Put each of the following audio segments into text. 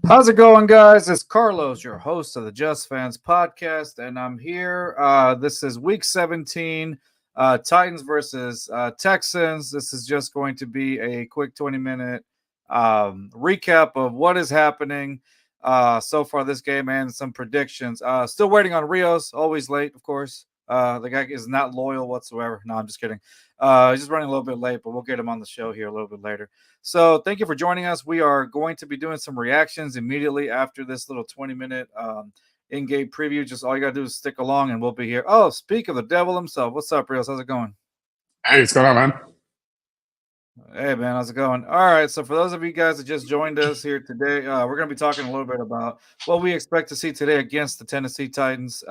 How's it going, guys? It's Carlos, your host of the Just Fans podcast, and I'm here. This is week 17, Titans versus Texans. This is just going to be a quick 20-minute recap of what is happening so far this game and some predictions. Still waiting on Rios, always late, of course. The guy is not loyal whatsoever. No, I'm just kidding. He's just running a little bit late, but we'll get him on the show here a little bit later. So thank you for joining us. We are going to be doing some reactions immediately after this little 20-minute in-game preview. Just all you got to do is stick along and we'll be here. Oh, speak of the devil himself. What's up, Rios? How's it going? Hey, what's going on, man? Hey, man, how's it going? All right, so for those of you guys that just joined us here today, we're going to be talking a little bit about what we expect to see today against the Tennessee Titans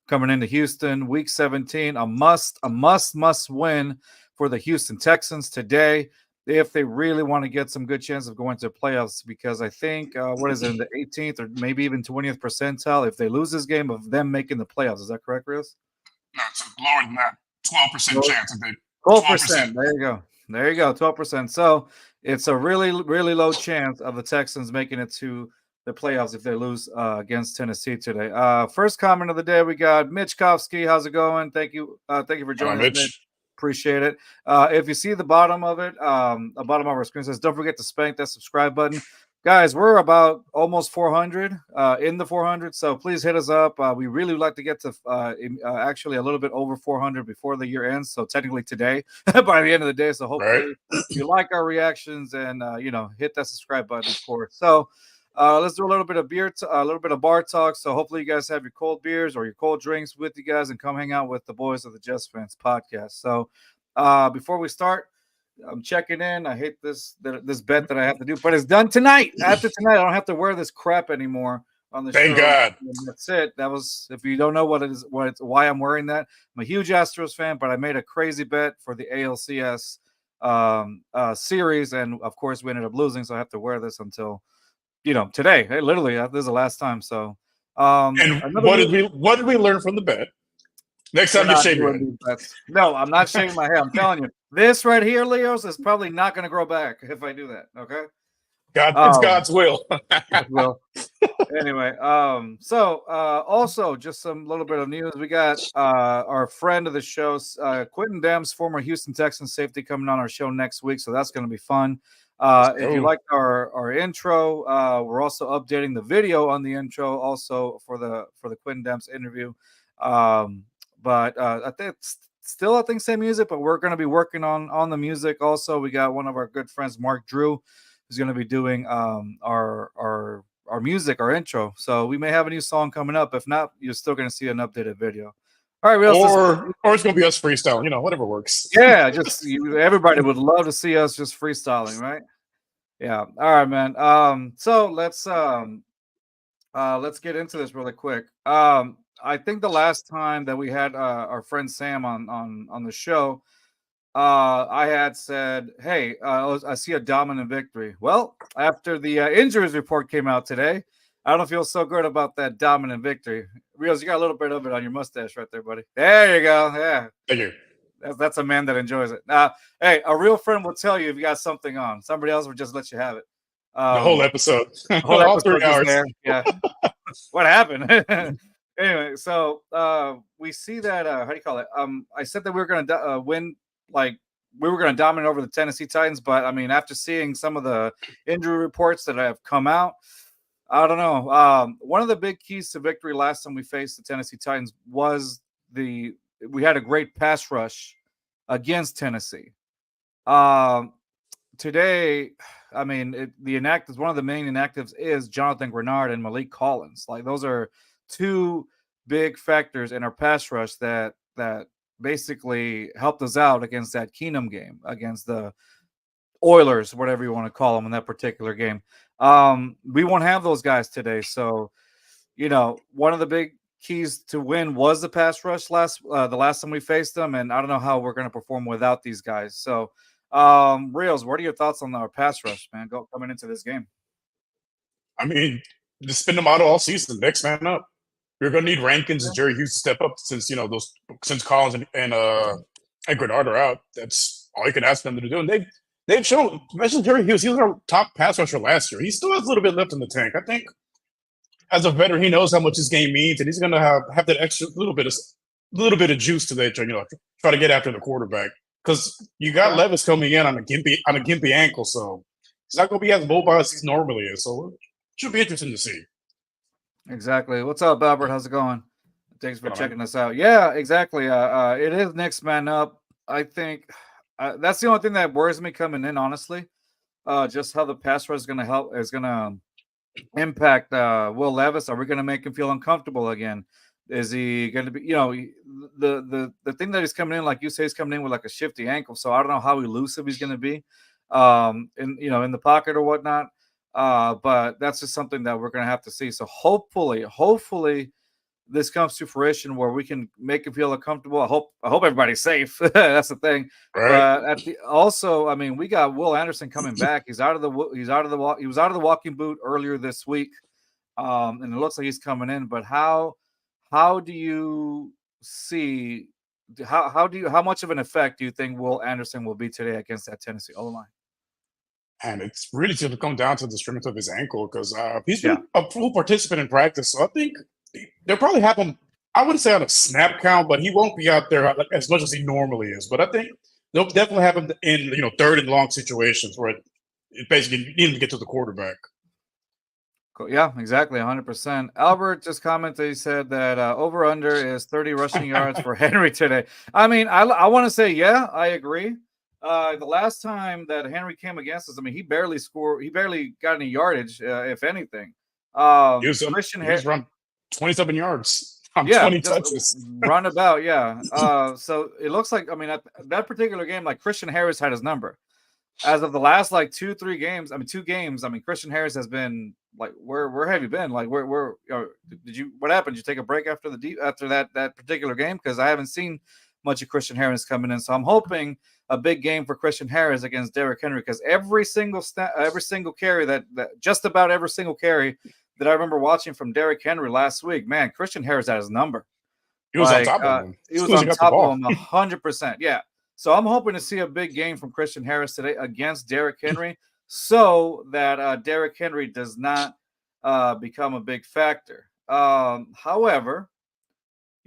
coming into Houston, Week 17, a must win for the Houston Texans today if they really want to get some good chance of going to the playoffs, because I think, what is it, in the 18th or maybe even 20th percentile, if they lose this game, of them making the playoffs. Is that correct, Rios? No, it's lower than that. 12% chance of it. 12%. There you go. There you go, 12%. So it's a really, really low chance of the Texans making it to the playoffs if they lose against Tennessee today. First comment of the day, we got Mitch Kofsky. How's it going? Thank you for joining us, Mitch. Appreciate it. If you see the bottom of it, the bottom of our screen says, don't forget to spank that subscribe button. Guys, we're about almost 400 in the 400, so please hit us up. We really would like to get to actually a little bit over 400 before the year ends, so technically today by the end of the day. So hopefully you like our reactions and hit that subscribe button, of course. So let's do a little bit of a little bit of bar talk. So hopefully you guys have your cold beers or your cold drinks with you guys and come hang out with the boys of the Just Fans podcast. So before we start, I'm checking in. I hate this bet that I have to do, but it's done tonight. After tonight, I don't have to wear this crap anymore on the show. Thank God. And that's it. That was, if you don't know what it is, why I'm wearing that. I'm a huge Astros fan, but I made a crazy bet for the ALCS series, and of course we ended up losing, so I have to wear this until today. Hey, literally, this is the last time. So, and what did we learn from the bet? Next time you shave your head. No, I'm not shaving my hair. I'm telling you, this right here, Leos, is probably not going to grow back if I do that. Okay. It's God's will. Well, anyway, also just some little bit of news. We got our friend of the show, Quentin Demps, former Houston Texans safety, coming on our show next week, so that's going to be fun. If you liked our intro, we're also updating the video on the intro also for the Quentin Demps interview. But I think still same music, but we're going to be working on the music also. We got one of our good friends, Mark Drew, who's going to be doing our music, our intro. So we may have a new song coming up. If not, you're still going to see an updated video. All right, or it's going to be us freestyling, whatever works. Yeah, everybody would love to see us just freestyling, right? Yeah. All right, man. So let's get into this really quick. I think the last time that we had our friend Sam on the show, I had said, hey, I see a dominant victory. Well, after the injuries report came out today, I don't feel so good about that dominant victory. Rios, you got a little bit of it on your mustache right there, buddy. There you go. Yeah. Thank you. That's a man that enjoys it. Hey, a real friend will tell you if you got something on. Somebody else will just let you have it. The whole episode. All 3 hours. There. Yeah. What happened? Anyway, so we see that how do you call it? I said that we were going to win, like we were going to dominate over the Tennessee Titans, but I mean, after seeing some of the injury reports that have come out, I don't know. One of the big keys to victory last time we faced the Tennessee Titans was we had a great pass rush against Tennessee. Today, I mean, one of the main inactives is Jonathan Grenard and Malik Collins. Like, those are two big factors in our pass rush that basically helped us out against that Keenum game, against the Oilers, whatever you want to call them, in that particular game. We won't have those guys today. So, one of the big keys to win was the pass rush the last time we faced them, and I don't know how we're going to perform without these guys. So, Rios, what are your thoughts on our pass rush, man, coming into this game? I mean, just spin the model all season. Next man up. We're going to need Rankins and Jerry Hughes to step up since Collins and Grenard are out. That's all you can ask them to do. And they've shown, especially Jerry Hughes, he was our top pass rusher last year. He still has a little bit left in the tank. I think as a veteran, he knows how much this game means, and he's going to have that extra little bit of juice to that, try to get after the quarterback. Because you got Levis coming in on a gimpy ankle, so he's not going to be as mobile as he normally is. So it should be interesting to see. Exactly. What's up, Albert? How's it going? Thanks for checking us out. Yeah, exactly. It is next man up. I think that's the only thing that worries me coming in, honestly. Just how the pass rush is going to impact Will Levis. Are we going to make him feel uncomfortable again? Is he going to be, the thing that he's coming in, like you say, he's coming in with like a shifty ankle. So I don't know how elusive he's going to be, in the pocket or whatnot. But that's just something that we're going to have to see. So hopefully this comes to fruition where we can make him feel uncomfortable. I hope everybody's safe. That's the thing. Right. But also, I mean, we got Will Anderson coming back. He was out of the walking boot earlier this week, and it looks like he's coming in. But how do you see how much of an effect do you think Will Anderson will be today against that Tennessee O-line? And it's really going to come down to the strength of his ankle because he's been a full participant in practice. So I think they'll probably have him, I wouldn't say on a snap count, but he won't be out there as much as he normally is. But I think they'll definitely have him in third and long situations where it basically you need him to get to the quarterback. Cool. Yeah, exactly, 100%. Albert just commented. He said that over under is 30 rushing yards for Henry today. I mean, I want to say I agree. The last time that Henry came against us, I mean, he barely scored. He barely got any yardage, if anything. Christian Harris run 27 yards on 20 touches. Roundabout, yeah. So it looks like, I mean, that particular game, like Christian Harris had his number. As of the last like 2-3 games, I mean, 2 games, I mean, Christian Harris has been like, where have you been? Like, where what happened? Did you take a break after that particular game? Because I haven't seen much of Christian Harris coming in. So I'm hoping a big game for Christian Harris against Derrick Henry, because every single carry that just about every single carry that I remember watching from Derrick Henry last week, man, Christian Harris had his number. He was on top of him. He was on top of him 100%. Yeah. So I'm hoping to see a big game from Christian Harris today against Derrick Henry, so that Derrick Henry does not become a big factor. However,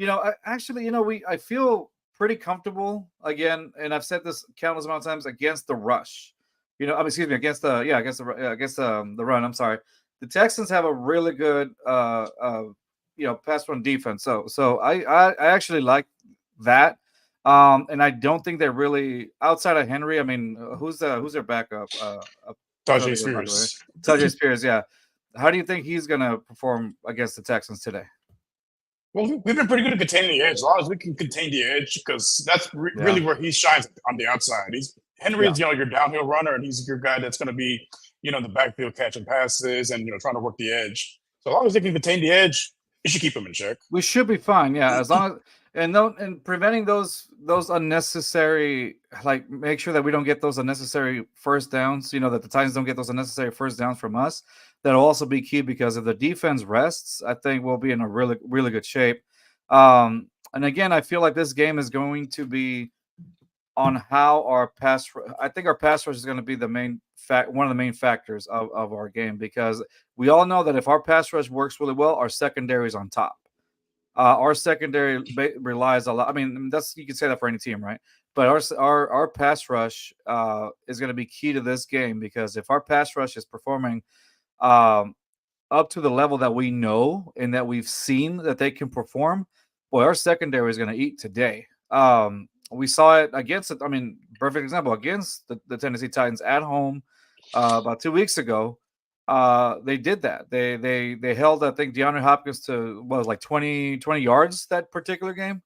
I feel pretty comfortable again, and I've said this countless amount of times, against the rush. Against the run. I'm sorry. The Texans have a really good pass run defense. So I actually like that. And I don't think they're really outside of Henry. I mean, who's their backup? CJ Spears. CJ Spears, yeah. How do you think he's going to perform against the Texans today? Well, we've been pretty good at containing the edge. As long as we can contain the edge, because that's really where he shines on the outside. Henry is your downhill runner, and he's your guy that's going to be in the backfield catching passes and trying to work the edge. So as long as they can contain the edge, you should keep him in check. We should be fine, yeah. As long as and preventing those unnecessary, like, make sure that we don't get those unnecessary first downs. That the Titans don't get those unnecessary first downs from us. That'll also be key, because if the defense rests, I think we'll be in a really, really good shape. And again, I feel like this game is going to be on how our pass. I think our pass rush is going to be one of the main factors of our game, because we all know that if our pass rush works really well, our secondary is on top. Our secondary relies a lot. I mean, you can say that for any team, right? But our pass rush is going to be key to this game, because if our pass rush is performing up to the level that we know and that we've seen that they can perform, boy, our secondary is going to eat today. We saw it against perfect example against the Tennessee Titans at home about 2 weeks ago. They did that. They held, I think, DeAndre Hopkins to 20 yards that particular game.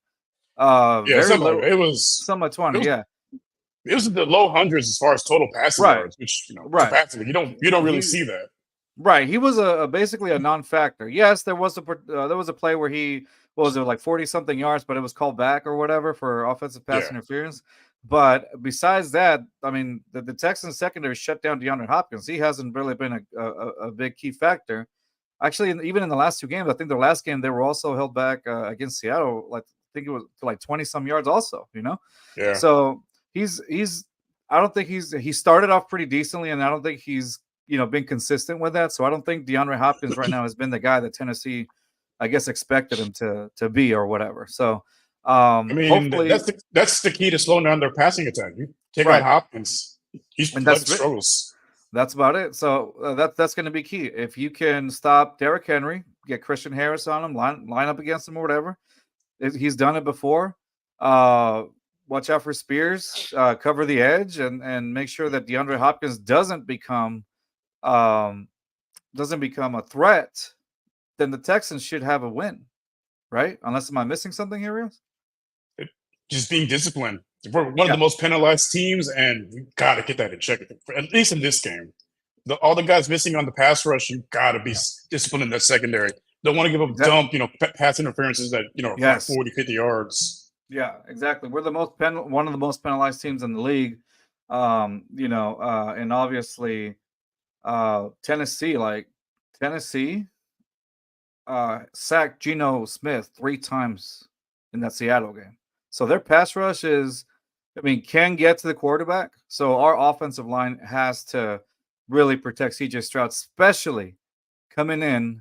It was something like 20. It was in the low hundreds as far as total passing yards, which capacity. You don't really see that. Right. He was basically a non-factor. Yes, there was a play where he was like 40-something yards, but it was called back or whatever for offensive pass interference. But besides that, I mean, the Texans secondary shut down DeAndre Hopkins. He hasn't really been a big key factor. Actually, even in the last 2 games, I think the last game they were also held back against Seattle. Like, I think it was to like 20-some yards also. Yeah. So he's I don't think he started off pretty decently, and I don't think he's been consistent with that. So I don't think DeAndre Hopkins right now has been the guy that Tennessee, I guess, expected him to be or whatever. So I mean, hopefully, that's the key to slowing down their passing attack. You take out right, Hopkins, he's and Levis struggles. that's about it. So that's going to be key. If you can stop Derrick Henry, get Christian Harris on him, line up against him or whatever. He's done it before. Watch out for Spears. Cover the edge and make sure that DeAndre Hopkins doesn't become a threat. Then the Texans should have a win, right? Unless am I missing something here, Rios? Just being disciplined. We're one of the most penalized teams, and you got to get that in check. At least in this game, all the guys missing on the pass rush, you got to be disciplined in that secondary. Don't want to give up dump, pass interferences that like 40, 50 yards. Yeah, exactly. We're one of the most penalized teams in the league. And obviously, Tennessee sacked Geno Smith 3 times in that Seattle game. So their pass rush can get to the quarterback. So our offensive line has to really protect CJ Stroud, especially coming in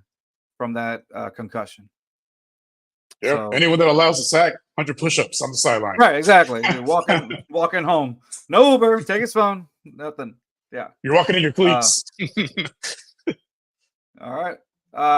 from that concussion. Yeah, so, anyone that allows a sack, 100 push-ups on the sideline. Right, exactly. walking home. No Uber, take his phone. Nothing. Yeah. You're walking in your cleats. All right.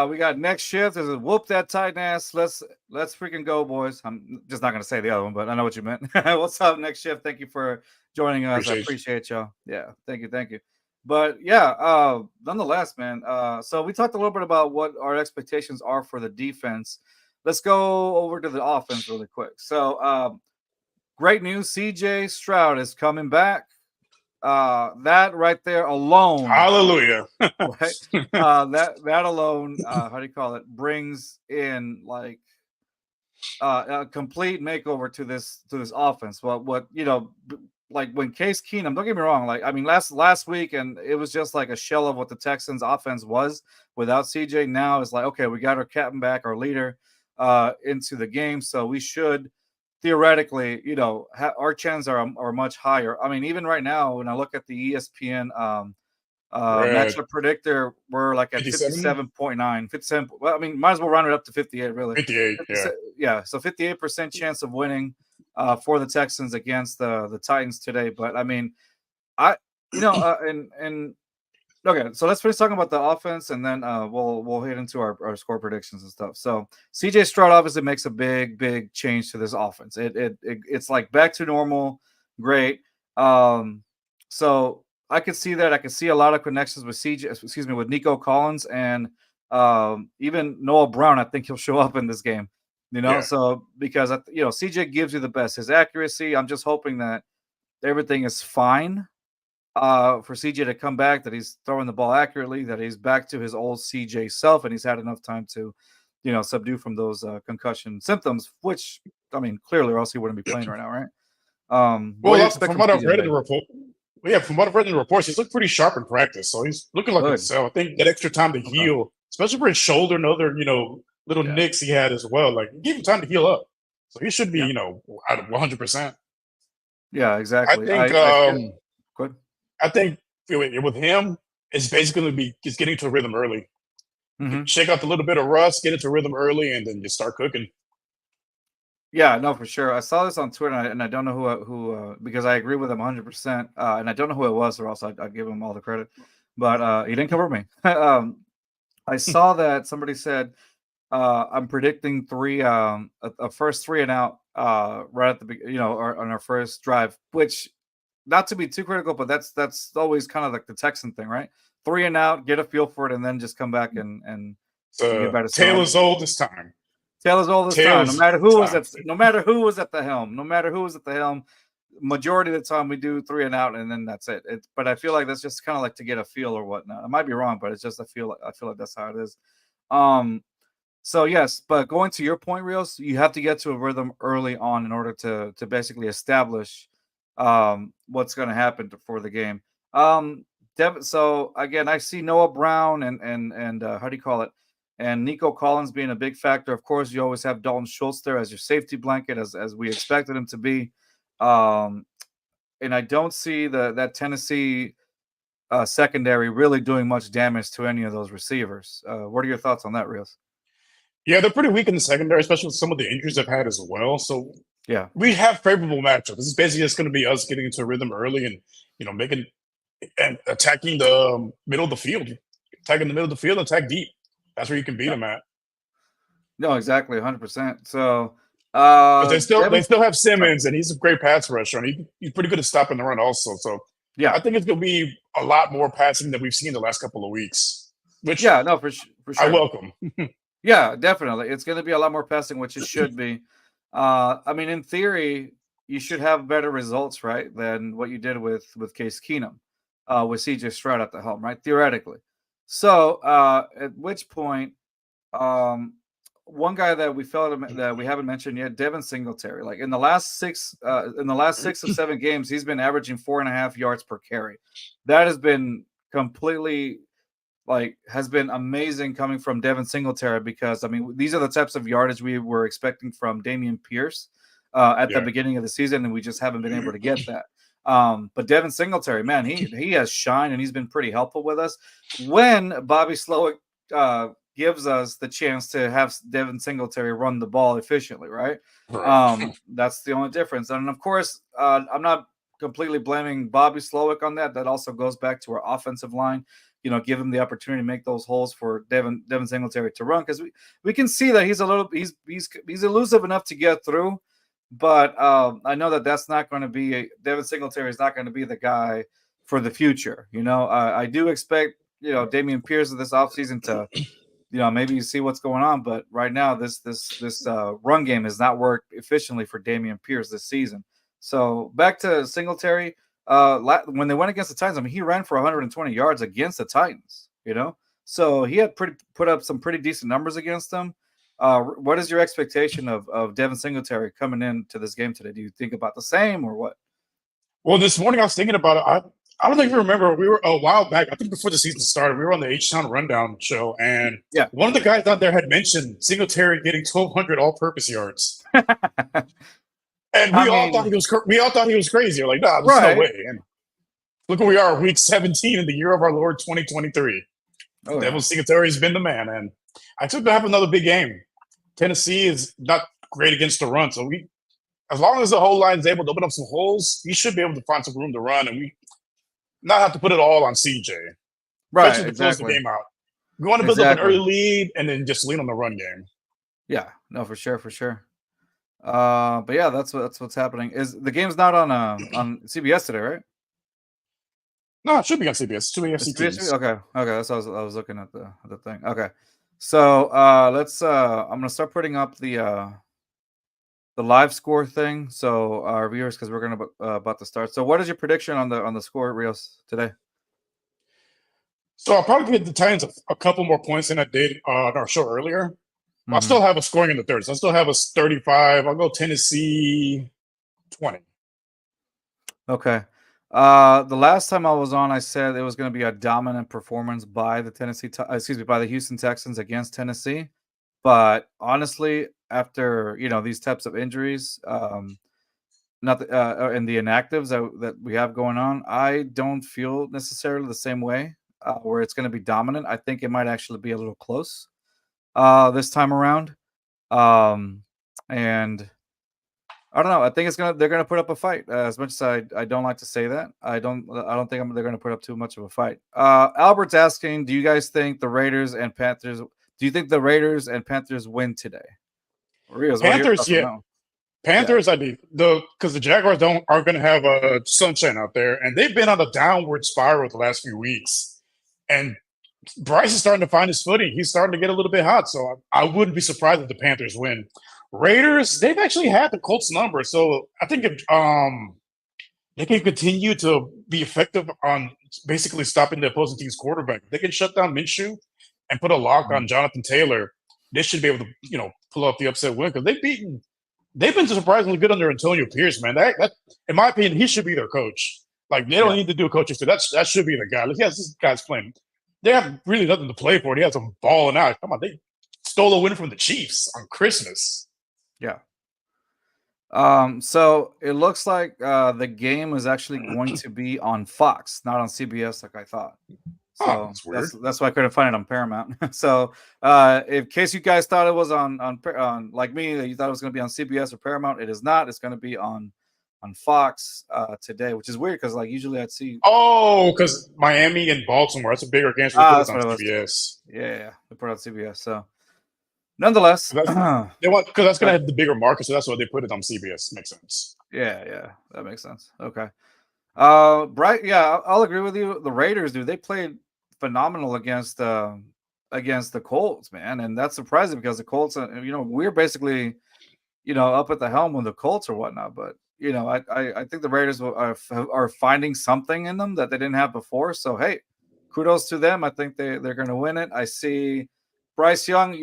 We got next shift. Is whoop that tight ass. Let's freaking go, boys. I'm just not gonna say the other one, but I know what you meant. What's up, next shift? Thank you for joining us. I appreciate y'all. Yeah, thank you. But yeah, nonetheless, man. So we talked a little bit about what our expectations are for the defense. Let's go over to the offense really quick. So great news. CJ Stroud is coming back. That right there alone, hallelujah. Right? That alone, how do you call it, brings in like a complete makeover to this offense. Well, like when Case Keenum, don't get me wrong, like I mean last week, and it was just like a shell of what the Texans offense was without CJ. Now it's like, okay, we got our captain back, our leader into the game, so we should theoretically, our chances are much higher. I mean, even right now, when I look at the ESPN matchup predictor, we're like at 57.9, 57. Well, I mean, might as well round it up to 58, really. 58, yeah. So 58% chance of winning for the Texans against the Titans today. But I mean, okay, so let's finish talking about the offense, and then we'll hit into our score predictions and stuff. So CJ Stroud obviously makes a big change to this offense. It's like back to normal. Great. So I could see that. I could see a lot of connections with with Nico Collins and even Noah Brown. I think he'll show up in this game. So because CJ gives you the best. His accuracy. I'm just hoping that everything is fine. For CJ to come back, that he's throwing the ball accurately, that he's back to his old CJ self, and he's had enough time to, subdue from those concussion symptoms, which, I mean, clearly or else he wouldn't be playing right now, right? From what I've read in the report, from what I've read in the reports, he's looked pretty sharp in practice, so he's looking like himself. I think that extra time to heal, especially for his shoulder and other, little nicks he had as well, like, give him time to heal up. So he should be, out of 100%. Yeah, exactly. I think with him, it's basically going to be just getting to a rhythm early. Mm-hmm. Shake out a little bit of rust, get into a rhythm early, and then just start cooking. Yeah, no, for sure. I saw this on Twitter, and I don't know who because I agree with him 100%, and I don't know who it was, or else I'd give him all the credit. But he didn't cover me. I saw that somebody said I'm predicting a first 3 and out right at the on our first drive, which. Not to be too critical, but that's always kind of like the Texan thing, right? 3 and out, get a feel for it, and then just come back and get better. Tale is old this time. Tale is old this time. No matter who was at the helm, majority of the time we do 3 and out, and then that's it. But I feel like that's just kind of like to get a feel or whatnot. I might be wrong, but it's just I feel like that's how it is. So yes, but going to your point, Rios, you have to get to a rhythm early on in order to basically establish what's going to happen for the game. So again, I see Noah Brown and how do you call it? And Nico Collins being a big factor. Of course, you always have Dalton Schultz there as your safety blanket, as we expected him to be. and I don't see that Tennessee secondary really doing much damage to any of those receivers. What are your thoughts on that, Rios? Yeah, they're pretty weak in the secondary, especially with some of the injuries they've had as well. So Yeah. we have favorable matchups. This is basically just going to be us getting into a rhythm early and making and attacking the middle of the field, attacking the middle of the field, attack deep. That's where you can beat them at. No, exactly, 100%. So, But they Devin, still have Simmons, and he's a great pass rusher, and he's pretty good at stopping the run also. So yeah, I think it's going to be a lot more passing than we've seen the last couple of weeks, which yeah, no, for I sure. welcome. Yeah, definitely. It's going to be a lot more passing, which it should be. I mean, in theory, you should have better results, right, than what you did with Case Keenum, with CJ Stroud at the helm, right? Theoretically. So, at which point, um, one guy that we felt that we haven't mentioned yet, Devin Singletary. Like in the last 6 of 7 games, he's been averaging 4.5 yards per carry. That has been completely has been amazing coming from Devin Singletary, because I mean these are the types of yardage we were expecting from Dameon Pierce at the beginning of the season, and we just haven't been able to get that. But Devin Singletary, man, he has shined, and he's been pretty helpful with us when Bobby Slowick gives us the chance to have Devin Singletary run the ball efficiently, right? Right. That's the only difference. And of course, I'm not completely blaming Bobby Slowick on that. That also goes back to our offensive line. Give him the opportunity to make those holes for Devin Singletary to run, because we can see that he's elusive enough to get through. But I know that's not going to be Devin Singletary is not going to be the guy for the future. I do expect Dameon Pierce this offseason to maybe you see what's going on, but right now this run game has not worked efficiently for Dameon Pierce this season. So back to Singletary. When they went against the Titans, I mean, he ran for 120 yards against the Titans. So he had put up some pretty decent numbers against them. What is your expectation of Devin Singletary coming into this game today? Do you think about the same or what? Well, this morning I was thinking about it. I don't even remember. We were a while back. I think before the season started, we were on the H-Town Rundown show, and Yeah, one of the guys out there had mentioned Singletary getting 1,200 all-purpose yards, and I we all thought mean, he was crazy. We're like, nah, there's no right? way. And look where we are, week 17 in the year of our Lord 2023. Oh Devin yeah, Singletary's been the man, and I took to have another big game. Tennessee is not great against the run, so as long as the whole line is able to open up some holes, we should be able to find some room to run, and we not have to put it all on CJ, right, especially to close the exactly, game out. We want to build up an early lead and then just lean on the run game. Yeah, no, for sure, for sure. But yeah, that's what's happening. Is the game's not on CBS today, right? No, it should be on CBS. It should be FC CBS? teams. Okay, that's what I was looking at the thing. Okay, so let's. I'm gonna start putting up the live score thing, so our viewers, because we're gonna about to start. So, what is your prediction on the score, Rios, today? So I'll probably give the Titans a couple more points than I did on our show earlier. I Mm-hmm. still have a scoring in the 30s. I still have a 35. I'll go Tennessee 20. Okay. The last time I was on, I said it was going to be a dominant performance by the by the Houston Texans against Tennessee. But honestly, after these types of injuries, not and the inactives that we have going on, I don't feel necessarily the same way. Where it's going to be dominant. I think it might actually be a little close this time around. And I don't know. I think they're gonna put up a fight. As much as I don't like to say that, I don't think they're gonna put up too much of a fight. Albert's asking, do you guys think the Raiders and Panthers? Do you think the Raiders and Panthers win today? Rios, what are your Panthers, thoughts on yeah. that one? Panthers, I do. Because the Jaguars aren't going to have sunshine out there, and they've been on a downward spiral the last few weeks. And Bryce is starting to find his footing. He's starting to get a little bit hot, so I wouldn't be surprised if the Panthers win. Raiders, they've actually had the Colts number, so I think if they can continue to be effective on basically stopping the opposing team's quarterback, if they can shut down Minshew and put a lock on Jonathan Taylor, they should be able to pull off the upset win, because they've been surprisingly good under Antonio Pierce, man. That in my opinion, he should be their coach. Like, they don't need to do a coaching staff. That should be the guy. Like, yes, this guy's playing. They have really nothing to play for. He has them balling out. Come on, they stole a win from the Chiefs on Christmas. Yeah. So it looks like the game is actually going to be on Fox, not on CBS like I thought. Oh, So that's weird. that's why I couldn't find it on Paramount. So in case you guys thought it was on like me, that you thought it was going to be on CBS or Paramount, it is not. It's going to be on Fox today, which is weird because like usually I'd see. Oh, because Miami and Baltimore, that's a bigger game, so they put it That's on what it was. CBS. Yeah, they put it on CBS. So nonetheless, They want because that's gonna have the bigger market, so that's why they put it on CBS. Makes sense. yeah, that makes sense. Okay. Bright. Yeah, I'll agree with you. The Raiders, dude, they played phenomenal against the Colts, man, and that's surprising because the Colts, we're basically, up at the helm with the Colts or whatnot. But I think the Raiders are finding something in them that they didn't have before. So hey, kudos to them. I think they're going to win it. I see Bryce Young,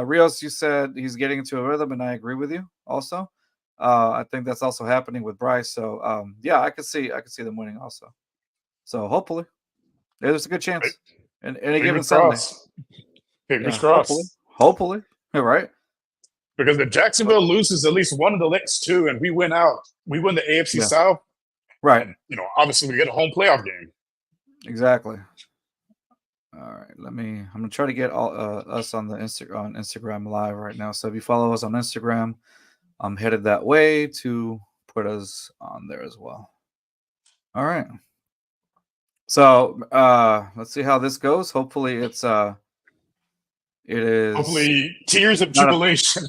Rios. You said he's getting into a rhythm, and I agree with you. Also, I think that's also happening with Bryce. So yeah, I could see them winning also. So hopefully, there's a good chance. And any given Fingers Sunday. crossed. Fingers Yeah, hopefully. crossed. Hopefully. All right. Because if Jacksonville loses at least one of the next two, and we win out, we win the AFC Yeah. South, Right. and obviously we get a home playoff game. Exactly. All right. I'm gonna try to get all us on the Instagram live right now. So if you follow us on Instagram, I'm headed that way to put us on there as well. All right. So let's see how this goes. Hopefully it is Hopefully, tears of not a- jubilation.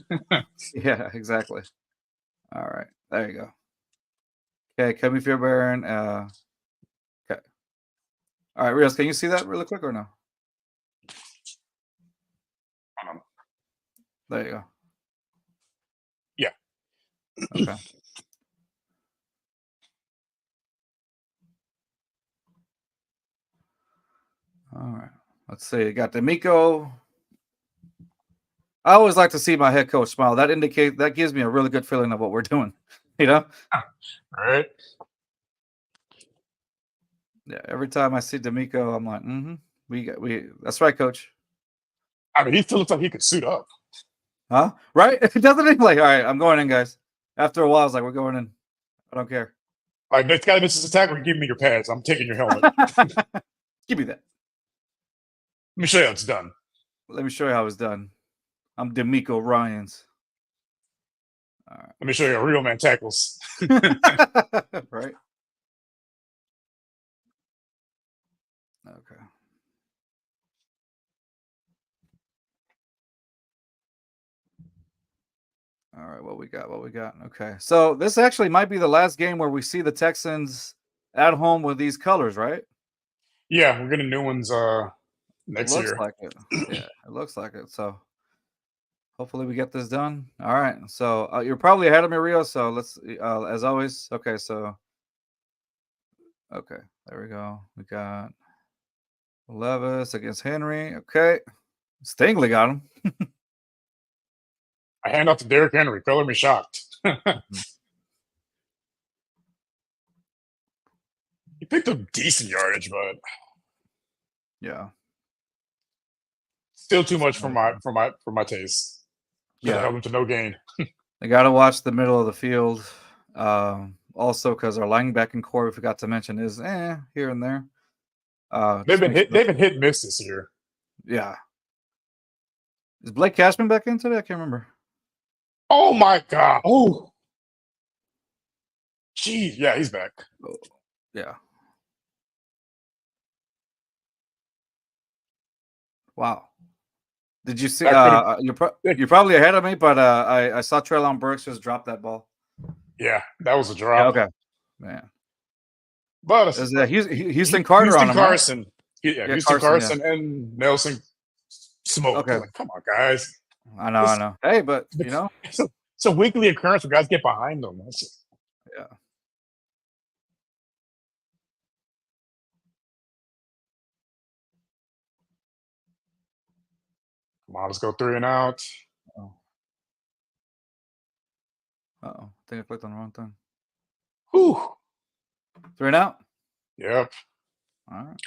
yeah, exactly. All right. There you go. Okay, Kevin Fairbairn. Okay. All right, Rios, can you see that really quick or no? There you go. Yeah. Okay. All right. Let's see. You got D'Amico. I always like to see my head coach smile. That gives me a really good feeling of what we're doing. All right. Yeah. Every time I see D'Amico, I'm like, that's right, coach. I mean, he still looks like he could suit up. Huh? Right? It doesn't even like, all right, I'm going in, guys. After a while, it's like, we're going in. I don't care. Like, next guy misses attack, give me your pads. I'm taking your helmet. Give me that. Let me show you how it's done. Let me show you how it's done. I'm D'Amico Ryans. All right. Let me show you how real man tackles. Right? Okay. All right, what we got? Okay. So this actually might be the last game where we see the Texans at home with these colors, right? Yeah, we're getting new ones next Looks year. like it. Yeah, it looks like it. So hopefully we get this done. All right. So you're probably ahead of me, Rio. So let's, as always. Okay. So, okay. There we go. We got Levis against Henry. Okay. Stingley got him. I hand off to Derrick Henry. Color me shocked. He picked up decent yardage, but Yeah. still too much for my taste. Yeah, held him to no gain. They got to watch the middle of the field. Also, because our linebacking core, we forgot to mention, is here and there. They've been hit and miss this year. Yeah. Is Blake Cashman back in today? I can't remember. Oh my god! Oh, geez, yeah, he's back. Oh, yeah. Wow. Did you see? You're probably ahead of me, but I saw Treylon Burks just drop that ball. Yeah, that was a drop. Yeah, okay, man. But Houston Carter on him, Carson. right? Yeah, Houston Carson and Nelson Smoke. Okay. Like, come on, guys. I know. Hey, but it's a weekly occurrence where guys get behind them. Yeah. Come on, let's go 3 and out. I think I clicked on the wrong thing. Whew. 3 and out? Yep. All right.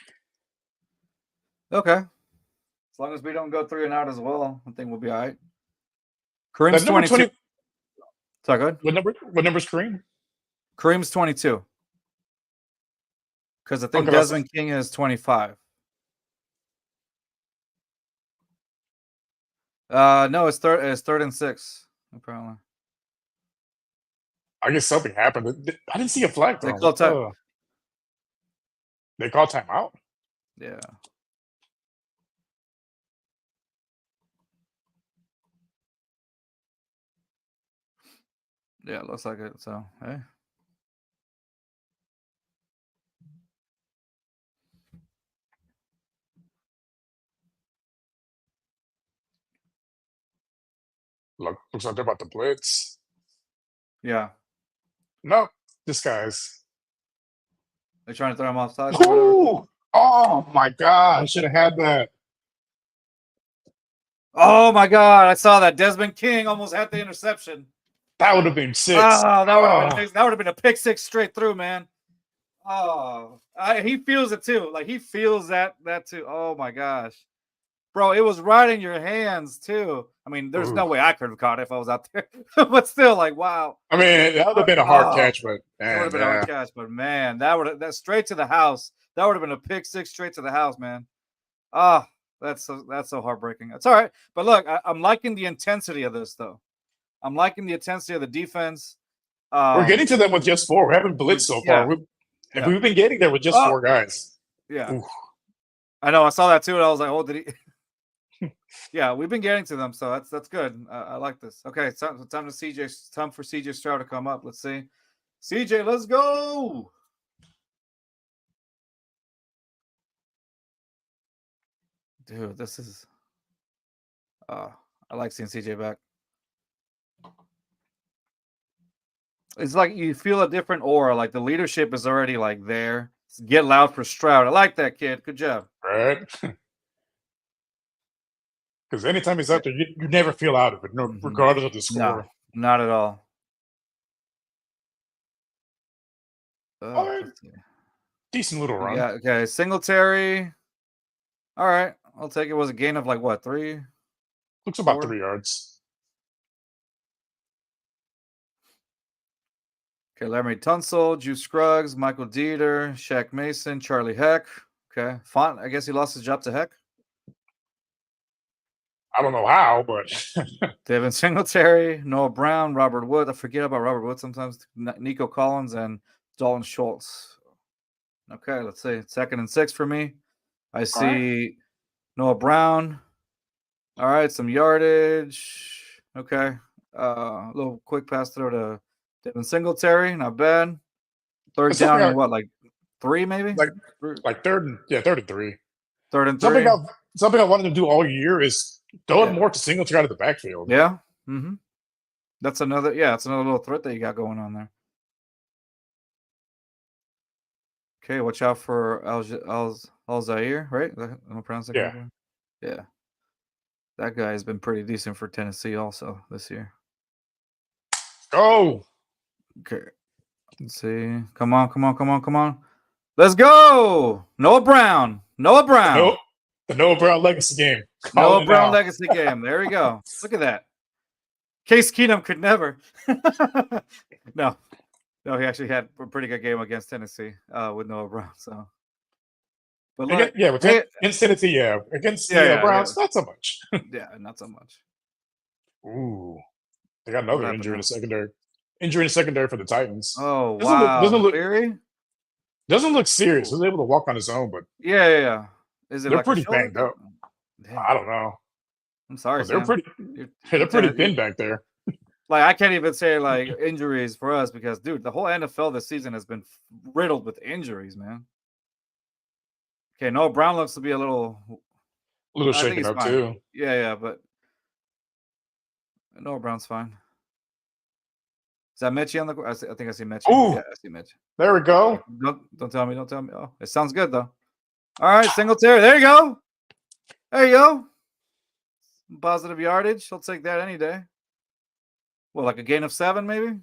Okay. As long as we don't go 3 and out as well, I think we'll be all right. Kareem's 22. So good. What number's Kareem? Kareem's 22. Because I think Okay, Desmond King is 25. No, it's third and 6, apparently. I guess something happened. I didn't see a flag They thrown. call time. They called timeout? Yeah. Yeah, it looks like it. So, hey. Looks like they're about to blitz. Yeah. No, disguise. They're trying to throw him off sides or whatever. Ooh! Oh my god! I should have had that. Oh my god, I saw that. Desmond King almost had the interception. That would have been 6. Oh, that would have been a pick 6 straight through, man. Oh, he feels it too. Like he feels that too. Oh my gosh, bro, it was right in your hands too. I mean, there's no way I could have caught it if I was out there, but still, like, wow. I mean, that would have been a hard catch, but that would have been a hard catch. But man, that straight to the house. That would have been a pick 6 straight to the house, man. Ah, that's so heartbreaking. It's all right, but look, I'm liking the intensity of this though. I'm liking the intensity of the defense. We're getting to them with just 4. We haven't blitzed so far. We've been getting there with just 4 guys. Yeah. Oof. I know. I saw that too, and I was like, "Oh, did he?" Yeah, we've been getting to them, so that's good. I like this. Okay, it's time for CJ Stroud to come up. Let's see, CJ, let's go. Dude, this is. I like seeing CJ back. It's like you feel a different aura. Like the leadership is already like there. Get loud for Stroud. I like that, kid. Good job. Right? Because anytime he's out there, you never feel out of it, regardless of the score. No, not at all. Decent little run. Yeah. Okay. Singletary. All right. I'll take it. Was a gain of like what, 3? Looks about 3 yards. Okay, Larry Tunsil, Juice Scruggs, Michael Dieter, Shaq Mason, Charlie Heck. Okay, Font. I guess he lost his job to Heck. I don't know how, but Devin Singletary, Noah Brown, Robert Wood. I forget about Robert Wood sometimes. Nico Collins and Dalton Schultz. Okay, let's see. 2nd and 6 for me. I see Noah Brown. All right, some yardage. Okay, a little quick pass throw to Devin Singletary, not bad. 3rd down and what, like 3 maybe? Like 3rd and 3. 3rd and 3. Something I wanted to do all year is throw it more to Singletary out of the backfield. Yeah. Mm-hmm. That's another little threat that you got going on there. Okay, watch out for Alzair, right? Am I pronouncing that correctly? Yeah. That guy has been pretty decent for Tennessee also this year. Oh. Okay. Let's see. Come on. Let's go. Noah Brown. The Noah Brown legacy game. Noah Brown legacy game. There we go. Look at that. Case Keenum could never. No, he actually had a pretty good game against Tennessee with Noah Brown. So, but look, against Tennessee, against the Browns, not so much. Yeah, not so much. Ooh, they got another injury in the secondary. Injury in the secondary for the Titans. Oh, wow. Doesn't look serious. He was able to walk on his own, but yeah. Is it they're like pretty banged up? Damn. I don't know. I'm sorry, they're pretty thin back there. Like I can't even say like injuries for us because, dude, the whole NFL this season has been riddled with injuries, man. Okay, Noah Brown looks to be a little shaken up too. Yeah, but Noah Brown's fine. Is that Mechie on the? I think I see Mechie. Ooh, yeah, I see Mechie. There we go. Don't tell me. Oh, it sounds good though. All right, Singletary. There you go. Positive yardage. I'll take that any day. Well, like a gain of 7, maybe?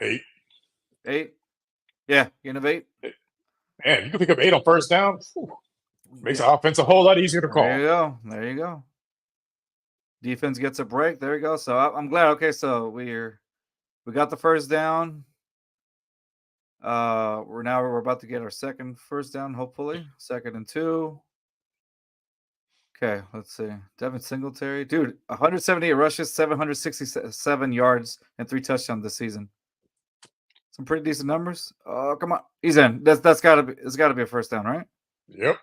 8. Yeah, gain of 8. Man, you can pick up 8 on 1st down. Makes the offense a whole lot easier to call. There you go. Defense gets a break. There you go. So I'm glad. Okay, so we're We got the first down. We're about to get our second first down, hopefully. 2nd and 2. Okay, let's see. Devin Singletary. Dude, 178 rushes, 767 yards, and 3 touchdowns this season. Some pretty decent numbers. Oh, come on. He's in. It's gotta be a first down, right? Yep.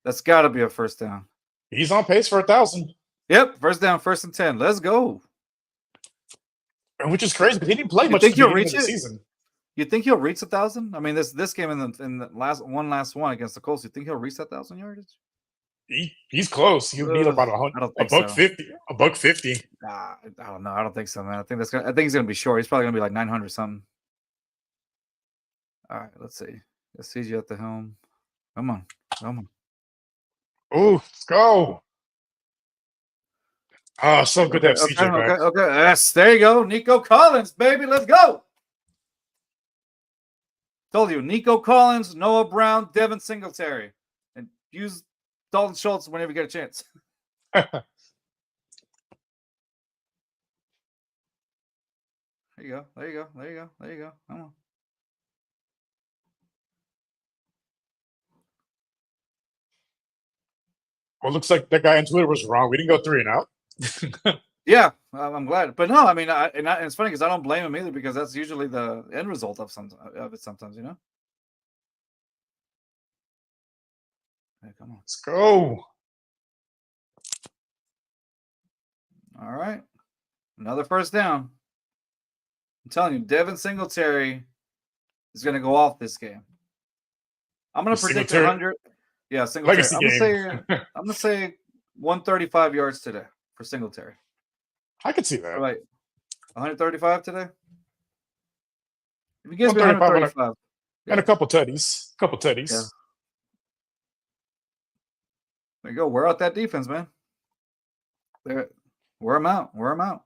That's gotta be a first down. He's on pace for 1,000. Yep, first down, 1st and 10. Let's go. Which is crazy because he didn't play You much think at the he'll beginning reach of the it? season. You think he'll reach 1,000? I mean, this game in the last one against the Colts. You think he'll reach that 1,000 yardage? He's close. He'll need about I don't a think buck so. 50. A buck 50. Nah, I don't know. I don't think so, man. I think he's gonna be short. He's probably gonna be like 900 something. All right, let's see. Let's see you at the helm. Come on. Ooh, let's go. Oh, so good to have CJ back. Okay. Yes, there you go. Nico Collins, baby. Let's go. Told you, Nico Collins, Noah Brown, Devin Singletary. And use Dalton Schultz whenever you get a chance. There you go. Come on. Well, looks like that guy on Twitter was wrong. We didn't go 3 and out. Yeah, I'm glad. But no, I mean, and it's funny because I don't blame him either because that's usually the end result of it sometimes, you know? Hey, come on. Let's go. All right. Another first down. I'm telling you, Devin Singletary is going to go off this game. I'm going to predict 100. Yeah, Singletary. I'm going to say 135 yards today for Singletary. I could see that. Right. 135 today? If he gives me 135. And a couple tutties. Yeah. There you go. Wear out that defense, man. Wear them out.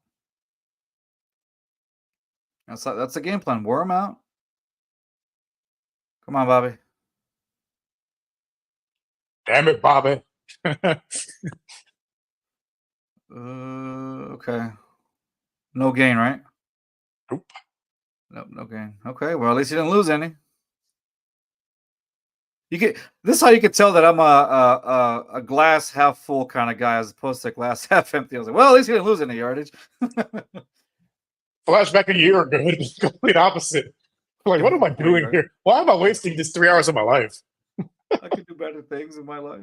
That's the game plan. Wear them out. Come on, Bobby. Damn it, Bobby. Okay. No gain, right? Nope. Nope, no gain. Okay, well, at least you didn't lose any. This is how you could tell that I'm a glass half full kind of guy as opposed to glass half empty. I was like, well, at least you didn't lose any yardage. Flashback a year ago, it was complete opposite. Like, what am I doing here? Why am I wasting this 3 hours of my life? I could do better things in my life.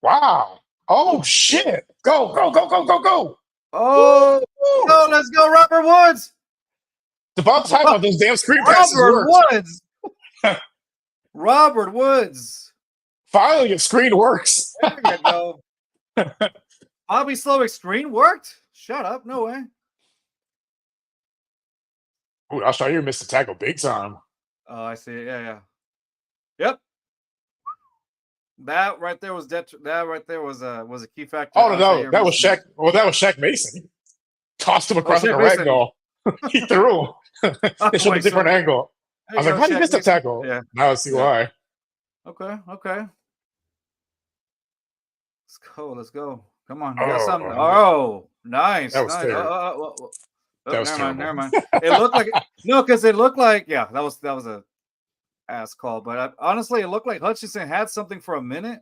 Wow. Oh, shit. Go. Oh, no, let's go, Robert Woods. About time on those damn screen passes Robert Woods. Finally, your screen works. There you go. Bobby Slowick's screen worked? Shut up. No way. Ooh, I saw you missed the tackle big time. Oh, I see it. Yeah. Yep. That right there was a key factor. Oh no, that was Shaq. Well, that was Shaq Mason. Tossed him across the ragdoll. He threw. They showed a different angle. I was like, how did you miss the tackle? Yeah. Now I see why. Okay. Let's go. Come on. You got something. Oh, nice. That was nice. terrible. That was terrible. Never mind. It looked like because it looked like that was a ass call. But honestly, it looked like Hutchinson had something for a minute.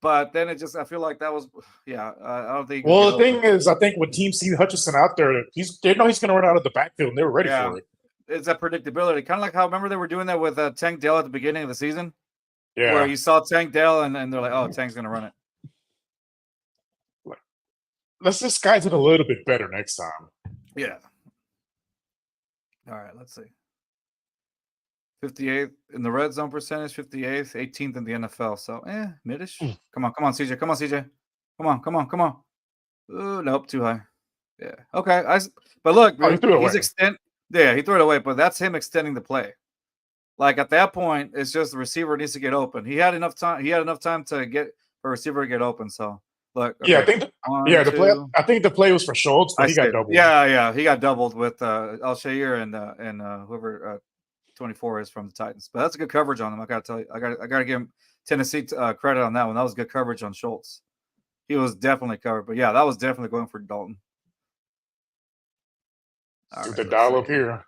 But then I feel like that was, I don't think. Well, the thing is, I think when teams see Hutchinson out there, they know he's going to run out of the backfield, and they were ready for it. It's that predictability. Kind of like how, remember they were doing that with Tank Dell at the beginning of the season? Yeah. Where you saw Tank Dell, and they're like, oh, Tank's going to run it. Let's just guys it a little bit better next time. Yeah. All right, let's see. 58th in the red zone percentage, 58th, 18th in the NFL. So, mid-ish. Come on, CJ. Come on. Ooh, nope, too high. Yeah. Okay. But look, he threw it away. He threw it away, but that's him extending the play. Like at that point, it's just the receiver needs to get open. He had enough time. He had enough time to get for a receiver to get open. So look. Okay. Yeah, I think the play was for Schultz, but he got doubled. Yeah, he got doubled with Al-Shair and whoever 24 is from the Titans. But that's a good coverage on him. I gotta tell you. I gotta give him. Tennessee credit on that one. That was good coverage on Schultz. He was definitely covered. But, yeah, that was definitely going for Dalton. All right, the dial up here.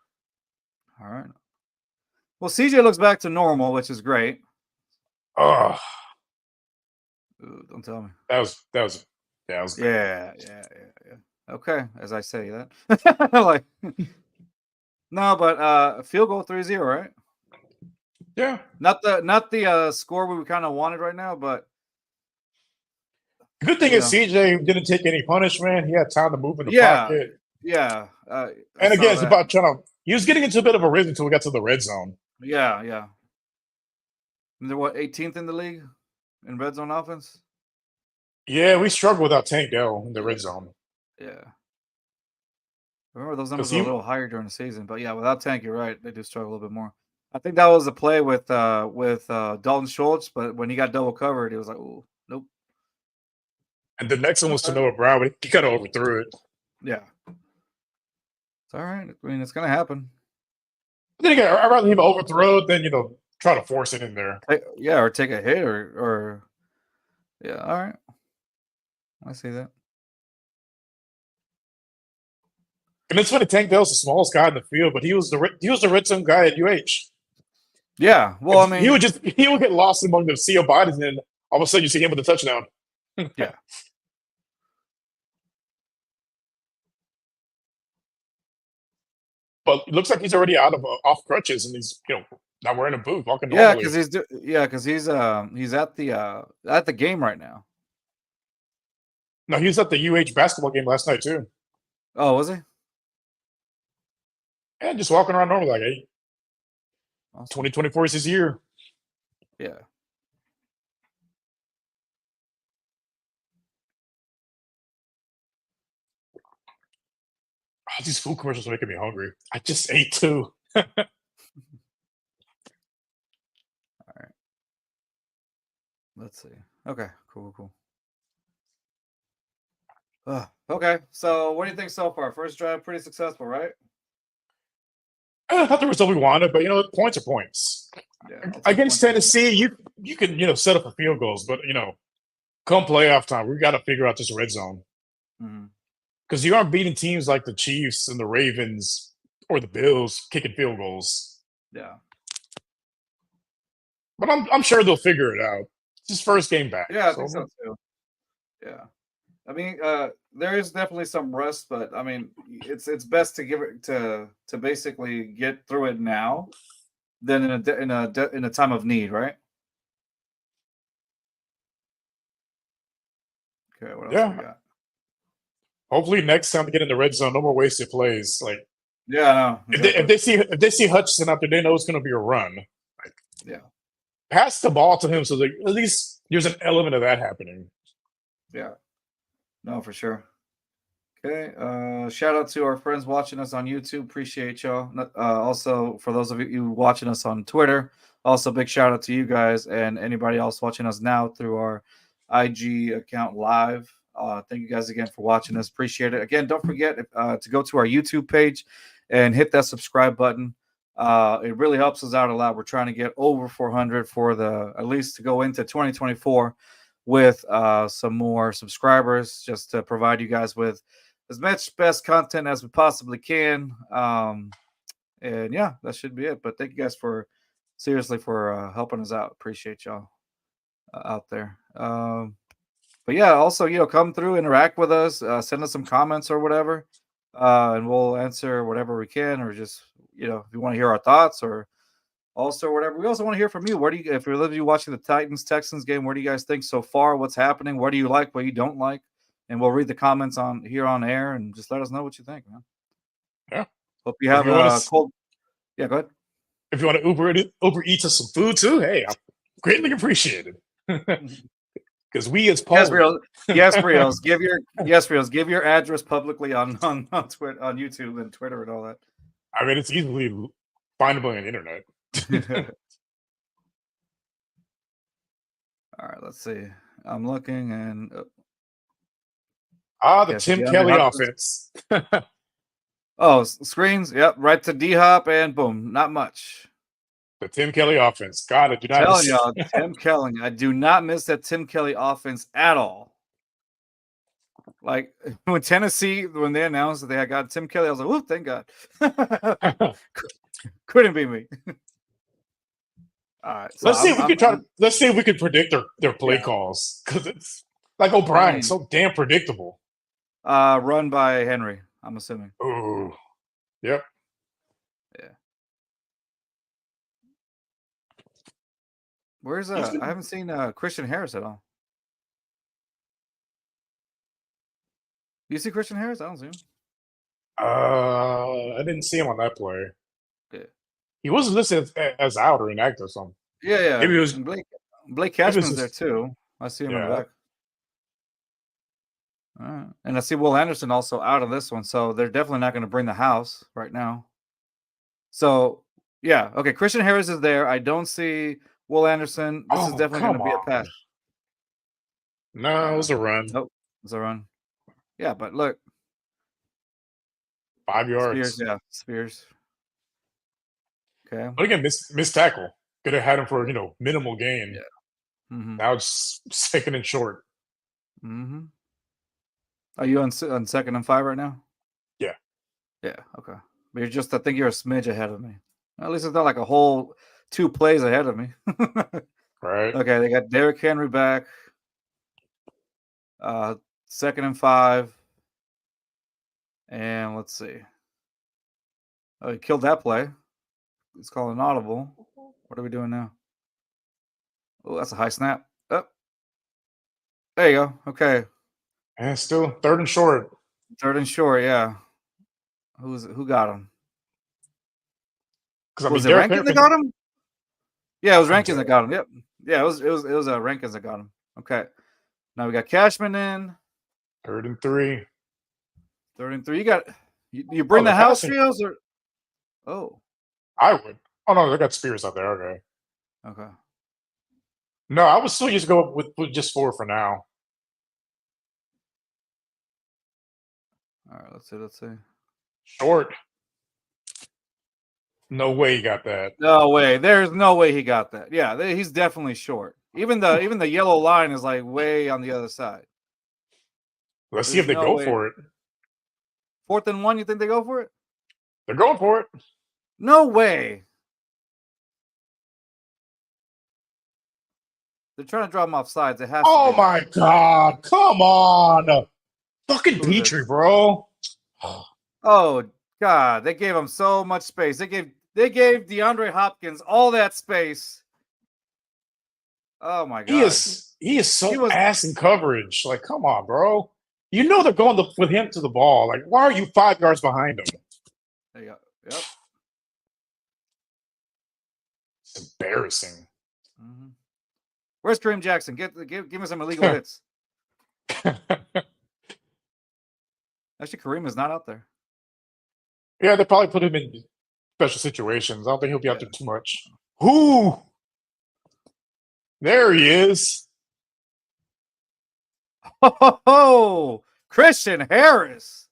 All right. Well, CJ looks back to normal, which is great. Oh, don't tell me. That was yeah. Okay, as I say that. Like, no, but field goal 3-0, right? Yeah. Not the score we kind of wanted right now, but good thing is CJ didn't take any punishment. He had time to move in the pocket. Yeah. And again, it's about he was getting into a bit of a rhythm until we got to the red zone. Yeah. And they're what, 18th in the league in red zone offense? Yeah, we struggled without Tank Dell in the red zone. Yeah. Remember those numbers were a little higher during the season, but yeah, without Tank, you're right. They do struggle a little bit more. I think that was a play with Dalton Schultz, but when he got double covered, he was like, "Ooh, nope." And the next one was to Noah Brown, but he kind of overthrew it. Yeah, it's all right. I mean, it's gonna happen. But then again, I'd rather him overthrow it than try to force it in there. Yeah, or take a hit, or yeah. All right, I see that. And it's funny, Tank Dell's the smallest guy in the field, but he was the red zone guy at UH. Yeah, well, I mean, he would get lost among the sea of bodies, and then all of a sudden you see him with a touchdown. Yeah. But it looks like he's already off crutches, and he's not wearing a boot, walking normally. Yeah, because he's at the game right now. No, he was at the UH basketball game last night too. Oh, was he? And just walking around normal, like, hey, awesome. 2024 is his year. Yeah. Oh, these food commercials are making me hungry. I just ate too. All right. Let's see. Okay, cool. Okay, so what do you think so far? First drive, pretty successful, right? Not the result we wanted, but points are points. Yeah, against Tennessee, you can set up for field goals, but come playoff time, we got to figure out this red zone because you aren't beating teams like the Chiefs and the Ravens or the Bills kicking field goals. Yeah, but I'm sure they'll figure it out. It's his first game back. Yeah, I think so too. Yeah. I mean, there is definitely some rust, but I mean, it's best to give it to basically get through it now, than in a time of need, right? Okay, what else we got? Hopefully, next time we get in the red zone, no more wasted plays. Like, yeah, no. If they see Hutchinson out there, they know it's going to be a run. Like, yeah, pass the ball to him so that at least there's an element of that happening. Yeah. No, for sure. Okay. Shout out to our friends watching us on YouTube. Appreciate y'all. Also, for those of you watching us on Twitter, also big shout out to you guys and anybody else watching us now through our IG account live. Thank you guys again for watching us. Appreciate it. Again, don't forget to go to our YouTube page and hit that subscribe button. It really helps us out a lot. We're trying to get over 400 for at least to go into 2024 with some more subscribers, just to provide you guys with as much best content as we possibly can. And yeah, that should be it. But thank you guys for helping us out. Appreciate y'all out there. But yeah, also, come through, interact with us, send us some comments or whatever, and we'll answer whatever we can, or just, if you want to hear our thoughts or also whatever. We also want to hear from you. If you're living watching the Texans game, where do you guys think so far? What's happening? What do you like? What you don't like? And we'll read the comments on air and just let us know what you think, man. Yeah. Hope you have a cold. Yeah, go ahead. If you want to Uber Eats us some food too, hey, I'm greatly appreciated. Because we as Paul, yes, Rios, give your address publicly on Twitter, on YouTube and Twitter and all that. I mean, it's easily findable on the internet. All right, let's see. I'm looking and the Tim Kelly offense. Oh, screens. Yep, right to D-Hop and boom. Not much. The Tim Kelly offense. God, I do not Telling miss y'all, Tim Kelly. I do not miss that Tim Kelly offense at all. Like when Tennessee, when they announced that they had got Tim Kelly, I was like, "Whoop, thank God." Couldn't be me. All right, so Let's see if we could let's see if we could predict their play calls, because it's like O'Brien, so damn predictable. Run by Henry, I'm assuming. Ooh, yep. Yeah. Where's I haven't seen Christian Harris at all. You see Christian Harris? I don't see him. I didn't see him on that play. Yeah. He wasn't listed as out or inactive or something. Yeah. Maybe it was Blake Cashman's there too. I see him in the back. And I see Will Anderson also out of this one, so they're definitely not going to bring the house right now. So yeah, okay. Christian Harris is there. I don't see Will Anderson. This is definitely going to be a pass. No, it was a run. Nope, it was a run. Yeah, but look, 5 yards. Spears, yeah, Spears. Okay. But again, missed tackle. Could have had him for minimal gain. Yeah. Mm-hmm. Now it's 2nd and short. Mm-hmm. Are you on 2nd and 5 right now? Yeah. Yeah. Okay. But you're just, I think you're a smidge ahead of me. At least it's not like a whole 2 plays ahead of me. Right. Okay. They got Derrick Henry back. 2nd and 5. And let's see. Oh, he killed that play. It's called an audible. What are we doing now? Oh, that's a high snap. Oh. There you go. Okay. And still 3rd and short. 3rd and short, yeah. Who got him? Was it Rankins that got him? Yeah, it was Rankins that got him. Yep. Yeah, it was Rankins that got him. Okay. Now we got Cashman in. 3rd and 3. 3rd and 3. You bring the house trios or I would. Oh no, they got Spears out there. Okay. No, I would still just go with just 4 for now. All right, let's see. Short. No way he got that. No way. There's no way he got that. Yeah, he's definitely short. Even the yellow line is like way on the other side. Let's see if they go for it. 4th and 1, you think they go for it? They're going for it. No way. They're trying to draw him off sides. It has to Oh my God. Come on. Fucking Petrie, bro. Oh God, they gave him so much space. They gave DeAndre Hopkins all that space. Oh my God. He is so ass in coverage. Like, come on, bro. You know they're going with him to the ball. Like, why are you 5 yards behind him? There you go. Yep. It's embarrassing. Mm-hmm. Where's Kareem Jackson? Give me some illegal hits. Actually, Kareem is not out there. Yeah, they probably put him in special situations. I don't think he'll be out there too much. Who? There he is. Oh, Christian Harris.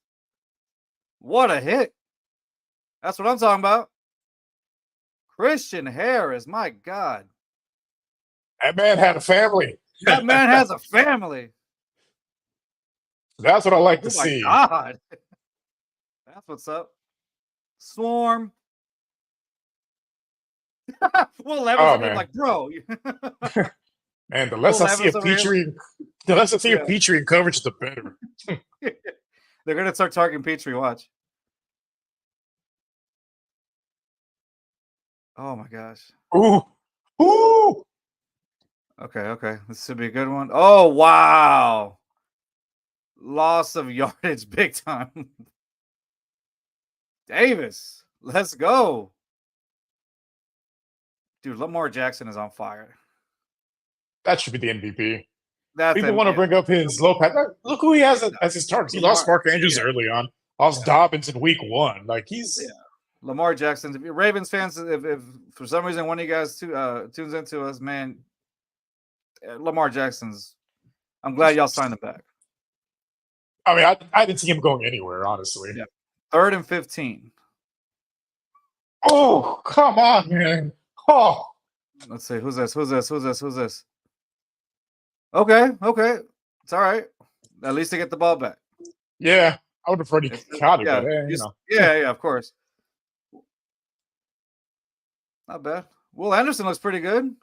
What a hit. That's what I'm talking about. Christian Harris, my God. That man had a family. That man has a family. That's what I like to see. God. That's what's up. Swarm. Will Levis like, bro. Man, the less I see of Petrie in coverage, the better. They're gonna start targeting Petrie. Watch. Oh my gosh. Ooh. Okay. This should be a good one. Oh wow. Loss of yardage big time. Davis, let's go. Dude, Lamar Jackson is on fire. That should be the MVP. That's People want to bring up his low pass. Look who he has as his targets. He lost Mark Andrews early on. Lost Dobbins in week 1. Like he's Lamar Jackson. If you're Ravens fans, if for some reason one of you guys tunes into us, man, Lamar Jackson's. I'm glad y'all signed him back. I mean, I didn't see him going anywhere, honestly. Yeah. 3rd and 15. Oh, come on, man. Oh, Let's see. Who's this? Who's this? Who's this? Who's this? Okay. It's all right. At least they get the ball back. yeah. I would have already caught it, Yeah. but you know. Yeah, of course. Not bad. Will Anderson looks pretty good.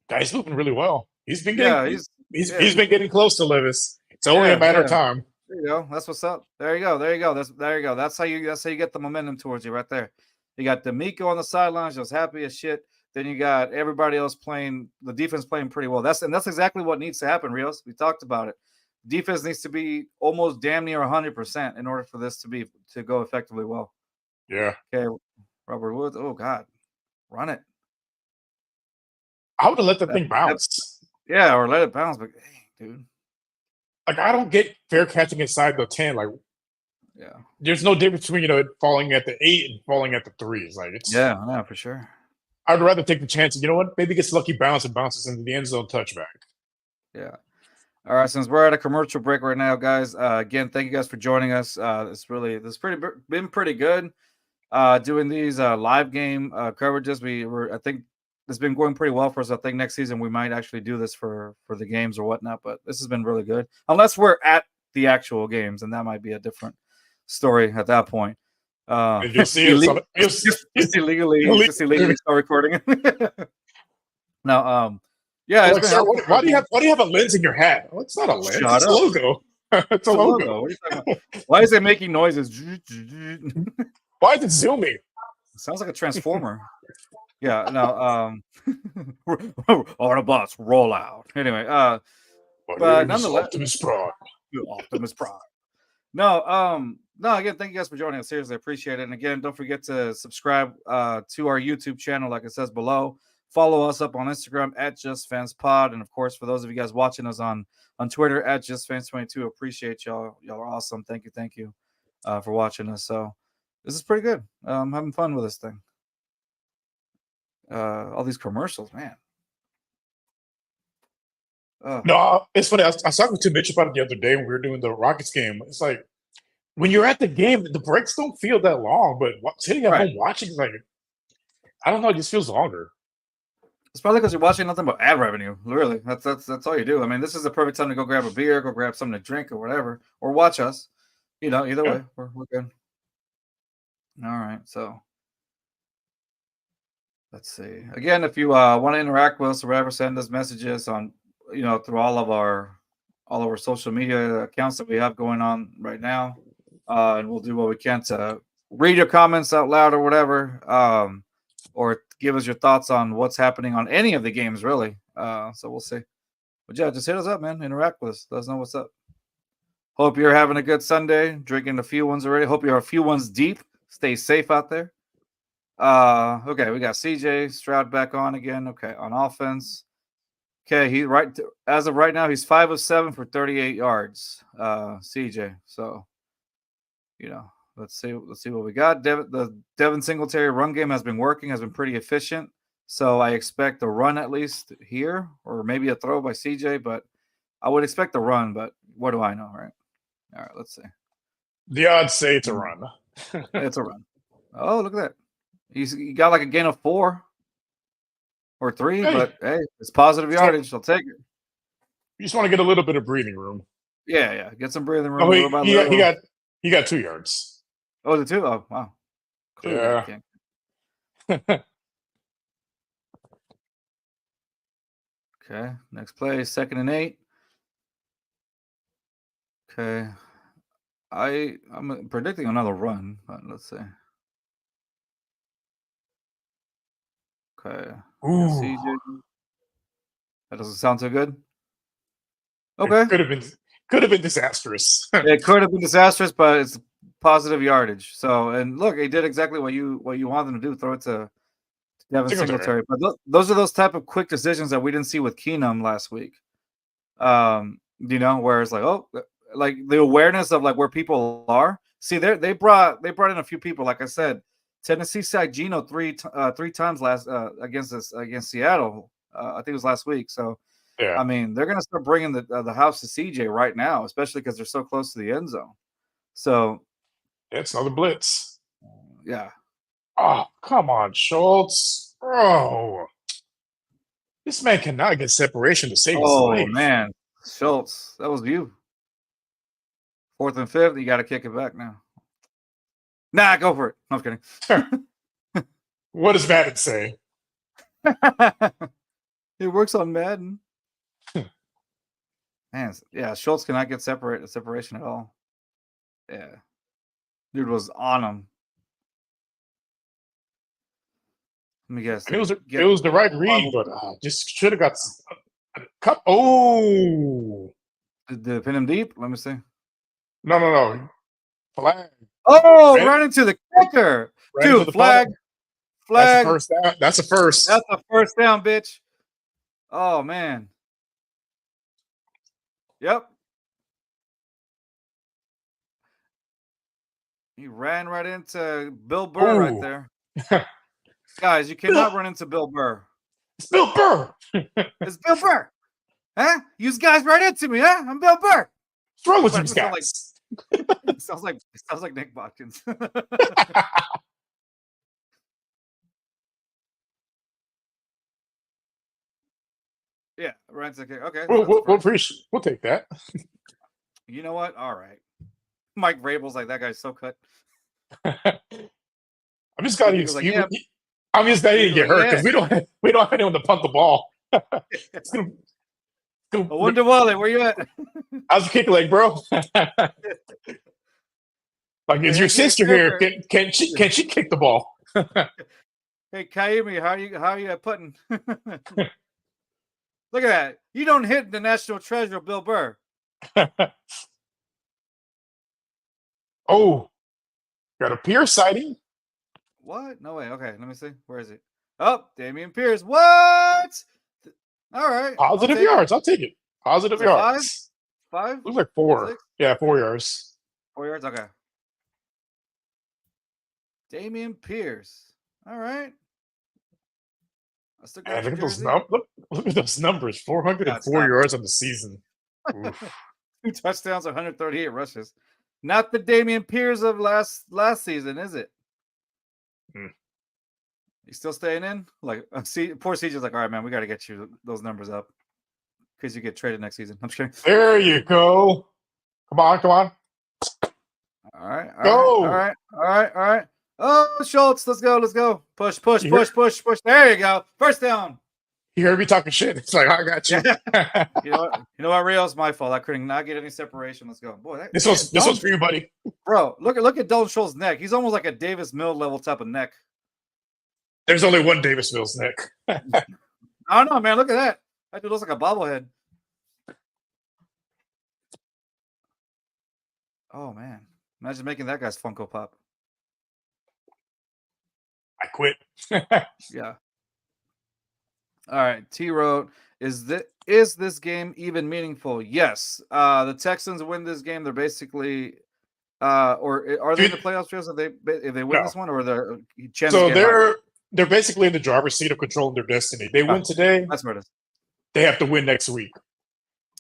Guy's moving really well. He's been Yeah, getting he's been getting close to Levis. It's only a matter of time. There you go. That's what's up. There you go. That's how you get the momentum towards you right there. You got D'Amico on the sidelines, just happy as shit. Then you got everybody else playing, the defense playing pretty well. That's exactly what needs to happen, Rios. We talked about it. Defense needs to be almost damn near 100% in order for this to go effectively well. Yeah. Okay, Robert Woods. Oh God, run it. I would have let the thing bounce. Yeah, or let it bounce. But hey, dude, like I don't get fair catching inside the 10. Like, yeah, there's no difference between it falling at the 8 and falling at the 3s. Like it's for sure. I'd rather take the chance. You know what? Maybe gets lucky bounce and bounces into the end zone touchback. Yeah. All right. Since we're at a commercial break right now, guys, again, thank you guys for joining us. This been pretty good. Doing these live game coverages. I think it's been going pretty well for us. I think next season we might actually do this for the games or whatnot. But this has been really good, unless we're at the actual games, and that might be a different story at that point. Just illegally start recording. Now, yeah. Like, sir, why do you have a lens in your hat? Well, it's not a lens. It's a logo. It's a logo. What are you talking about? Why is it making noises? Why is it zooming? It sounds like a transformer. Yeah. No. Autobots roll out. Anyway. But nonetheless, Optimus Prime. No. No, again, thank you guys for joining us. Seriously, appreciate it. And again, don't forget to subscribe to our YouTube channel, like it says below. Follow us up on Instagram at JustFansPod. And of course, for those of you guys watching us on Twitter at JustFans22, appreciate y'all. Y'all are awesome. Thank you for watching us. So this is pretty good. I'm having fun with this thing. All these commercials, man. No, it's funny. I was talking to Mitch about it the other day when we were doing the Rockets game. It's like, when you're at the game, the breaks don't feel that long, but sitting at home watching, like, I don't know, it just feels longer. It's probably because you're watching nothing but ad revenue. Literally, that's all you do. I mean, this is the perfect time to go grab a beer, go grab something to drink or whatever, or watch us. You know, either way, we're good. All right, so let's see. Again, if you want to interact with us or whatever, send us messages on, through all of our social media accounts that we have going on right now. And we'll do what we can to read your comments out loud or whatever, or give us your thoughts on what's happening on any of the games, really. So we'll see. But yeah, just hit us up, man. Interact with us. Let us know what's up. Hope you're having a good Sunday. Drinking a few ones already. Hope you're a few ones deep. Stay safe out there. Okay, we got CJ Stroud back on again. Okay, on offense. Okay, as of right now, he's 5 of 7 for 38 yards. CJ. So, let's see what we got. The Devin Singletary run game has been working, has been pretty efficient. So I expect a run at least here, or maybe a throw by CJ, but I would expect a run, but what do I know, right? All right, let's see. The odds say it's a run. It's a run. Oh, look at that. He got like a gain of 4 or 3, but hey, it's positive yardage. I'll take it. You just want to get a little bit of breathing room. Yeah. Get some breathing room. Oh, he got 2 yards. Oh, the 2? Oh, wow. Clearly, yeah. Okay, next play, 2nd and 8. Okay. I'm predicting another run, but let's see. Okay. That doesn't sound too good. Okay. It could have been disastrous. It could have been disastrous, but it's positive yardage. So, and look, he did exactly what you want them to do. Throw it to Devin Singletary. But those are those type of quick decisions that we didn't see with Keenum last week. Where it's like, the awareness of like where people are. See, they brought in a few people. Like I said, Tennessee side Geno three times against Seattle. I think it was last week. So, I mean, they're gonna start bringing the house to CJ right now, especially because they're so close to the end zone. So, that's another blitz. Yeah. Oh, come on, Schultz. Bro, this man cannot get separation to save his Oh life. man, Schultz, that was you. 4th and 5th, you got to kick it back now. Nah, go for it. No, I'm kidding. What does Madden say? It works on Madden. Man, yeah, Schultz cannot get separation at all. Yeah, dude was on him. Let me guess. And it was the right read, but just should have got a cup. Oh, Did they pin him deep? Let me see. no, flag. Oh, right into the kicker. Dude, flag. That's a first down. That's a first. That's a first down, bitch. Oh man. Yep. He ran right into Bill Burr right there. Guys, you cannot run into Bill Burr. It's Bill Burr. It's Bill Burr. Huh? You guys right into me, huh? I'm Bill Burr. What's wrong with you guys? It sounds like Nick Watkins. Yeah, right into the kick. Okay. We'll take that. You know what? All right. Mike Vrabel's like, that guy's so cut. I'm just glad he's. I'm just glad he didn't get hurt because we don't have anyone to punt the ball. I wonder, Wally, where you at? How's your kick leg, bro? Like, is your sister here? Can she kick the ball? Hey, Kaimi, how are you at putting? Look at that. You don't hit the national treasure, Bill Burr. Oh, got a Pierce sighting. What? No way. Okay, let me see. Where is it? Oh, Damian Pierce. What? All right. Positive yards. I'll take it. Positive yards. 5? Looks like 4. 6? Yeah, 4 yards. 4 yards? Okay. Damian Pierce. All right. Look at those numbers. 404 yards on the season. 2 touchdowns, 138 rushes. Not the Damian Pierce of last season, is it? You still staying in? Like, poor CJ's like, all right, man, we got to get you those numbers up because you get traded next season. I'm just kidding. There you go. Come on. All right. All right. Oh, Schultz, let's go. Push. There you go. First down. You heard me talking shit. It's like, I got you. You know what, Rio? It's my fault. I couldn't not get any separation. Let's go. Boy, this one's for you, buddy. Bro, look at Dalton Schultz's neck. He's almost like a Davis Mills level type of neck. There's only one Davis Mills neck. I don't know, man. Look at that. That dude looks like a bobblehead. Oh, man. Imagine making that guy's Funko Pop. I quit. Yeah. All right. T wrote, is this game even meaningful? Yes. The Texans win this game. They're basically or are they in the playoffs if they win this one, or their chances? So they're basically in the driver's seat of controlling their destiny. They win today. That's what it is. They have to win next week.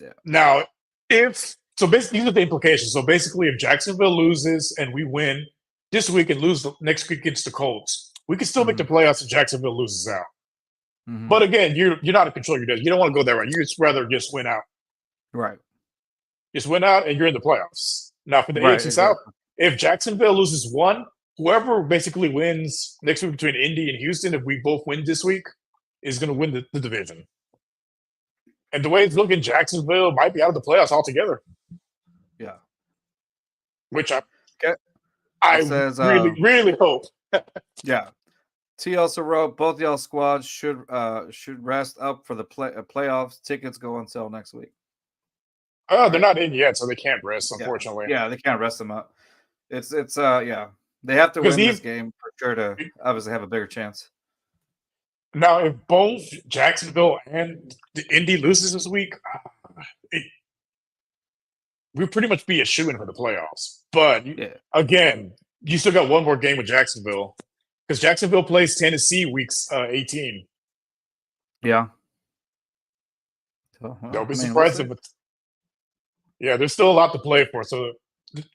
Yeah. Now, basically these are the implications. So basically, if Jacksonville loses and we win this week and lose next week against the Colts, we can still make the playoffs if Jacksonville loses out. Mm-hmm. But again, you're not in control of your destiny. You don't want to go that route. You just rather just win out. Right. Just win out and you're in the playoffs. Now for the AFC South, if Jacksonville loses one, whoever basically wins next week between Indy and Houston, if we both win this week, is going to win the division. And the way it's looking, Jacksonville might be out of the playoffs altogether. Yeah. Which I really hope. Yeah. T also wrote, both y'all squads should rest up for the playoffs. Tickets go on sale next week. Oh, they're not in yet, so they can't rest, unfortunately. Yeah, they can't rest them up. It's they have to win this game for sure to obviously have a bigger chance. Now, if both Jacksonville and the Indy loses this week, we'll pretty much be a shoo-in for the playoffs. But again, you still got one more game with Jacksonville because Jacksonville plays Tennessee weeks 18. Yeah. So, don't be surprised if there's still a lot to play for. So,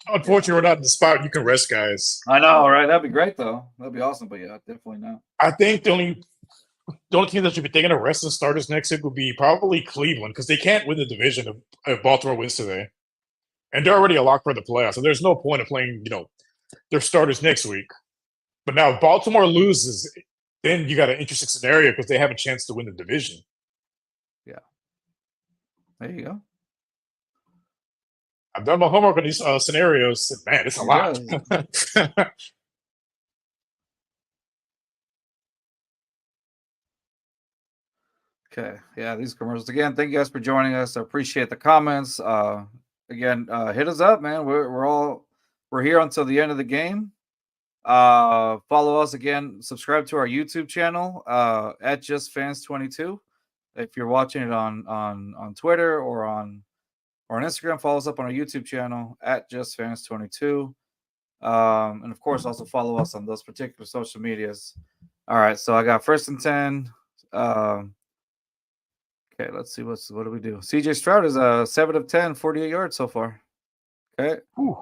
unfortunately, we're not in the spot you can rest guys. I know, right? That'd be great, though. That'd be awesome, but yeah, definitely not. I think the only the only team that should be thinking of resting starters next week would be probably Cleveland because they can't win the division if Baltimore wins today, and they're already a lock for the playoffs. So there's no point of playing, their starters next week. But now if Baltimore loses, then you got an interesting scenario because they have a chance to win the division. Yeah. There you go. I've done my homework on these scenarios. Man, it's a lot. Okay. Yeah, these commercials again. Thank you guys for joining us. I appreciate the comments. Again, hit us up, man. We're here until the end of the game. Follow us again. Subscribe to our YouTube channel at Just Fans 22. If you're watching it on Twitter or on Instagram, follow us up on our YouTube channel at Just Fans 22. And of course, also follow us on those particular social medias. All right, so I got 1st and 10. Okay, let's see what do we do. CJ Stroud is a 7 of 10, 48 yards so far. Okay. Whew.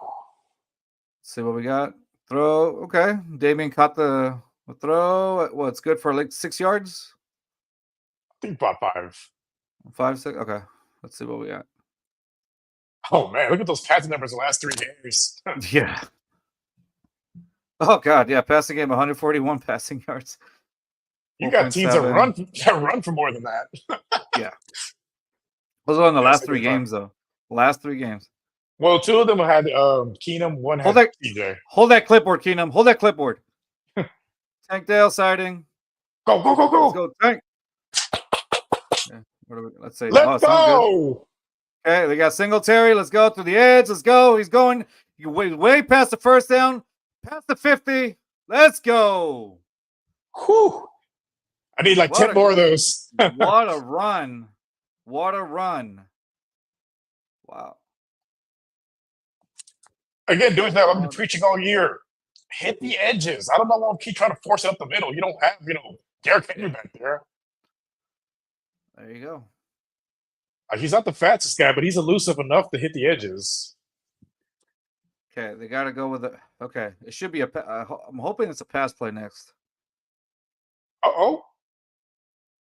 Let's see what we got. Throw. Okay. Damien caught the throw. Well, it's good for like 6 yards. I think about 5. 5, 6. Okay. Let's see what we got. Oh man, look at those passing numbers the last 3 games. Yeah. Oh god, yeah. Passing game, 141 passing yards. You got teams that run for more than that. Yeah. Those are in the last 3 games, though. Last 3 games. Well, 2 of them had Keenum, one had TJ. Hold that clipboard, Keenum. Hold that clipboard. Tank Dale sighting. Go. Let's go, Tank. Yeah. Let's say. Let's go. Okay, they got Singletary. Let's go through the edge. Let's go. He's going way past the first down. Past the 50. Let's go. Whew. I need like 10 more of those. What a run. What a run. Wow. Again, doing that, I've been preaching all year. Hit the edges. I don't know why I keep trying to force it up the middle. You don't have, Derrick Henry back there. There you go. He's not the fastest guy, but he's elusive enough to hit the edges. Okay, they got to go with it. Okay, it should be I'm hoping it's a pass play next. Uh-oh.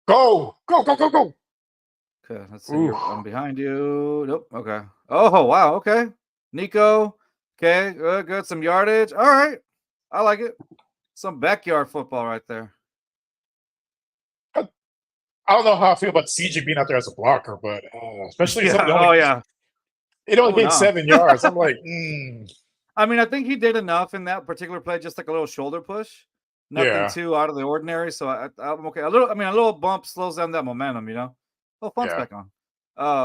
Go. Okay, let's see. I'm behind you. Nope. Okay. Oh, wow. Okay. Nico. Okay, good. Some yardage. All right. I like it. Some backyard football right there. I don't know how I feel about CJ being out there as a blocker, but especially It only gained 7 yards. I'm like, I mean, I think he did enough in that particular play, just like a little shoulder push. Nothing too out of the ordinary. So I'm okay. A little bump slows down that momentum, Oh, fun's back on.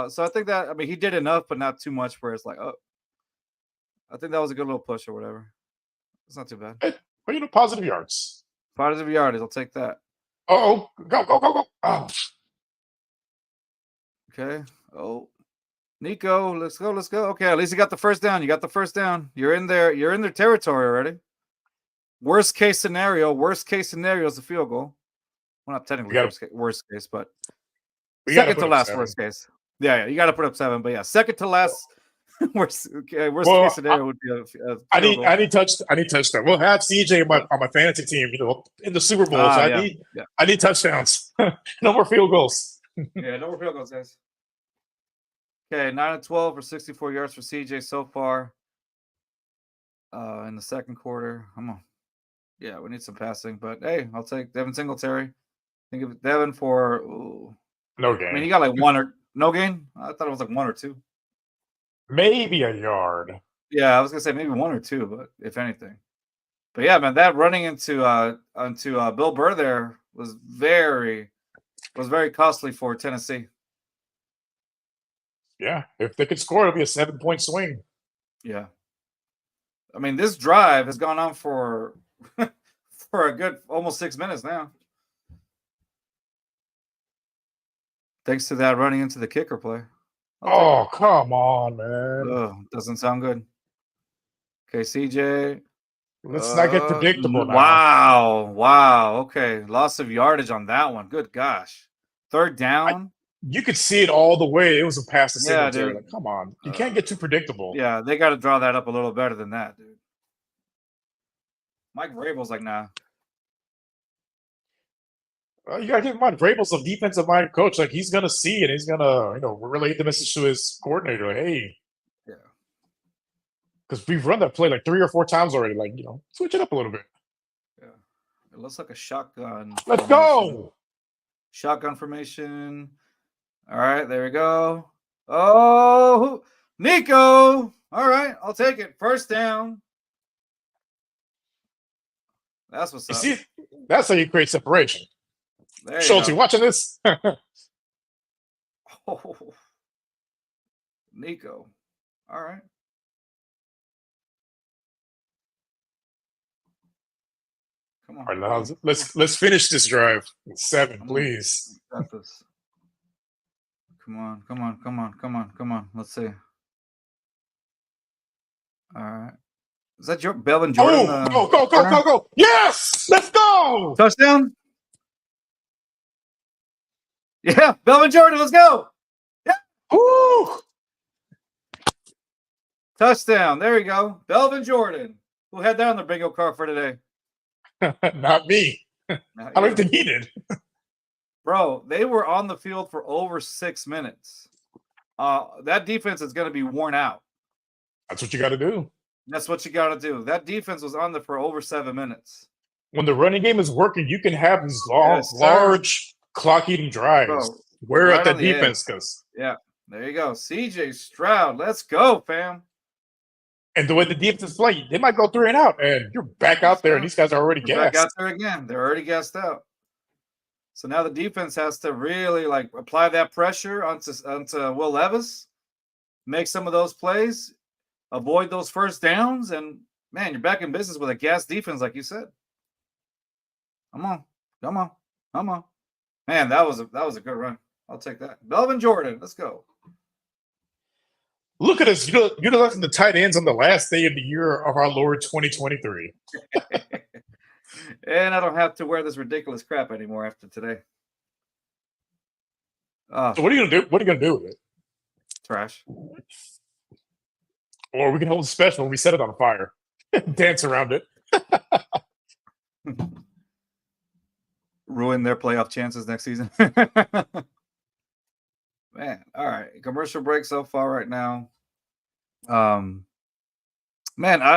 So I think that, he did enough, but not too much where it's like, oh, I think that was a good little push or whatever. It's not too bad. But positive yards. Positive yardage. I'll take that. Go. Oh. Okay. Oh, Nico, let's go. Okay, at least you got the first down. You got the first down. You're in there. You're in their territory already. Worst case scenario is the field goal. Well, not technically worst case, but second to last worst case. Yeah, you got to put up 7. But yeah, second to last worst case scenario would be a field goal. I need touchdown. We'll have CJ on my fantasy team, in the Super Bowl. So I need touchdowns. No more field goals. Yeah, no more field goals, guys. Okay, 9 of 12 for 64 yards for CJ so far. In the second quarter. Come on. Yeah, we need some passing, but hey, I'll take Devin Singletary. Think of Devin for no gain. He got like 1 or no gain. I thought it was like 1 or 2. Maybe a yard. Yeah, I was gonna say maybe 1 or 2, but if anything. But yeah, man, that running into Bill Burr there was very costly for Tennessee. Yeah, if they could score, it'll be a 7-point swing. Yeah. This drive has gone on for a good almost 6 minutes now. Thanks to that running into the kicker play. Oh, come on, man. Doesn't sound good. Okay, CJ. Let's not get predictable now. Wow. Okay, loss of yardage on that one. Good gosh. Third down. You could see it all the way. It was a pass to Singletary. Dude. Like, come on. You can't get too predictable. Yeah, they got to draw that up a little better than that, dude. Mike Vrabel's like, nah. You gotta keep in mind, Vrabel's a defensive minded coach. Like he's gonna see it. He's gonna, relay the message to his coordinator. Like, hey, Yeah. because we've run that play like 3 or 4 times already. Like, switch it up a little bit. Yeah. It looks like a shotgun. Let's formation. go. Shotgun formation. All right, there we go. Oh, Nico. All right, I'll take it. First down. That's what's You up. see, that's how you create separation. There you Schultz, go. you watching this? Oh, Nico. All right. Come on. All right, let's finish this drive. 7, Come please. on. Got this. Come on. Let's see. All right. Is that Belvin Jordan? Go. Yes! Let's go! Touchdown? Yeah, Belvin Jordan, let's go. Yeah. Woo! Touchdown. There you go. Belvin Jordan. Who had that on the bingo card for today? Not me. Not I don't you. think he did. Bro, they were on the field for over 6 minutes. That defense is going to be worn out. That's what you got to do. That's what you got to do. That defense was on there for over 7 minutes. When the running game is working, you can have these large clock-eating drives. Bro, Wear right out that on the defense, because yeah, there you go. CJ Stroud, let's go, fam. and the way the defense is playing, they might go 3 and out, and you're back out there, and these guys are already They're back gassed. out there again. They're already gassed out. So now the defense has to really apply that pressure onto Will Levis, make some of those plays, avoid those first downs, and man, you're back in business with a gas defense, like you said. Come on. Man, that was a good run. I'll take that. Belvin Jordan, let's go. Look at us, utilizing the tight ends on the last day of the year of our Lord 2023. And I don't have to wear this ridiculous crap anymore after today. So what are you gonna do? What are you gonna do with it? Trash. Or we can hold a special and we set it on fire, dance around it. Ruin their playoff chances next season. Man, all right. Commercial break so far right now. Man,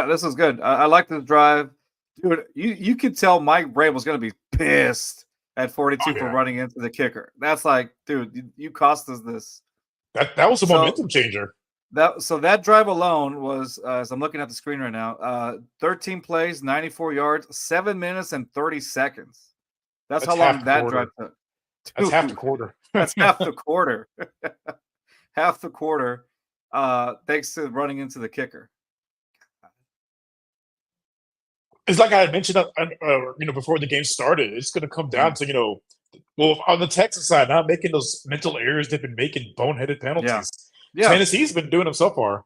this is good. I like this drive. Dude, you could tell Mike Brave was going to be pissed at 42 for running into the kicker. That's like, dude, you cost us this. That was a momentum changer. That drive alone was, as I'm looking at the screen right now, 13 plays, 94 yards, 7 minutes and 30 seconds. That's how long that drive took. That's half the quarter. That's half the quarter. Half the quarter, thanks to running into the kicker. It's like I had mentioned, before the game started. It's going to come down to, on the Texas side, not making those mental errors they've been making, boneheaded penalties. Yeah. Tennessee's been doing them so far,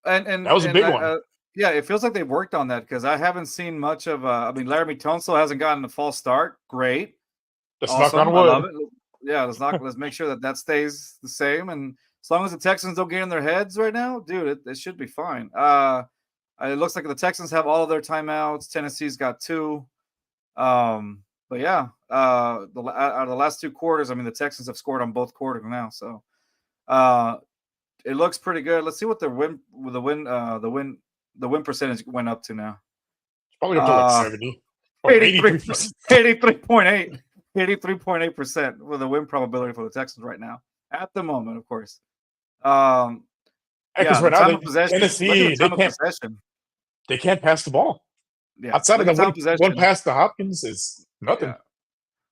and that was a big one. Yeah, it feels like they've worked on that because I haven't seen much of. Laramie Tunsil hasn't gotten a false start. Great, let's knock on wood. I love it. Yeah, let's make sure that stays the same. And as long as the Texans don't get in their heads right now, dude, it should be fine. It looks like the Texans have all of their timeouts. Tennessee's got 2. But yeah, out of the last 2 quarters, the Texans have scored on both quarters now. So it looks pretty good. Let's see what the win percentage went up to now. It's probably up to like 70. 83.8% with the win probability for the Texans right now at the moment, of course. Tennessee, they can't pass the ball. Yeah, outside of the one pass to Hopkins is nothing.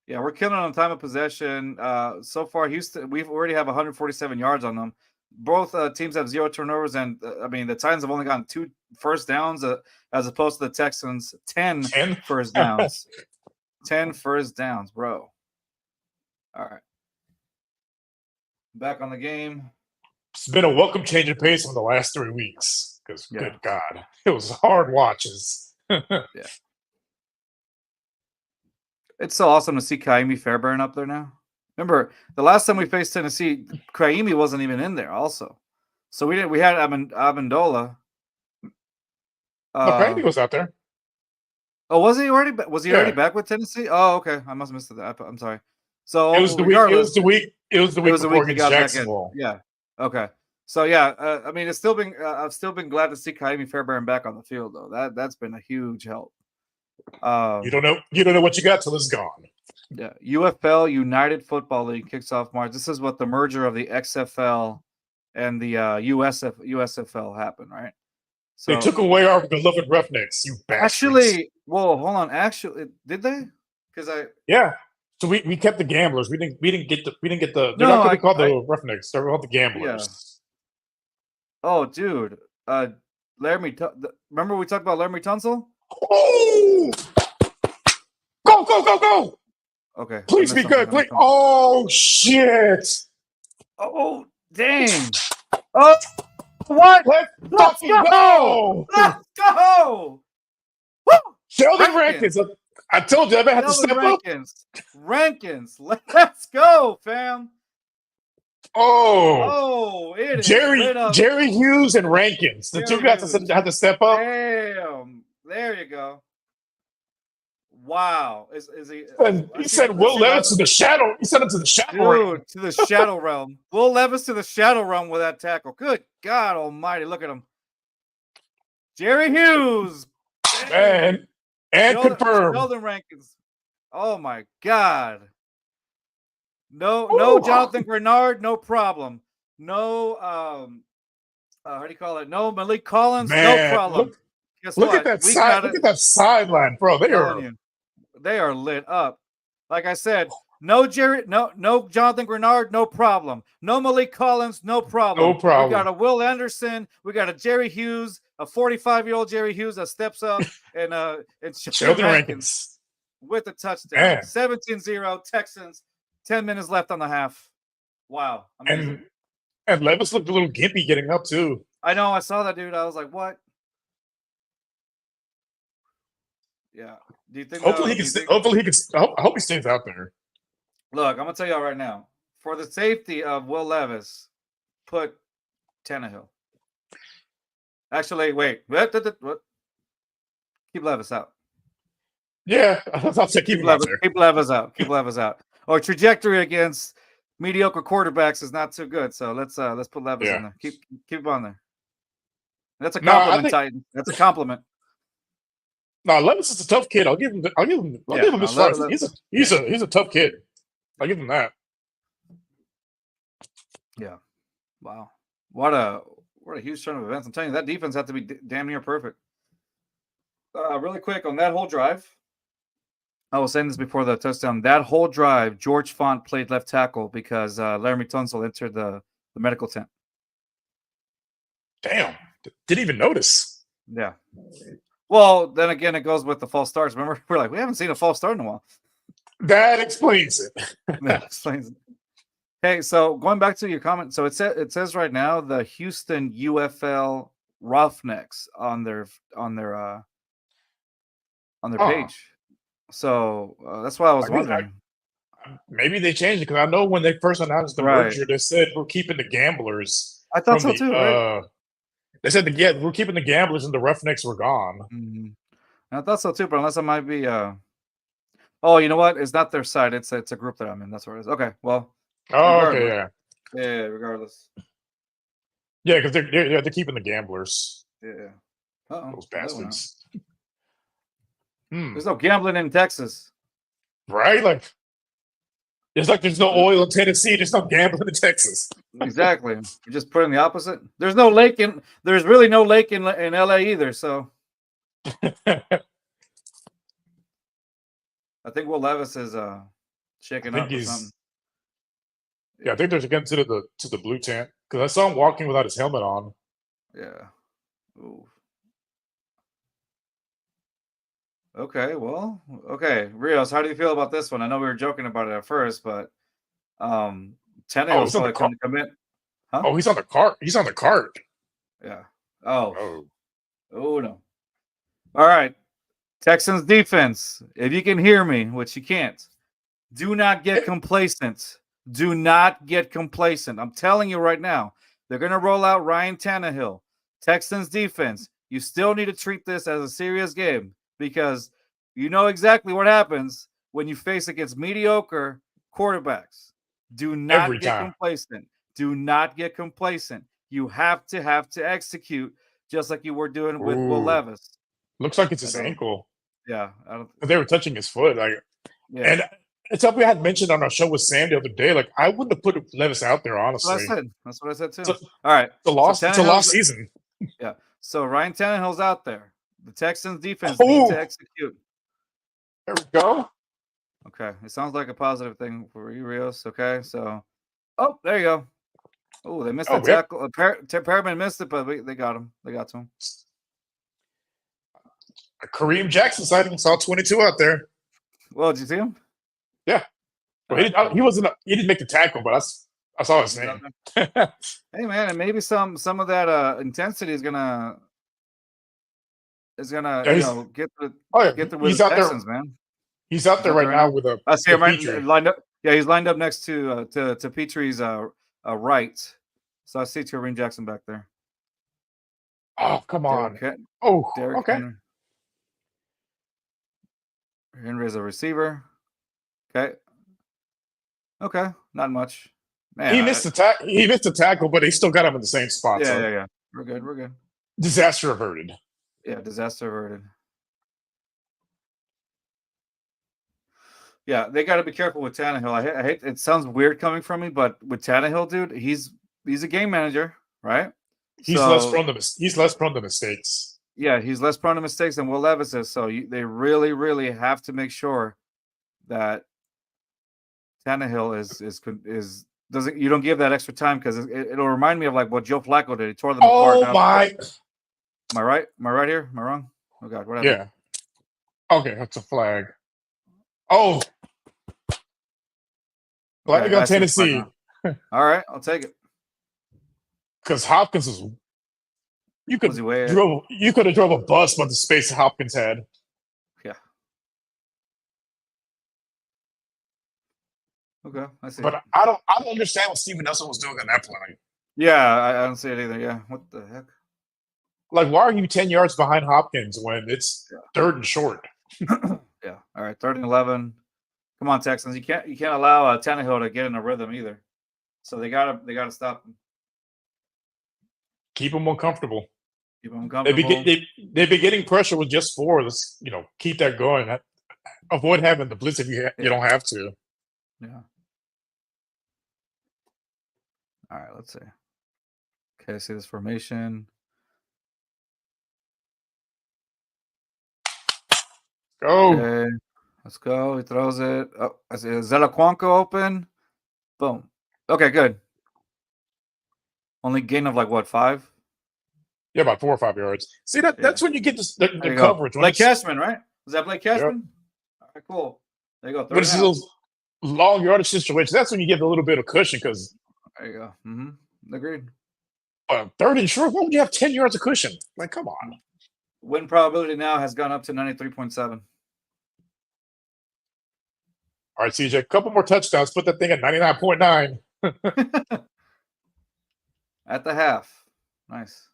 Yeah, we're killing on time of possession. So far, Houston, we already have 147 yards on them. Both teams have 0 turnovers, and the Titans have only gotten 2 first downs as opposed to the Texans 10 first downs. 10 first downs, bro. All right. Back on the game. It's been a welcome change of pace in the last 3 weeks because, good God, it was hard watches. Yeah. It's so awesome to see Kaimi Fairbairn up there now. Remember, the last time we faced Tennessee, Kaimi wasn't even in there also. So we had Amendola. Kaimi was out there. Oh, was he already? Was he already Yeah, back with Tennessee? Oh, okay. I must have missed that. I'm sorry. it was So the week. It regardless, was the week. It was the it week was the week before he against got back in. Jacksonville. Yeah. Okay. So yeah, I mean, it's still been. I've still been glad to see Kaimi Fairbairn back on the field, though. That's been a huge help. You don't know. You don't know what you got till it's gone. Yeah. UFL United Football League kicks off March. This is what the merger of the XFL and the USFL happened, right? They So took away our beloved Roughnecks. You bastards. actually, well, hold on. Actually, did they? Because Yeah. So we kept the gamblers. We didn't get the. They're not no, going to be called I the Roughnecks. They're called the yeah. gamblers. Oh, dude. Remember we talked about Laramie Tunsil? Oh! Go! Okay. Please be good. Please. Oh shit! Oh, dang. Oh, what? Let's Let's fucking go! go! Let's go! Woo! Sheldon Rankins. I told you I had to step up. Rankins. Let's go, fam. Oh, Oh, it is lit up. Jerry Hughes and Rankins. The two guys that had to step up. Damn. There you go. Wow. Is he? And he said Will Levis to the shadow. He sent him to the shadow realm. To the shadow realm. Will Levis to the shadow realm with that tackle. Good God Almighty! Look at him, Jerry Hughes. Man, and confirmed. Sheldon Rankins. Oh my God. No, Jonathan Grenard, no problem. No, how do you call it? No, Malik Collins, Man, no problem. Look at that side. Look at that sideline, bro. They are lit up. Like I said, no Jonathan Grenard, no problem. No Malik Collins, no problem. No problem. We got a Will Anderson. We got a Jerry Hughes, a 45-year-old Jerry Hughes that steps up and Sheldon Rankins with a touchdown. 17-0 Texans. 10 minutes left on the half. Wow. Amazing. And Levis looked a little gimpy getting up too. I know. I saw that dude. I was like, what? Yeah. Do you think? Hopefully he can. Hopefully he can. I hope he stays out there. Look, I'm gonna tell y'all right now. For the safety of Will Levis, put Tannehill. Actually, wait. What? Keep Levis out. Yeah, I'll say keep Levis. Keep Levis out. Keep Levis out. Or trajectory against mediocre quarterbacks is not too good. So let's put Levis in there. Keep him on there. That's a compliment, Titan. That's a compliment. No, Levis is a tough kid. I'll give him his start. He's a tough kid. I'll give him that. Yeah. Wow. What a huge turn of events. I'm telling you, that defense had to be damn near perfect. Really quick on that whole drive. I was saying this before the touchdown. That whole drive, George Font played left tackle because Laramie Tunsil entered the medical tent. Damn. Didn't even notice. Yeah. Well, then again, it goes with the false starts. Remember, we're like, we haven't seen a false start in a while. That explains it. That explains it. Okay, so going back to your comment, so it says right now the Houston UFL Roughnecks on their page. So that's why I was wondering. Maybe they changed it because I know when they first announced the merger, they said we're keeping the gamblers. I thought so too. Right? They said we're keeping the gamblers and the Roughnecks were gone. Mm-hmm. I thought so too, but unless it might be. Oh, you know what? It's not their site. It's a group that I'm in. That's what it is. Okay, well. Oh, okay, yeah. Yeah, regardless. Yeah, because they're keeping the gamblers. Yeah. Those bastards. There's no gambling in Texas. Right? There's no oil in Tennessee. There's no gambling in Texas. Exactly. You're just putting the opposite. There's really no lake in LA either. So I think Will Levis is shaking up or something. Yeah, I think they're getting to the blue tent because I saw him walking without his helmet on. Yeah. Ooh. Okay. Rios, how do you feel about this one? I know we were joking about it at first, but Tannehill's probably going to come in. Huh? Oh, he's on the cart. He's on the cart. Yeah. Oh no. All right. Texans defense. If you can hear me, which you can't, do not get complacent. Do not get complacent. I'm telling you right now, they're going to roll out Ryan Tannehill. Texans defense, you still need to treat this as a serious game because You know exactly what happens when you face against mediocre quarterbacks. Do not Every get time. complacent. Do not get complacent. You have to execute just like you were doing with Will Ooh. Levis. Looks like it's I his don't. ankle. Yeah, I don't. They were touching his foot. Yeah, And it's something we had mentioned on our show with Sam the other day. Like, I wouldn't have put Levis out there, that's what I honestly. said. That's what I said It's a, too. All right. So it's a lost Tannehill's season. yeah. So Ryan Tannehill's out there. The Texans defense need to Oh, execute. there we go. Okay. It sounds like a positive thing for you, Rios. Okay. So oh, there you go. Oh, they missed the Oh, yep. tackle. Perriman missed it, but they got him. They got to him. Kareem Jackson sighting. Saw 22 out there. Well, did you see him? Yeah. Well, All right, he wasn't. He didn't make the tackle, but I saw his he's out name. there. Hey man, and maybe some of that intensity is gonna Yeah, get the oh yeah, with he's the out there. Texans, man. He's out He's there out there right right now now. with I see him right Petrie. lined up. Yeah, he's lined up next to Petrie's right. So I see Kareem Jackson back there. Oh, come on. Derrick, Oh, Derrick okay. Henry. Henry is a receiver. Okay. Okay. Not much. Man, He missed the tackle, but he still got him in the same spot. yeah, So yeah, yeah. We're good. We're good. disaster averted. Yeah, disaster averted. Yeah, they got to be careful with Tannehill. I hate. It sounds weird coming from me, but with Tannehill, dude, he's a game manager, right? He's less So prone to he's less prone to mistakes. yeah, he's less prone to mistakes than Will Levis is. So they really, really have to make sure that Tannehill is doesn't you don't give that extra time because it'll remind me of like what Joe Flacco did. He tore them apart. Oh my! Am I right? Am I right here? Am I wrong? Oh God, what happened? Yeah. Okay, that's a flag. Oh, flag Okay, on I see the flag Tennessee. now. All right, I'll take it. Because Hopkins was you Was he way? you could have drove a bus by the space Hopkins had. Yeah. Okay, I see. But I don't understand what Steven Nelson was doing on that play. Yeah, I don't see it either. Yeah, what the heck? Like, why are you 10 yards behind Hopkins when it's third and short? Yeah. All right, 3rd and 11. Come on, Texans. You can't allow Tannehill to get in a rhythm either. So they gotta stop him. Keep him uncomfortable. Keep him comfortable. They've been getting pressure with just 4. Let's keep that going. Avoid having the blitz if you don't have to. Yeah. All right, let's see. Okay, I see this formation. Go. Okay, let's go. He throws it. Oh, I see Zelaquanco open. Boom. Okay, good. Only gain of like what, 5? Yeah, about 4 or 5 yards. See that's when you get the coverage. Blake Cashman, right? Was that Blake Cashman? Yep. All right, cool. There you go. But it's those long yardage situations. That's when you get a little bit of cushion because. There you go. Mm-hmm. Agreed. 3rd and short. Why would you have 10 yards of cushion? Like, come on. Win probability now has gone up to 93.7. All right, CJ, a couple more touchdowns. Put that thing at 99.9. At the half. Nice.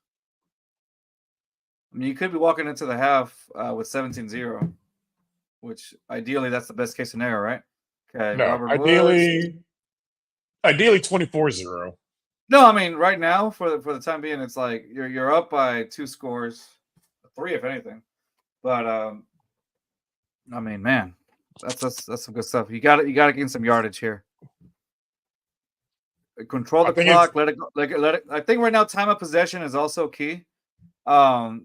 I mean, you could be walking into the half with 17-0, which ideally that's the best case scenario, right? Okay. No, Robert ideally 24-0. No, I mean right now for the time being, it's like you're up by 2 scores, 3 if anything. But I mean, man, that's some good stuff. You got to gain some yardage here. Control the clock. Let it go. Let it. I think right now time of possession is also key.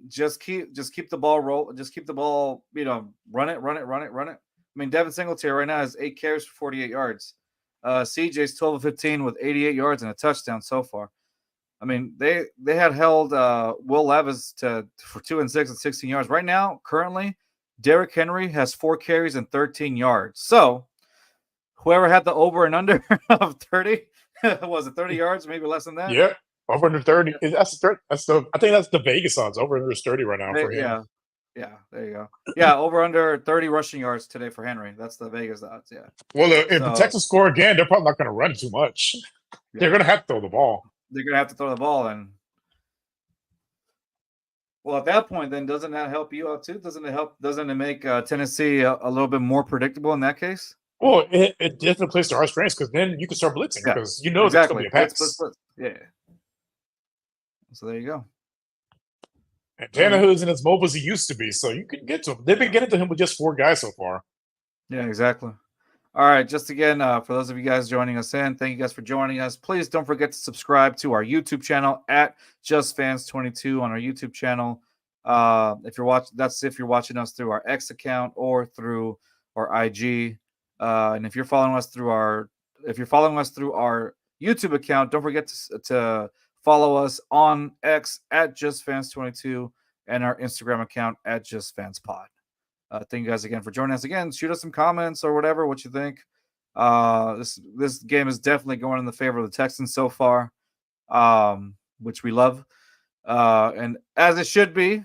Just keep the ball roll. Just keep the ball. Run it. I mean, Devin Singletary right now has 8 carries for 48 yards. CJ's 12 of 15 with 88 yards and a touchdown so far. I mean, they had held Will Levis for 2 and 6 and 16 yards. Right now, currently, Derrick Henry has 4 carries and 13 yards. So whoever had the over and under of 30, was it 30 yards, maybe less than that? Yeah, over under 30. I think that's the Vegas odds. Over under is 30 right now for him. Yeah, there you go. Yeah, over under 30 rushing yards today for Henry. That's the Vegas odds. Yeah. Well, if the Texans score again, they're probably not going to run too much. Yeah. They're going to have to throw the ball. They're going to have to throw the ball, and Well, at that point, then doesn't that help you out too? Doesn't it help? Doesn't it make Tennessee a little bit more predictable in that case? Well, it definitely plays to our strengths because then you can start blitzing Yeah, because you know there's going to exactly. be a Blitz, blitz, pass. blitz. Yeah. So there you go. And All right. Tannehill isn't as mobile as he used to be, so you can get to him. They've been getting to him with just 4 guys so far. Yeah, exactly. All right. Just again, for those of you guys joining us in, thank you guys for joining us. Please don't forget to subscribe to our YouTube channel at JustFans22 on our YouTube channel. If you're watching us through our X account or through our IG. And if you're following us through our YouTube account, don't forget to follow us on X at JustFans22 and our Instagram account at JustFansPod. Thank you guys again for joining us. Again, shoot us some comments or whatever, what you think. This game is definitely going in the favor of the Texans so far, which we love. And as it should be.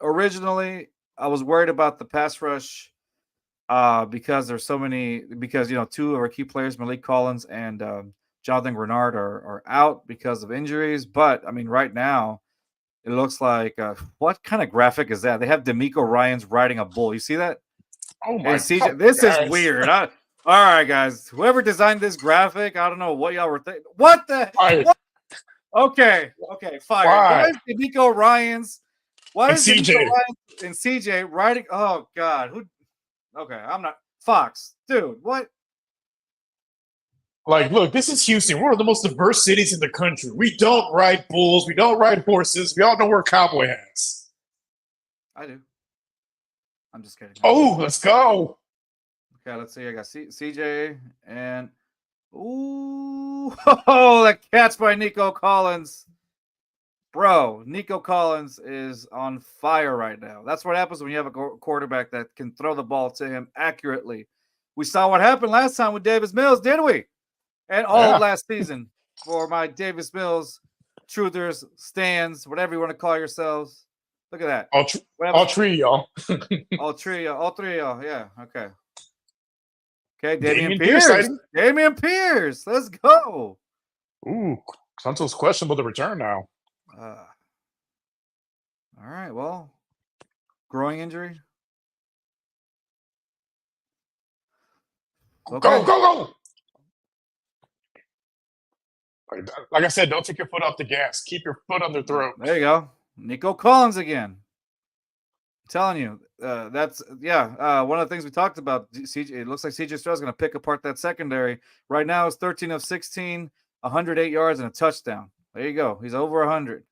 Originally, I was worried about the pass rush because there's so many, because, two of our key players, Malik Collins and Jonathan Grenard, are out because of injuries. But, I mean, right now, it looks like what kind of graphic is that? They have D'Amico Ryans riding a bull. You see that? Oh my And CJ, God, this guys. is weird. All right, guys. Whoever designed this graphic, I don't know what y'all were thinking. What the? What? Okay, fire. Why is D'Amico Ryans? Why is D'Amico Ryans and CJ riding? Oh God, who? Okay, I'm not Fox, dude. What? Like, look, this is Houston. We're one of the most diverse cities in the country. We don't ride bulls. We don't ride horses. We all don't wear cowboy hats. I do. I'm just kidding. Oh, let's go. Okay, let's see. I got CJ and ooh, that catch by Nico Collins. Bro, Nico Collins is on fire right now. That's what happens when you have a quarterback that can throw the ball to him accurately. We saw what happened last time with Davis Mills, didn't we? And all of last season for my Davis Mills truthers, stands, whatever you want to call yourselves. Look at that. All three of y'all. all three of y'all. Yeah. Okay. Okay. Dameon Pierce. Dameon Pierce. Let's go. Ooh, Santos questionable to return now. All right. Well, growing injury. Okay. Go. Like I said, don't take your foot off the gas. Keep your foot on their throat. There you go. Nico Collins again. I'm telling you, that's one of the things we talked about. CJ, it looks like CJ Stroud is going to pick apart that secondary. Right now, it's 13 of 16, 108 yards and a touchdown. There you go. He's over 100.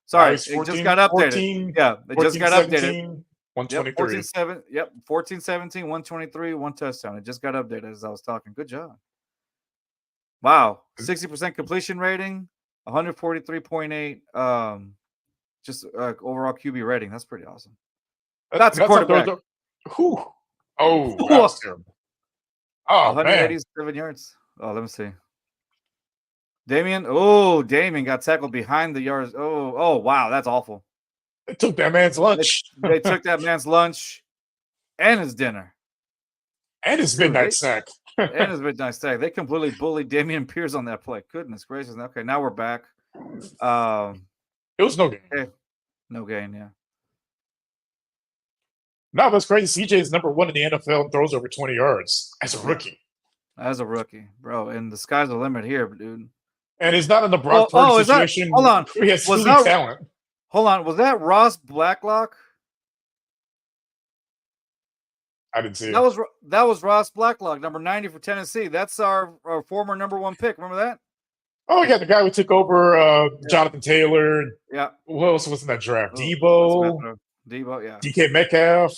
Sorry, it just got updated. It just got updated. 123. 14-17, 123, 1 touchdown. It just got updated as I was talking. Good job. Wow. 60% completion rating, 143.8 just overall QB rating. That's pretty awesome. That's a quarterback. Oh, that's terrible. Oh, 187 yards. Oh, let me see. Dameon got tackled behind the yards. Oh, wow. That's awful. They took that man's lunch. They took that man's lunch and his dinner. And his midnight snack. And his midnight snack. They completely bullied Dameon Pierce on that play. Goodness gracious. Okay, now we're back. It was no gain. Okay. No gain, yeah. No, that's crazy. CJ is number 1 in the NFL and throws over 20 yards as a rookie. As a rookie, bro. And the sky's the limit here, dude. And he's not in the Brock Purdy situation. Hold on. He has talent. Hold on. Was that Ross Blacklock? I didn't see it. That was Ross Blacklock, number 90 for Tennessee. That's our former number 1 pick. Remember that? Oh, yeah, the guy who took over Jonathan Taylor. Yeah. Who else was in that draft? Debo, yeah. DK Metcalf.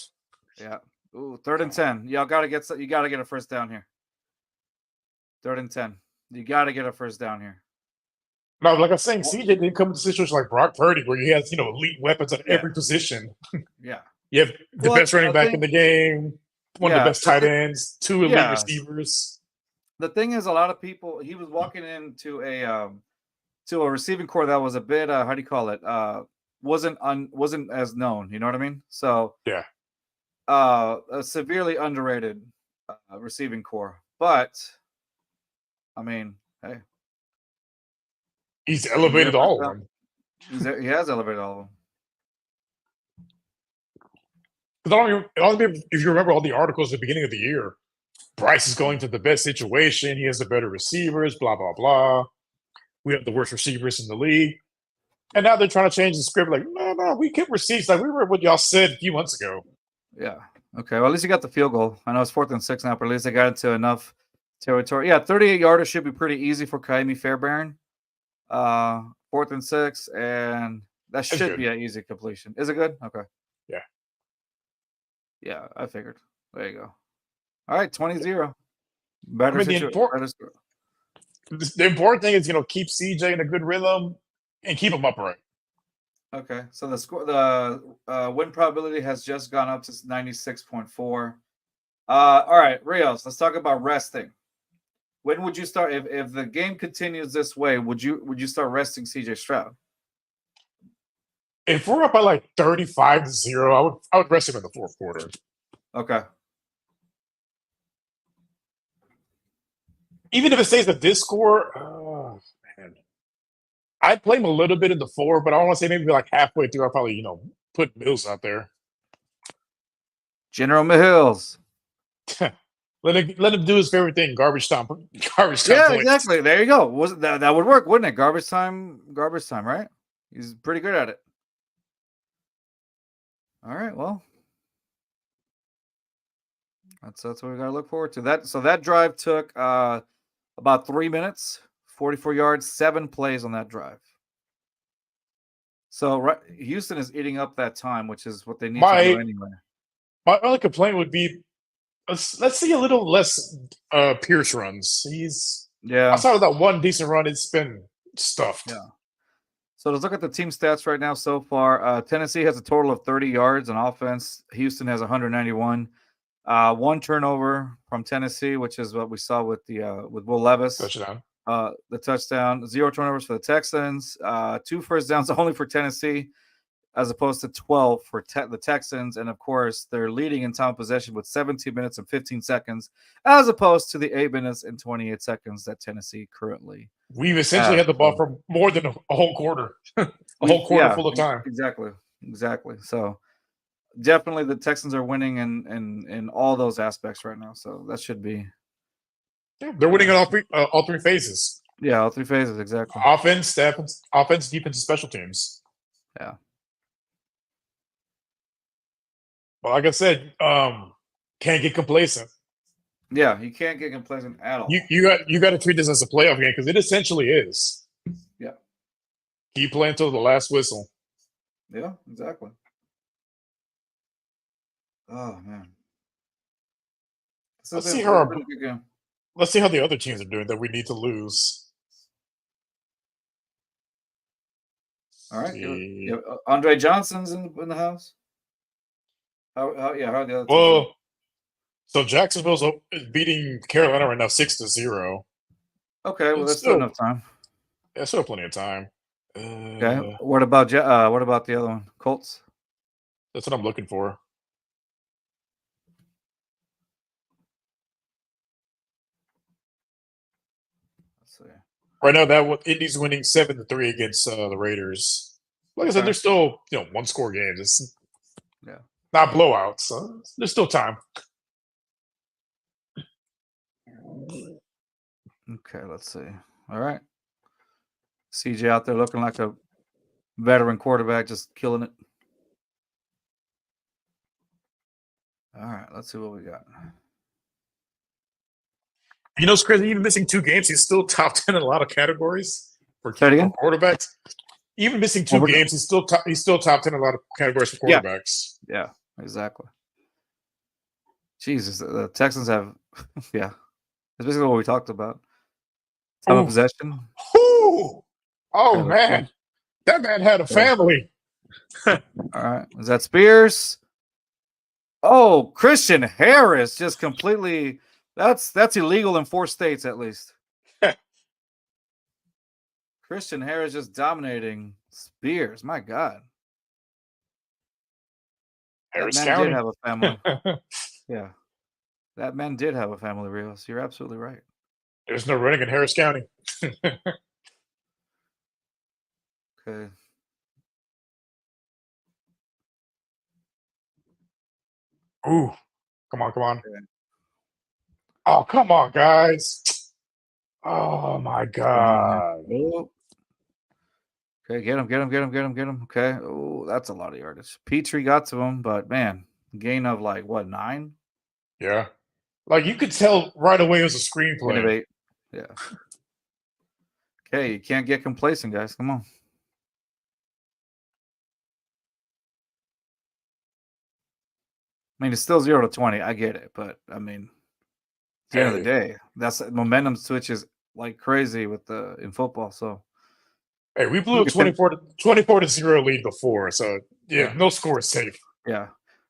Yeah. Ooh, 3rd and 10. You gotta get a first down here. 3rd and 10. You gotta get a first down here. No, like I was saying, CJ didn't come into a situation like Brock Purdy where he has, elite weapons at every position. Yeah. You have the best running back in the game, one of the best tight ends, 2 elite receivers. The thing is, a lot of people, he was walking into a receiving core that was a bit how do you call it? Wasn't as known, you know what I mean? So a severely underrated receiving core. But I mean, hey. He's elevated all of them. He has elevated all of them. Because if you remember all the articles at the beginning of the year, Bryce is going to the best situation. He has the better receivers, blah, blah, blah. We have the worst receivers in the league. And now they're trying to change the script. Like, no, we kept receipts. Like, we were what y'all said a few months ago. Yeah. Okay. Well, at least you got the field goal. I know it's 4th and 6 now, but at least they got into enough territory. Yeah, 38-yarder should be pretty easy for Kaimi Fairbairn. 4th and 6, and that should be an easy completion. Is it good? Okay. Yeah. Yeah, I figured. There you go. All right, 20-0. Better I mean, the important thing is, keep CJ in a good rhythm and keep him upright. Okay, so the win probability has just gone up to 96.4. All right, Rios, let's talk about resting. When would you start if the game continues this way? Would you start resting CJ Stroud? If we're up by like 35-0, I would rest him in the 4th quarter. Okay. Even if it stays at this score, oh man, I'd play him a little bit in the 4, but I want to say maybe like halfway through, I'll probably put Mills out there. General Mills. Let him do his favorite thing, garbage time. Yeah, points. Exactly. There you go. That would work, wouldn't it? Garbage time, right? He's pretty good at it. All right, well. That's what we gotta look forward to. That drive took about 3 minutes, 44 yards, 7 plays on that drive. So Houston is eating up that time, which is what they need to do anyway. My only complaint would be let's see a little less Pierce runs. Outside of that one decent run, it's been stuffed. Yeah. So let's look at the team stats right now so far. Tennessee has a total of 30 yards on offense. Houston has 191. 1 turnover from Tennessee, which is what we saw with Will Levis. Touchdown. The touchdown. 0 turnovers for the Texans. 2 first downs only for Tennessee, as opposed to 12 for the Texans. And, of course, they're leading in time of possession with 17 minutes and 15 seconds, as opposed to the 8 minutes and 28 seconds that Tennessee currently We've essentially had the ball for more than a whole quarter. Whole quarter full of time. Exactly. So, definitely the Texans are winning in all those aspects right now. So, that should be. Yeah, they're winning in all three phases. Yeah, all 3 phases, exactly. Offense, defense, defense, and special teams. Yeah. Well, like I said, can't get complacent. Yeah, you can't get complacent at all. You got to treat this as a playoff game because it essentially is. Yeah. Keep playing until the last whistle. Yeah, exactly. Oh man. Let's see how the other teams are doing that we need to lose. All right. Yeah, Andre Johnson's in the house. How are the other teams? Well, so Jacksonville's beating Carolina right now 6-0. Okay, well that's still enough time. Yeah, still plenty of time. Okay. What about the other one? Colts? That's what I'm looking for. Let's see. Right now, Indy's winning 7-3 against the Raiders. Like I said, they're still 1-score games. It's not blowouts, so there's still time. Okay, let's see. All right. CJ out there looking like a veteran quarterback, just killing it. All right, let's see what we got. It's crazy. Even missing 2 games, he's still top 10 in a lot of categories for quarterbacks. Even missing 2 games, he's still top 10 in a lot of categories for quarterbacks. Yeah, exactly. Jesus, the Texans have, yeah. That's basically what we talked about. Time of possession. Oh man, that man had a family. All right, is that Spears? Oh, Christian Harris just completely. That's illegal in 4 states at least. Christian Harris just dominating Spears. My God. Harris that man County. did have a family. Yeah. That man did have a family, Rios. You're absolutely right. There's no running in Harris County. Okay. Ooh, come on, come on. Yeah. Oh, come on, guys. Oh my What's going on here? God. Oh, okay, get him, get him, get him, get him, get him. Okay. Oh, that's a lot of yardage. Petrie got to him, but man, gain of like what, 9? Yeah. Like you could tell right away it was a Gain of screenplay. 8. Yeah. Okay, you can't get complacent, guys. Come on. I mean, it's still 0-20. I get it, but I mean, at the end of the Hey, day, that's momentum switches like crazy with the in football. So hey, we blew a look at Tim. 24-0 lead before, so yeah, Yeah, no score is safe. yeah.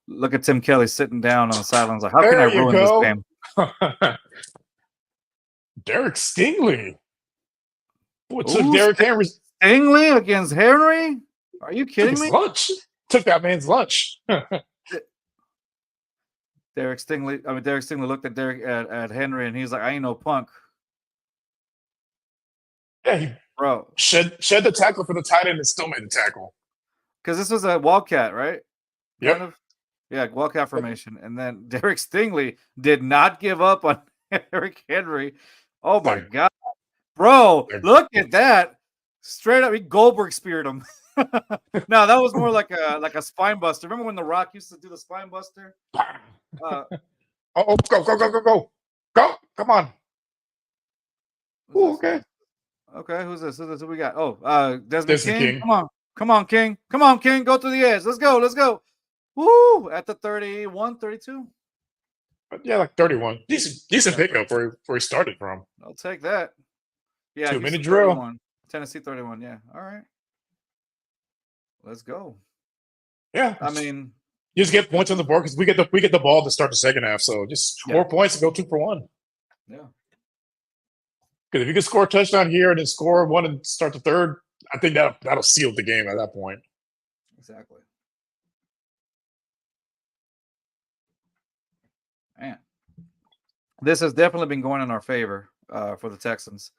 Look at Tim Kelly sitting down on the sidelines, like, how can I There you ruin this go. game? Derek Stingley. What took Ooh, Derek Henry's Stingley against Henry? Are you took kidding his me? lunch? Took that man's lunch. Derek Stingley looked at at Henry and he's like, I ain't no punk, Yeah, he bro. shed the tackle for the tight end and still made the tackle. Because this was a wildcat, right? Yep. Kind of. Yeah, wildcat formation. And then Derek Stingley did not give up on Eric Henry. Oh my Like, God. Bro, like, look at that. Straight up, he Goldberg speared him. No, that was more like a spine buster. Remember when The Rock used to do the spine buster? oh, go, go, go, go, go. Go. Come on. Ooh, okay. Okay, who's this? Who we got? Oh, Desmond Desmond King. King. Come on. Come on, King. Come on, King. Go through the edge. Let's go. Let's go. Woo! At the 31, 32. But yeah, like 31. Decent Yeah. pickup where he started from. I'll take that. Yeah, 2-minute Houston drill. 31. Tennessee 31. Yeah. All right. Let's go. Yeah. I mean, you just get points on the board because we get the ball to start the second half. So just 4 points and go 2 for 1. yeah. Because if you can score a touchdown here and then score one and start the third, I think that'll seal the game at that point. Exactly. Man, this has definitely been going in our favor for the Texans.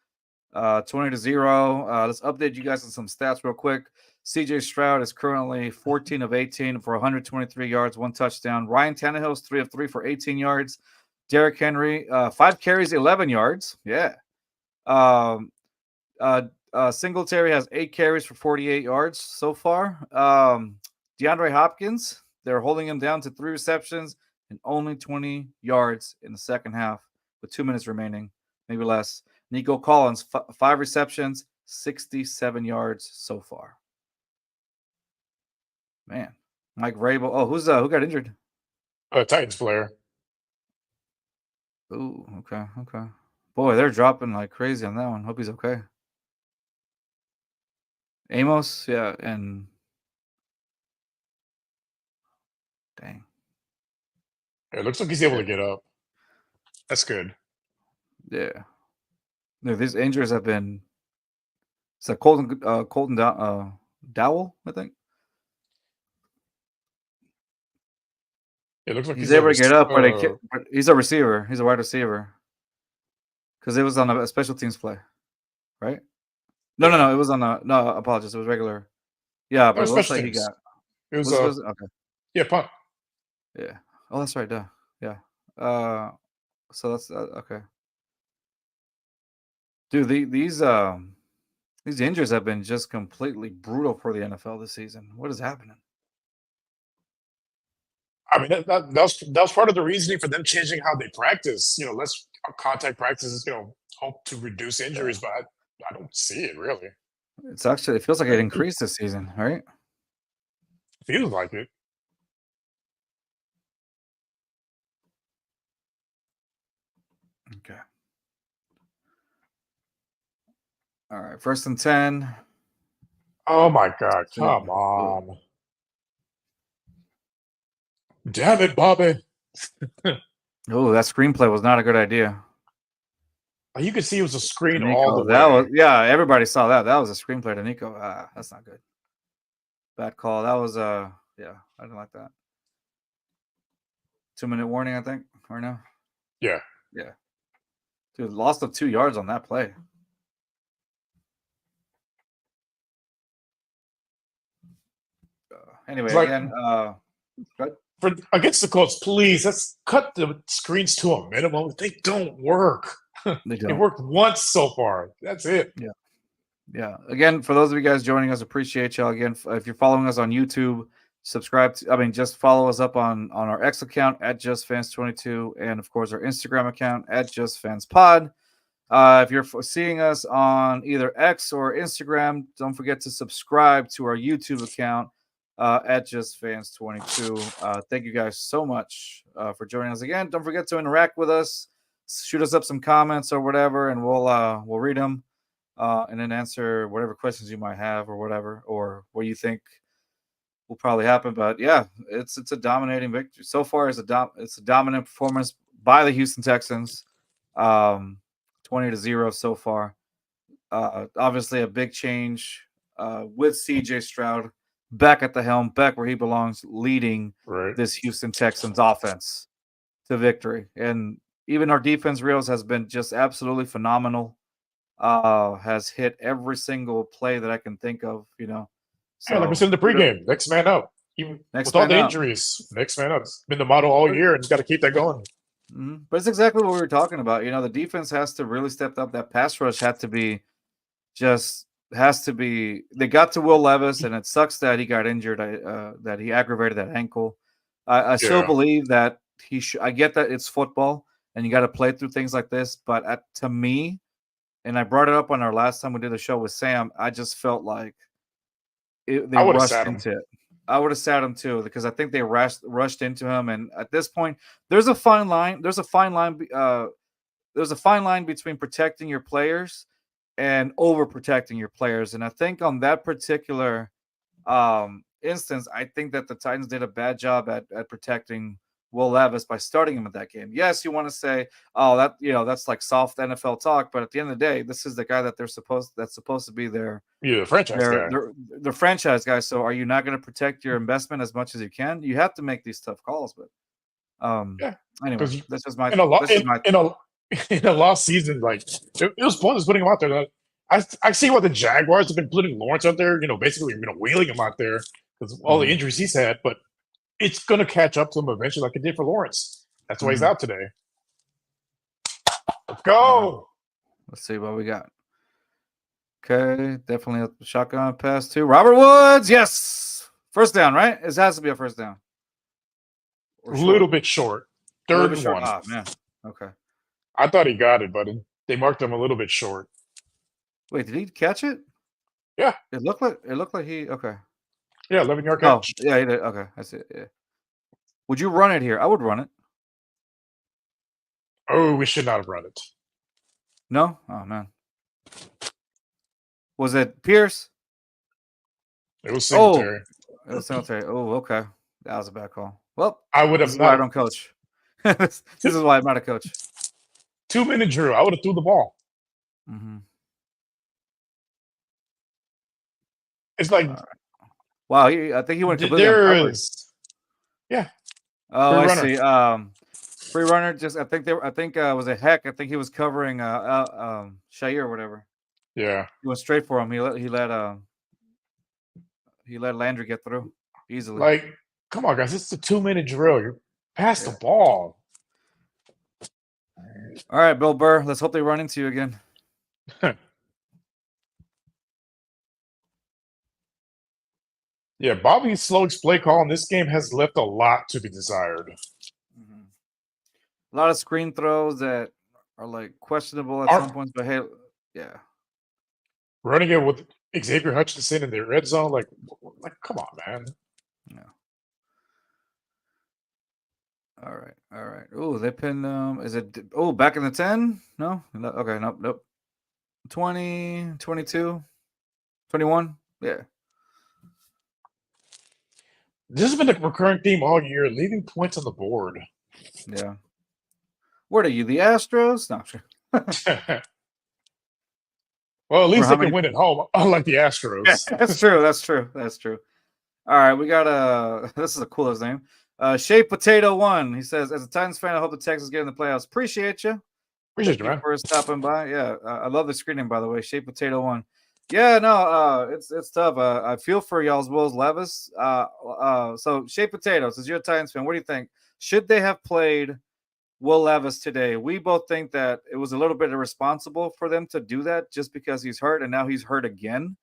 20-0. Let's update you guys on some stats real quick. CJ Stroud is currently 14 of 18 for 123 yards, 1 touchdown. Ryan Tannehill's 3 of 3 for 18 yards. Derrick Henry, 5 carries, 11 yards. Yeah. Singletary has 8 carries for 48 yards so far. DeAndre Hopkins, they're holding him down to 3 receptions and only 20 yards in the second half with 2 minutes remaining, maybe less. Nico Collins, 5 receptions, 67 yards so far. Man, Mike Vrabel. Oh, who got injured? Titans player. Ooh, okay. Boy, they're dropping like crazy on that one. Hope he's okay. Amos, yeah, and dang. It looks like he's able to get up. That's good. Yeah. No, these injuries have been. It's like Colton Dowell, I think. It looks like He's able to get up, but he's a receiver. He's a wide receiver. Because it was on a special teams play, right? No. It was on a no. Apologies. It was regular. Yeah, but it looks like he got. It was okay. Yeah, punt. Yeah. Oh, that's right. Duh. Yeah. So that's okay. Dude, these injuries have been just completely brutal for the NFL this season. What is happening? I mean, that was part of the reasoning for them changing how they practice. Less contact practices. Hope to reduce injuries, but I don't see it really. It feels like it increased this season, right? Feels like it. Okay. All right. 1st and 10. Oh my God! Come on! Damn it, Bobby! Oh, that screenplay was not a good idea. You could see it was a screen Nico, all the way. Everybody saw that. That was a screenplay to Nico. That's not good. Bad call. That was I didn't like that. 2-minute warning, I think, right now. Yeah. Dude, lost of 2 yards on that play. Anyway, Like, again, good. for against the Colts, please let's cut the screens to a minimum. They don't work. They It don't. worked once so far. That's it. Yeah. Again, for those of you guys joining us, appreciate y'all. Again, if you're following us on YouTube, subscribe to, just follow us up on our X account at JustFans22, and of course our Instagram account at JustFansPod. If you're seeing us on either X or Instagram, don't forget to subscribe to our YouTube account at JustFans22. Thank you guys so much for joining us again. Don't forget to interact with us. Shoot us up some comments or whatever, and we'll read them and then answer whatever questions you might have or whatever, or what you think will probably happen. But yeah, it's a dominating victory so far. It's a dominant performance by the Houston Texans. 20-0 so far. Obviously a big change with CJ Stroud back at the helm, back where he belongs, leading this Houston Texans offense to victory. And even our defense reels has been just absolutely phenomenal. Has hit every single play that I can think of, So, like we said in the pregame, next man up. Even with all the injuries, next man up. It's been the motto all year, and you got to keep that going. Mm-hmm. But it's exactly what we were talking about. The defense has to really step up. That pass rush has to be. They got to Will Levis, and it sucks that he got injured. That he aggravated that ankle. I still believe that he should. I get that it's football, and you got to play through things like this. But to me, and I brought it up on our last time we did a show with Sam, I just felt like they rushed into it. I would have sat him too, because I think they rushed into him. And at this point, there's a fine line. There's a fine line between protecting your players and overprotecting your players. And I think on that particular instance, I think that the Titans did a bad job at protecting Will Levis by starting him in that game. Yes, you want to say, oh, that's like soft NFL talk, but at the end of the day, this is the guy that that's supposed to be their franchise guy. Their franchise guy. So are you not going to protect your investment as much as you can? You have to make these tough calls, but anyway, that's just my in a lost season. Like it was pointless putting him out there. I see why the Jaguars have been putting Lawrence out there. Basically, wheeling him out there because all the injuries he's had, but it's going to catch up to him eventually, like it did for Lawrence. That's why he's out today. Let's go. Let's see what we got. Okay, definitely a shotgun pass to Robert Woods. Yes, first down, right? It has to be a first down. A little bit short. Third and one. Ah, man. Okay. I thought he got it, but they marked him a little bit short. Wait, did he catch it? Yeah. It looked like he. Okay. Yeah, 11-yard catch. Oh, yeah, he did. Okay, I see it. Yeah. Would you run it here? I would run it. Oh, we should not have run it. No? Oh, man. Was it Pierce? It was Singletary. It was Singletary. Oh, okay. That was a bad call. Well, I would have this is why I don't coach. This is why I'm not a coach. 2-minute drill. I would have threw the ball. Mm-hmm. It's like... Wow, I think he went completely uncovered. Yeah. Oh, I see. Free runner. I think was a Heck. I think he was covering Shair or whatever. Yeah. He went straight for him. He let Landry get through easily. Like, come on, guys! It's a 2-minute drill. You're past the ball. All right, Bill Burr. Let's hope they run into you again. Yeah, Bobby Slowick's play call in this game has left a lot to be desired. Mm-hmm. A lot of screen throws that are like questionable at some points, but hey, yeah. Running it with Xavier Hutchinson in the red zone, like come on, man. Yeah. All right. Oh, they pinned is it back in the 10? No? Okay, nope. 20, 22, 21? Yeah. This has been a recurring theme all year, leaving points on the board. Yeah. What are you, the Astros? No, sure. Well, at least they can win at home, unlike the Astros. Yeah, that's true. All right, we got this is a coolest name. Shea Potato 1. He says, as a Titans fan, I hope the Texans get in the playoffs. Appreciate you. Appreciate you, man. For stopping by. Yeah, I love the screening, by the way. Shea Potato 1. Yeah, no, it's tough. I feel for y'all's Will Levis. So Shea Potatoes, as you're a Titans fan, what do you think? Should they have played Will Levis today? We both think that it was a little bit irresponsible for them to do that just because he's hurt and now he's hurt again.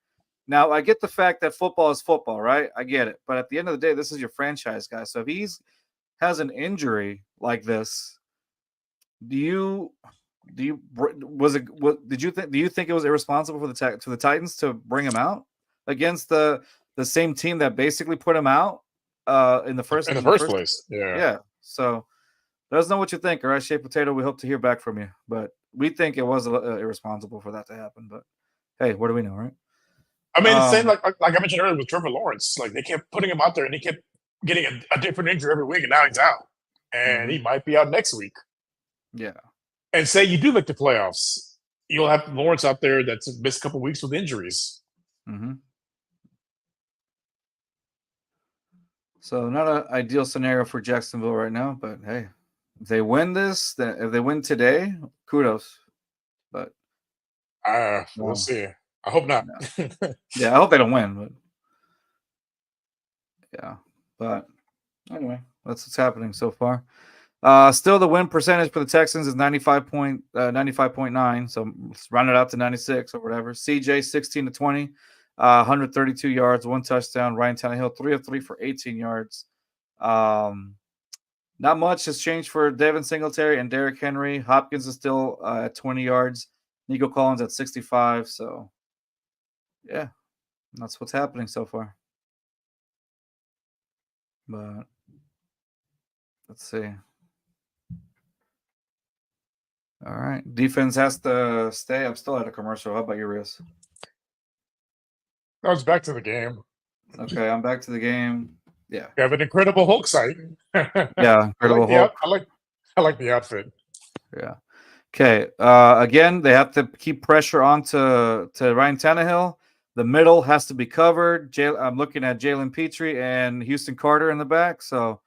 Now, I get the fact that football is football, right? I get it. But at the end of the day, this is your franchise guy. So if he's has an injury like this, do you was it what did you think do you think it was irresponsible for the Titans to bring him out against the same team that basically put him out in the first place? Yeah. yeah. So let us know what you think. All right, Shea Potato, we hope to hear back from you. But we think it was irresponsible for that to happen. But hey, what do we know, right? I mean, it's the same like I mentioned earlier with Trevor Lawrence. Like they kept putting him out there, and he kept getting a different injury every week, and now he's out, and he might be out next week. Yeah. And say you do make the playoffs, you'll have Lawrence out there that's missed a couple weeks with injuries. Mm-hmm. So not an ideal scenario for Jacksonville right now, but hey, if they win this, if they win today, kudos. But we'll see. I hope not. No. Yeah, I hope they don't win, but yeah. But anyway, that's what's happening so far. Still, the win percentage for the Texans is 95.9. So let's round it out to 96 or whatever. CJ 16-20, 132 yards, 1 touchdown. Ryan Tannehill 3 of 3 for 18 yards. Not much has changed for Devin Singletary and Derrick Henry. Hopkins is still at 20 yards. Nico Collins at 65. So yeah, that's what's happening so far. But let's see. All right. Defense has to stay. I'm still at a commercial. How about you, Rios? I was back to the game. Okay, I'm back to the game. Yeah. You have an incredible Hulk site. Yeah, incredible Hulk. I like the outfit. Yeah. Okay. Again, they have to keep pressure on to Ryan Tannehill. The middle has to be covered. I'm looking at Jalen Petrie and Houston Carter in the back. So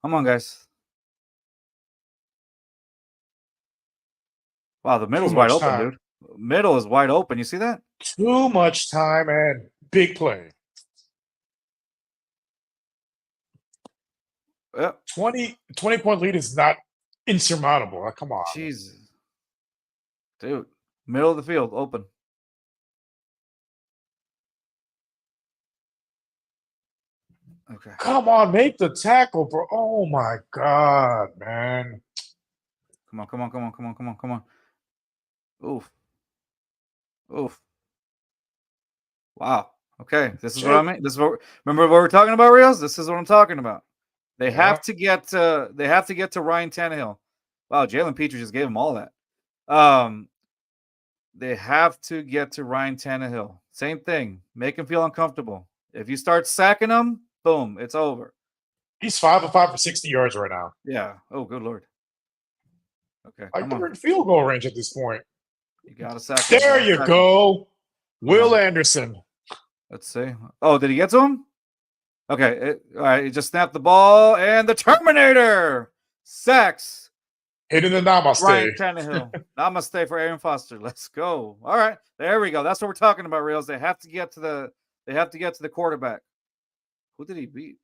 come on, guys. Wow, the middle's wide open, dude. Middle is wide open. You see that? Too much time and big play. Yep. 20-point lead is not insurmountable. Come on. Jesus. Dude, middle of the field, open. Okay. Come on, make the tackle, bro. Oh my God, man. Come on. Oof. Wow. Okay. This is what I mean. Remember what we're talking about, Rios? This is what I'm talking about. They have to get to Ryan Tannehill. Wow, Jalen Petrie just gave him all that. They have to get to Ryan Tannehill. Same thing. Make him feel uncomfortable. If you start sacking him, boom, it's over. He's 5 of 5 for 60 yards right now. Yeah. Oh, good Lord. Okay. Like they're in field goal range at this point. You gotta sack. There you go. Will Anderson. Let's see. Oh, did he get to him? Okay. All right. He just snapped the ball, and the Terminator sacks. Hitting the namaste. Ryan Tannehill. Namaste for Aaron Foster. Let's go. All right. There we go. That's what we're talking about, Reels. They have to get to the quarterback. Who did he beat?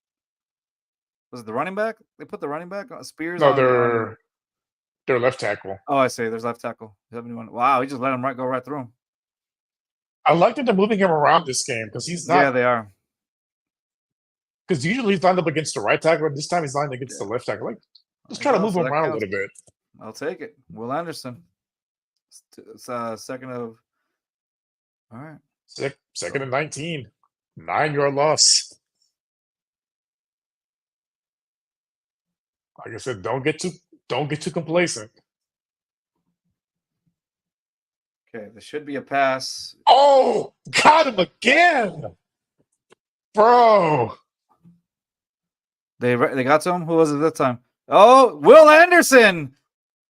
Was it the running back? They put the running back on Spears. No, they're left tackle. Oh, I see. There's left tackle. 71. Wow, he just let him go right through him. I like that they're moving him around this game because he's not. Yeah, they are. Because usually he's lined up against the right tackle, and this time he's lined against the left tackle. Like, just try to move him around a little bit. I'll take it. Will Anderson. It's second of. All right. Second and 19. 9-yard loss. Like I said, don't get too complacent. Okay, there should be a pass. Oh, got him again, bro. They got to him. Who was it that time? Oh, Will Anderson.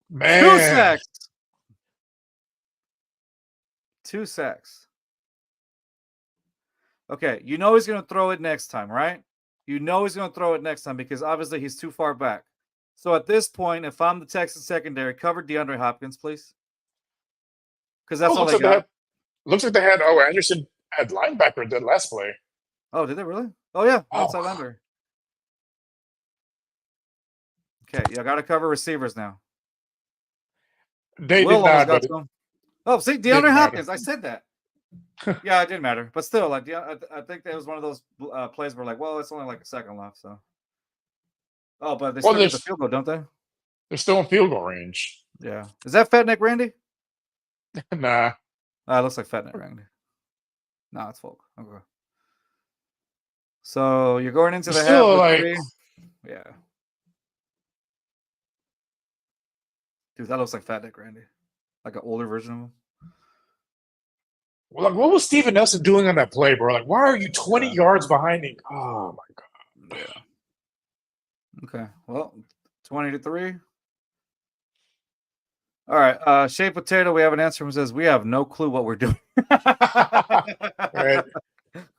Man. 2 sacks. 2 sacks. Okay, you know he's going to throw it next time, right? You know he's going to throw it next time because obviously he's too far back. So at this point, if I'm the Texas secondary, cover DeAndre Hopkins, please. Because that's all they got. Looks like they had Anderson at linebacker that last play. Oh, did they really? Oh yeah, Oh, outside linebacker. Okay, you got to cover receivers now. they Will did almost not, got but to him. Oh, see, DeAndre didn't matter. Hopkins. I said that. Yeah, it didn't matter, but still, like, I think that was one of those plays where, like, well, it's only like a second left, so. Oh, but they Well, still get the field goal, don't they? they're still in field goal range. Yeah. Is that Fat Neck Randy? Nah. It looks like Fat Neck Randy. No, it's Folk. Okay. So you're going into the half Still, with like, 3. Yeah. Dude, that looks like Fat Neck Randy. Like an older version of him. well, like, what was Steven Nelson doing on that play, bro? Like, why are you 20 yards behind him? Oh my god. Yeah. Okay. Well, 20-3. All right. Shea Potato, we have an answer from says we have no clue what we're doing. Right.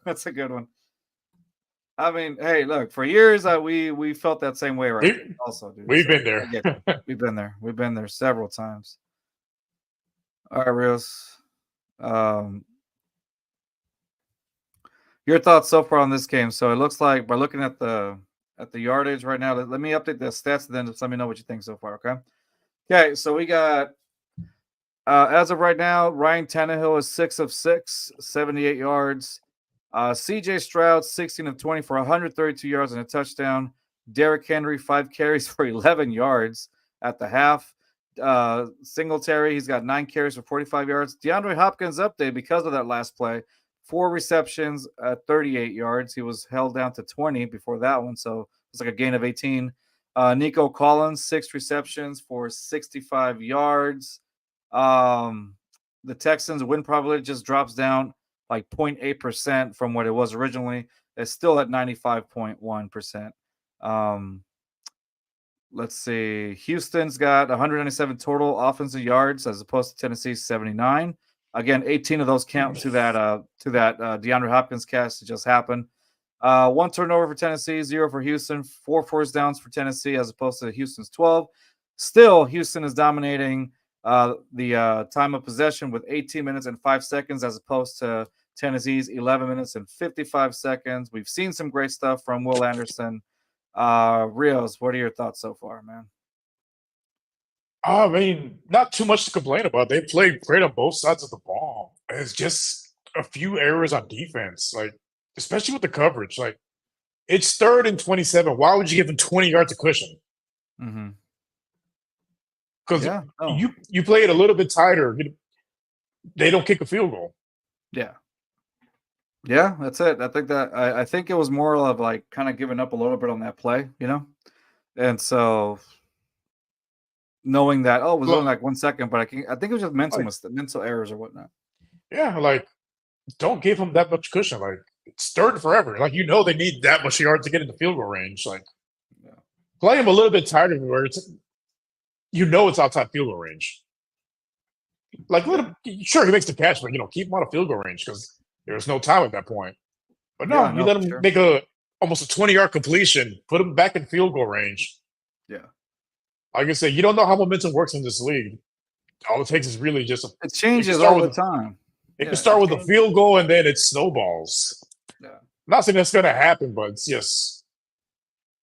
That's a good one. I mean, hey, look, for years we felt that same way, right? Also, dude. We've been there. We've been there. We've been there several times. All right, Rios. Your thoughts so far on this game? So it looks like by looking at the yardage right now, let me update the stats and then just let me know what you think so far, okay? Okay, so we got as of right now, Ryan Tannehill is 6 of 6, 78 yards. CJ Stroud, 16 of 20 for 132 yards and a touchdown. Derrick Henry, 5 carries for 11 yards at the half. Singletary, he's got 9 carries for 45 yards. DeAndre Hopkins update because of that last play. 4 receptions at 38 yards. He was held down to 20 before that one, so it's like a gain of 18. Nico Collins, 6 receptions for 65 yards. The Texans win probability just drops down like 0.8% from what it was originally. It's still at 95.1%. Let's see. Houston's got 197 total offensive yards as opposed to Tennessee's 79. Again, 18 of those count to that DeAndre Hopkins cast that just happened. 1 turnover for Tennessee, 0 for Houston, 4 forced downs for Tennessee as opposed to Houston's 12. Still, Houston is dominating the time of possession with 18 minutes and 5 seconds as opposed to Tennessee's 11 minutes and 55 seconds. We've seen some great stuff from Will Anderson. Rios, what are your thoughts so far, man? I mean, not too much to complain about. They played great on both sides of the ball. It's just a few errors on defense, like especially with the coverage. Like it's 3rd and 27. Why would you give them 20 yards of cushion? Mm-hmm. Because you play it a little bit tighter, they don't kick a field goal. Yeah, that's it. I think that I think it was more of like kind of giving up a little bit on that play, and so knowing that it was only like 1 second, but I think it was just mental errors or whatnot. Yeah, like don't give them that much cushion. Like it's 3rd forever. Like they need that much yards to get into field goal range. Like play them a little bit tighter where it's outside field goal range. Like sure he makes the catch, but keep him out of field goal range because there's no time at that point. But no, you let him make almost a 20-yard completion, put him back in field goal range. Yeah. Like I said, you don't know how momentum works in this league. All it takes is really just it changes all the time. It can start with a field goal and then it snowballs. Yeah. I'm not saying that's going to happen, but it's just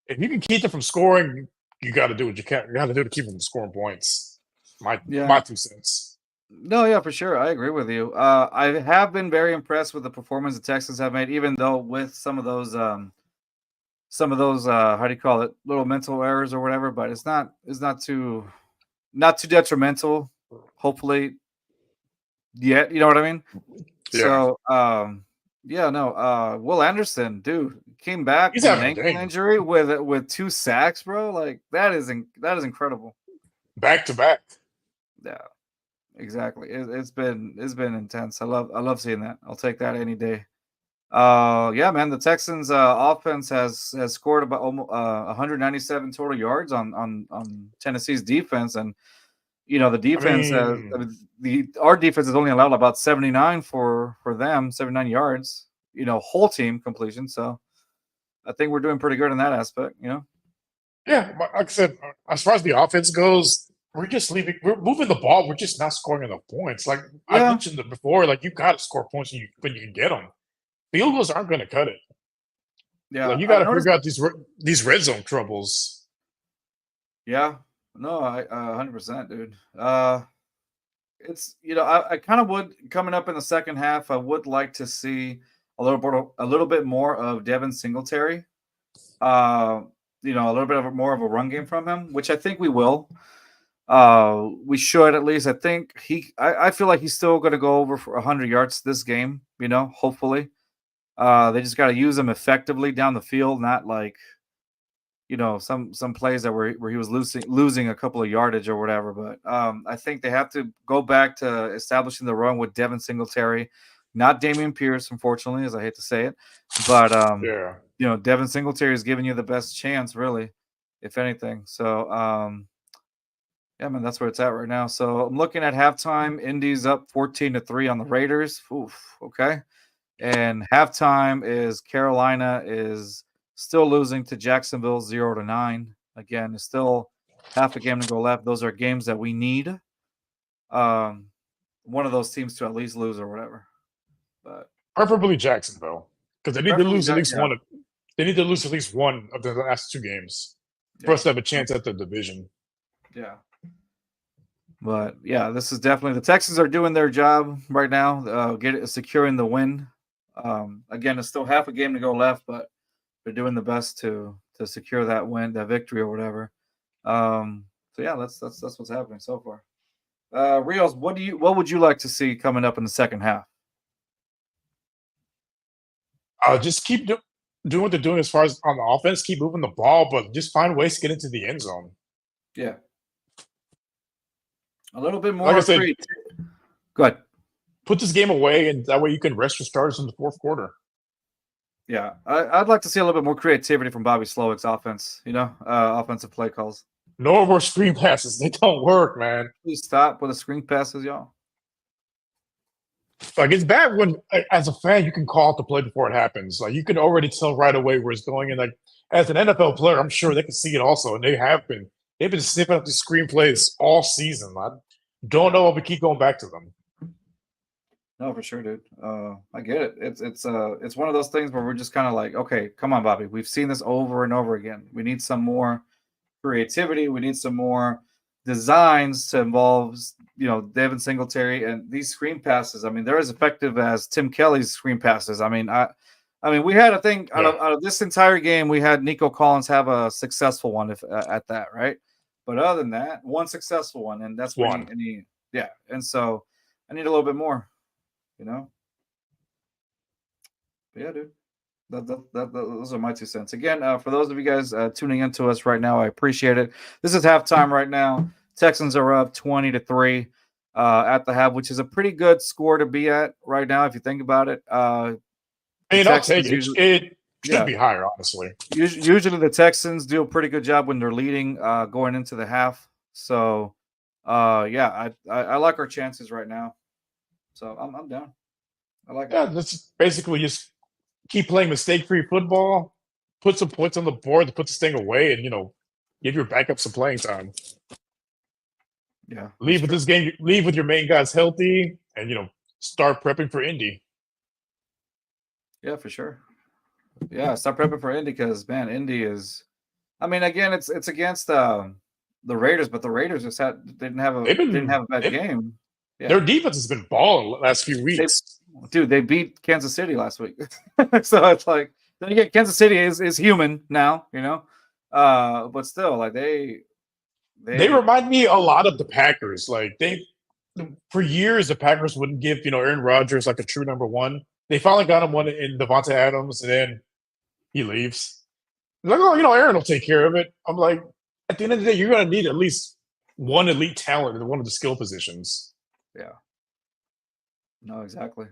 if you can keep them from scoring, you got to do what you can. You got to do to keep them from scoring points. My 2 cents. No, yeah, for sure. I agree with you. I have been very impressed with the performance the Texans have made, even though with some of those how do you call it, little mental errors or whatever. But it's not too detrimental. Hopefully, yet, you know what I mean. Yeah. So, Will Anderson, dude, came back from an ankle injury with 2 sacks, bro. Like that is incredible. Back to back. Yeah. Exactly. It's been intense. I love seeing that. I'll take that any day. Man, the Texans offense has scored about 197 total yards on Tennessee's defense, and the defense our defense has only allowed about 79 for them, 79 yards. Whole team completion. So I think we're doing pretty good in that aspect. Yeah, like I said, as far as the offense goes, we're moving the ball. We're just not scoring enough points. Like I Yeah, mentioned it before, like you got to score points when you can get them. Field goals aren't going to cut it. yeah. Like you got I to noticed. figure out these red zone troubles. Yeah, no, I 100%, dude. It's I kind of would coming up in the second half. I would like to see a little bit more of Devin Singletary. Uh, a little bit more of a run game from him, which I think we will. We should at least. I think I feel like he's still going to go over for 100 yards this game. Hopefully. They just got to use him effectively down the field, not like some plays that where he was losing a couple of yardage or whatever. But I think they have to go back to establishing the run with Devin Singletary, not Damian Pierce, unfortunately, as I hate to say it. But Yeah. Devin Singletary is giving you the best chance, really, if anything. So yeah, man, that's where it's at right now. So I'm looking at halftime. Indy's up 14-3 on the Raiders. Oof, okay. And halftime is Carolina is still losing to Jacksonville 0-9. Again, it's still half a game to go left. Those are games that we need. One of those teams to at least lose or whatever. But Preferably Jacksonville, because they need to preferably lose at least yeah. one. They need to lose at least one of the last two games for us to have a chance at the division. Yeah. But yeah, this is definitely the Texans are doing their job right now, securing the win. Again, it's still half a game to go left, but they're doing the best to secure that win, that victory or whatever. So yeah, that's what's happening so far. Rios, what would you like to see coming up in the second half? Just keep doing what they're doing as far as on the offense. Keep moving the ball, but just find ways to get into the end zone. Yeah, a little bit more Like I said, Go ahead. Put this game away, and that way you can rest your starters in the fourth quarter. Yeah, I'd like to see a little bit more creativity from Bobby Slowick's offense. Offensive play calls. No more screen passes. They don't work, man. Please stop with the screen passes, y'all. Like it's bad when, as a fan, you can call it the play before it happens. Like you can already tell right away where it's going. And like as an NFL player, I'm sure they can see it also, and they have been. They've been sniffing up the screenplays all season. I don't know if we keep going back to them. No, for sure, dude. I get it. It's one of those things where we're just kind of like, okay, come on, Bobby. We've seen this over and over again. We need some more creativity. We need some more designs to involve, Devin Singletary and these screen passes. I mean, they're as effective as Tim Kelly's screen passes. I mean, we had a thing out of this entire game. We had Nico Collins have a successful one, at that, right? But other than that, one successful one, and that's one. Yeah, and so I need a little bit more. But yeah, dude. Those are my 2 cents. Again, for those of you guys tuning into us right now, I appreciate it. This is halftime right now. Texans are up 20-3 at the half, which is a pretty good score to be at right now if you think about it. I'll take it. It should be higher, honestly. Usually the Texans do a pretty good job when they're leading going into the half. So, I like our chances right now. So I'm down. I like it. Yeah, that's basically just keep playing mistake-free football, put some points on the board to put this thing away, and give your backup some playing time. Yeah. Leave with this game. Leave with your main guys healthy, and start prepping for Indy. Yeah, for sure. Yeah, start prepping for Indy because man, Indy is. I mean, again, it's against the Raiders, but the Raiders didn't have a bad game. Yeah. Their defense has been balling the last few weeks. They beat Kansas City last week. So it's like, then again, Kansas City is human now, but still, like they remind me a lot of the Packers. Like for years, the Packers wouldn't give Aaron Rodgers like a true number one. They finally got him one in Devontae Adams, and then he leaves. Like, oh, Aaron will take care of it. I'm like, at the end of the day, you're going to need at least one elite talent in one of the skill positions. Yeah. No, exactly.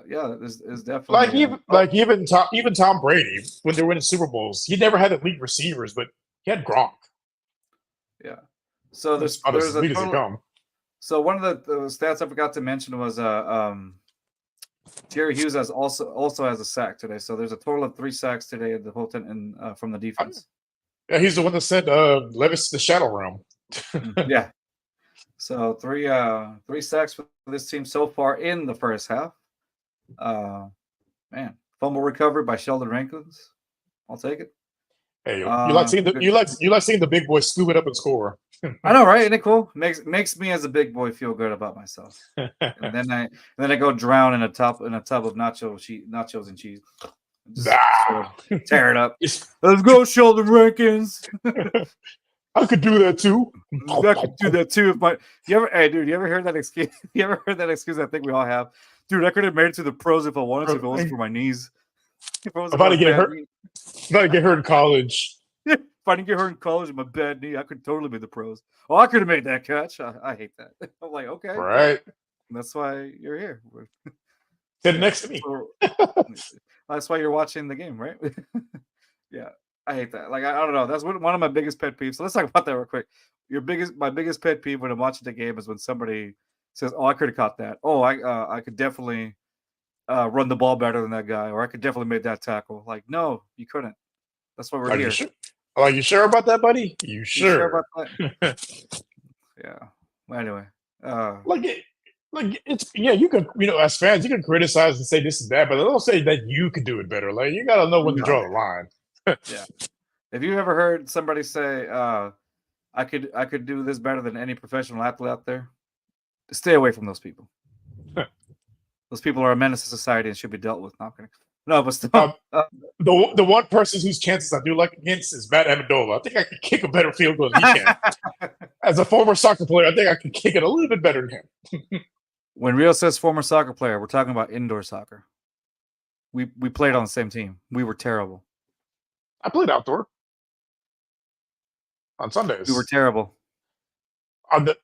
There's definitely even Tom Brady when they were winning Super Bowls, he never had elite receivers, but he had Gronk. Yeah. So there's a total, so one of the stats I forgot to mention was Jerry Hughes also has a sack today. So there's a total of 3 sacks today at the whole from the defense. Yeah, he's the one that sent Levis to the shadow realm. Yeah. So three sacks for this team so far in the first half. Man, fumble recovery by Sheldon Rankins. I'll take it. Hey, you like seeing the Good. you like seeing the big boys scoop it up and score. I know, right? Isn't it cool? Makes me as a big boy feel good about myself. And then I go drown in a tub of nachos and cheese. Just tear it up. Let's go, Sheldon Rankins. I could do that too. I could do that too. You ever heard that excuse? You ever heard that excuse? I think we all have. Dude, I could have made it to the pros if I wanted to, if it wasn't for my knees. If I about to get hurt. About to get hurt in college. If I didn't get hurt in college with my bad knee, I could totally be the pros. Oh, I could have made that catch. I hate that. I'm like, okay, right. That's why you're here. Sit next to me. That's why you're watching the game, right? Yeah, I hate that. Like, I don't know. That's one of my biggest pet peeves. So let's talk about that real quick. My biggest pet peeve when I'm watching the game is when somebody says, "Oh, I could have caught that. Oh, I could definitely run the ball better than that guy, or I could definitely make that tackle." Like, no, you couldn't. That's why we're here. Are you sure about that, buddy? You sure about that? Yeah. Well, anyway, it's you can as fans you can criticize and say this is bad, but don't say that you could do it better. Like you got to know when to draw the line. Yeah. Have you ever heard somebody say, "I could do this better than any professional athlete out there"? Stay away from those people. Those people are a menace to society and should be dealt with. No, but still. The one person whose chances I do like against is Matt Amendola. I think I could kick a better field goal than he can. As a former soccer player, I think I can kick it a little bit better than him. When Rio says former soccer player, we're talking about indoor soccer. We played on the same team. We were terrible. I played outdoor on Sundays. We were terrible. On the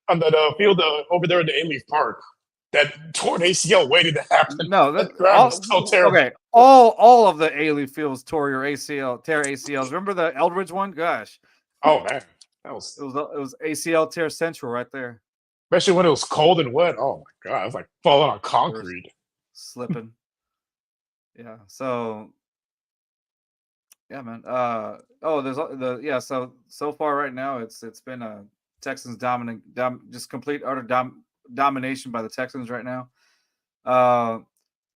field over there in the A-Leaf Park. That torn ACL waited to happen. No, that ground was so terrible. Okay, all of the A-Leaf fields tore your tear ACLs. Remember the Eldridge one? Gosh. Oh man, it was ACL tear central right there. Especially when it was cold and wet. Oh my god, it was like falling on concrete, slipping. Yeah. So. Yeah, man. So far right now it's been a Texans just complete utter domination by the Texans right now.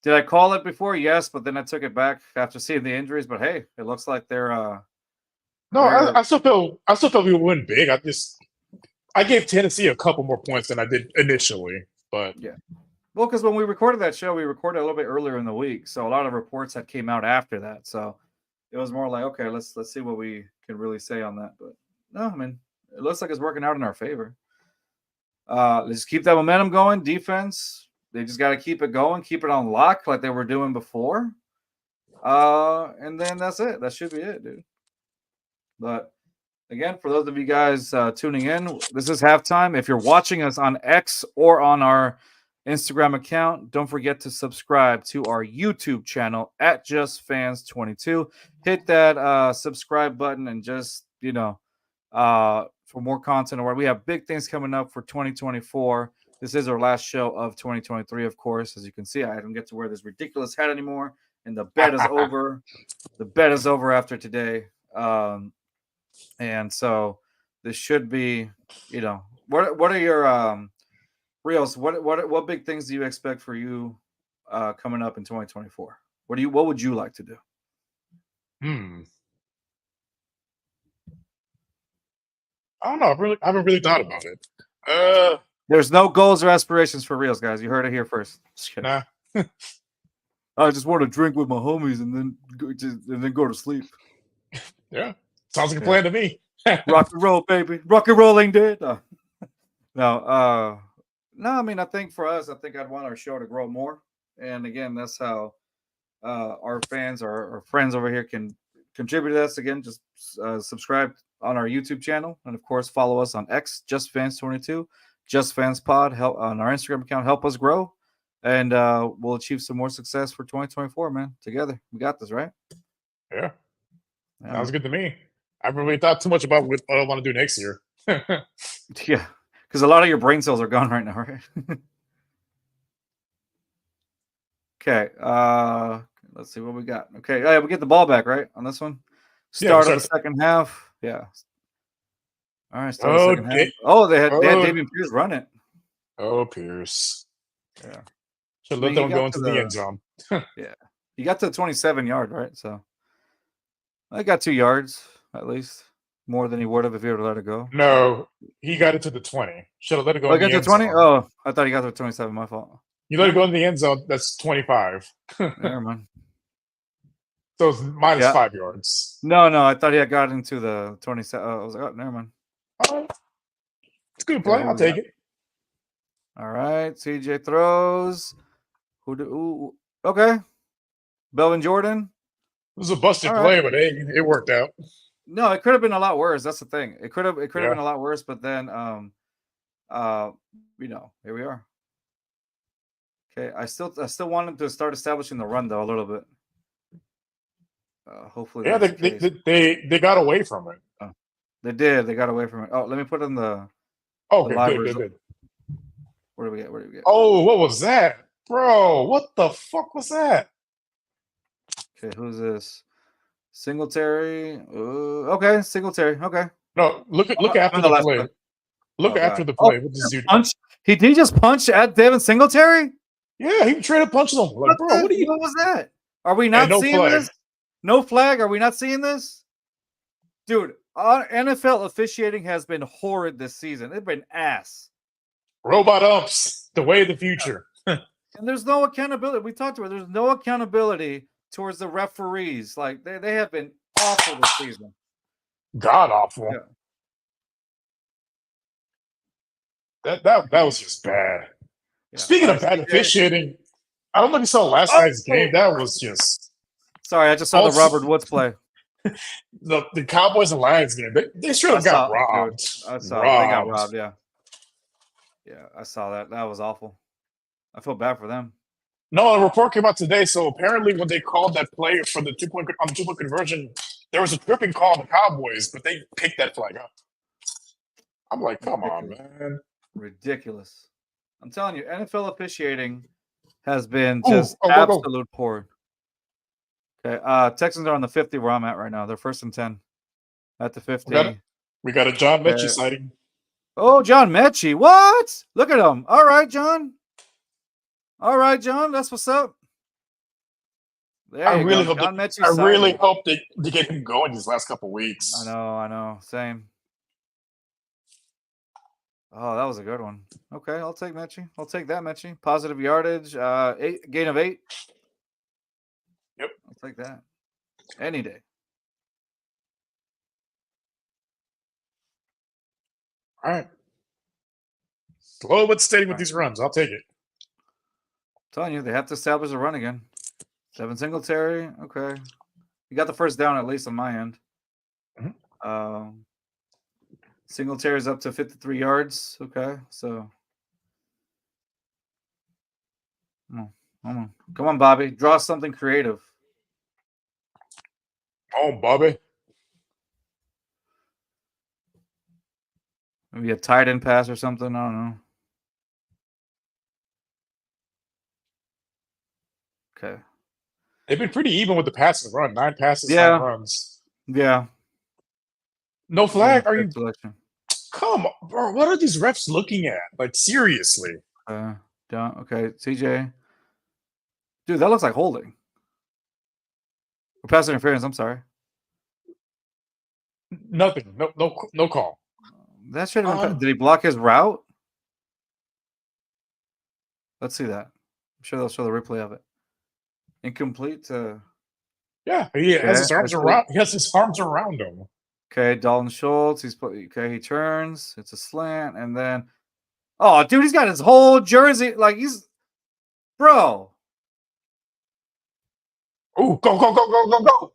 Did I call it before? Yes, but then I took it back after seeing the injuries. But hey, it looks like they're. I still feel we win big. I gave Tennessee a couple more points than I did initially, but yeah. Well, because when we recorded that show, we recorded a little bit earlier in the week, so a lot of reports had came out after that. So it was more like, okay, let's see what we can really say on that. But no, I mean, it looks like it's working out in our favor. Let's keep that momentum going. Defense, they just got to keep it going, keep it on lock like they were doing before. And then that's it. That should be it, dude. But again, for those of you guys tuning in, this is halftime. If you're watching us on X or on our Instagram account, don't forget to subscribe to our YouTube channel at JustFans22. Hit that subscribe button and just, for more content. Or we have big things coming up for 2024. This is our last show of 2023, of course. As you can see, I don't get to wear this ridiculous hat anymore, and the bet is over. The bet is over after today. And so this should be, what are your Rios, what big things do you expect for you coming up in 2024? What would you like to do? I don't know. I haven't really thought about it. There's no goals or aspirations for Rios, guys. You heard it here first. Nah. I just want to drink with my homies and then go to sleep. Yeah, sounds like a plan to me. Rock and roll, baby. Rock and roll ain't dead. No. I mean, I think for us, I'd want our show to grow more. And again, that's how our fans, our friends over here can contribute to us. Again, just subscribe on our YouTube channel. And of course, follow us on X, JustFans22, JustFansPod. Help on our Instagram account. Help us grow. And we'll achieve some more success for 2024, man. Together. We got this, right? Yeah. Sounds good to me. I haven't really thought too much about what I want to do next year. Yeah. Because a lot of your brain cells are gone right now, right? Okay. Let's see what we got. Okay. Oh, yeah, we get the ball back, right? On this one? Start of the second half. Yeah. All right, start the second half. They had Dameon Pierce run it. Oh, Pierce. Yeah. Should let them go into the end zone. Yeah. He got to the 27-yard, right? So I got 2 yards at least. More than he would have if he would have let it go. No, he got it to the 20. Should have let it go in the end 20? zone. Oh, I thought he got to the 27. My fault. You let it go in the end zone, that's 25. Never mind. So it's minus 5 yards. No, I thought he had got into the 27. I was like, oh, never mind. All right. It's a good play. I'll take it. All right. CJ throws. Okay. Belvin Jordan. It was a busted play, but hey, it worked out. No, it could have been a lot worse. That's the thing. It could have been a lot worse, but then here we are. Okay, I still want him to start establishing the run though a little bit. Hopefully, yeah, they got away from it. Oh, they did. They got away from it. Oh, let me put in the. Okay, good. What do we get? Oh, what was that, bro? What the fuck was that? Okay, who's this? Singletary. Okay, Singletary. Okay. No, look after the play. Look after the play. What does punch? He just punched at Devin Singletary? Yeah, he tried to punch them. Like, bro, what was that? Are we not seeing this? No flag? Are we not seeing this? Dude, NFL officiating has been horrid this season. It's been ass. Robot umps, the way of the future. And there's no accountability. We talked about it. There's no accountability towards the referees. Like they have been awful this season. God awful. Yeah. That was just bad. Yeah. Speaking of bad officiating, I don't know if you saw last night's game. That was just. Sorry, I just saw the Robert Woods play. The Cowboys and Lions game. They straight up got robbed. I saw they got robbed. Yeah. Yeah, I saw that. That was awful. I feel bad for them. No, a report came out today. So apparently, when they called that play for the 2-point conversion, there was a tripping call on the Cowboys, but they picked that flag up. I'm like, come on, man. Ridiculous. I'm telling you, NFL officiating has been just absolute poor. Okay, Texans are on the 50 where I'm at right now. They're 1st and 10 at the 50. We got a John Mechie sighting. Oh, John Mechie. What? Look at him. All right, John. That's what's up. I really hope they get him going these last couple weeks. I know. Same. Oh, that was a good one. Okay, I'll take Mechie. I'll take that Mechie. Positive yardage, gain of 8. Yep. I'll take that. Any day. All right. Slow but steady with these runs. I'll take it. I'm telling you, they have to establish a run again. Devin Singletary. Okay. You got the first down at least on my end. Mm-hmm. Singletary's up to 53 yards. Okay. So. Come on, Bobby. Draw something creative. Oh, Bobby. Maybe a tight end pass or something. I don't know. Okay. They've been pretty even with the pass and run. 9 passes, 9 runs. Yeah. No flag? Are you? Come on, bro. What are these refs looking at? Like, seriously. Okay. CJ. Dude, that looks like holding. Or pass interference. I'm sorry. Nothing. No call. That should have been. Did he block his route? Let's see that. I'm sure they'll show the replay of it. Incomplete. Yeah, he has his arms around. He has his arms around him. Okay, Dalton Schultz. He turns. It's a slant, and then, oh, dude, he's got his whole jersey. Like bro. Oh, go.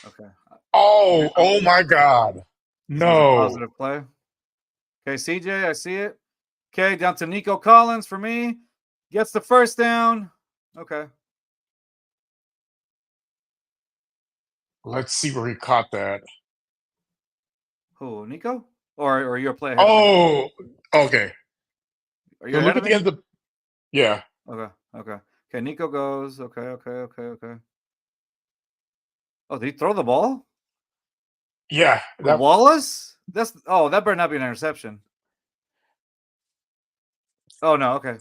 Okay. Oh my God. No. Positive play. Okay, CJ, I see it. Okay, down to Nico Collins for me. Gets the first down. Okay. Let's see where he caught that. Who, Nico? Or your play? Oh, okay. Are you look at the end of the. Yeah. Okay. Okay, Nico goes. Okay. Oh, did he throw the ball? Yeah. Wallace? That better not be an interception. Oh no, okay.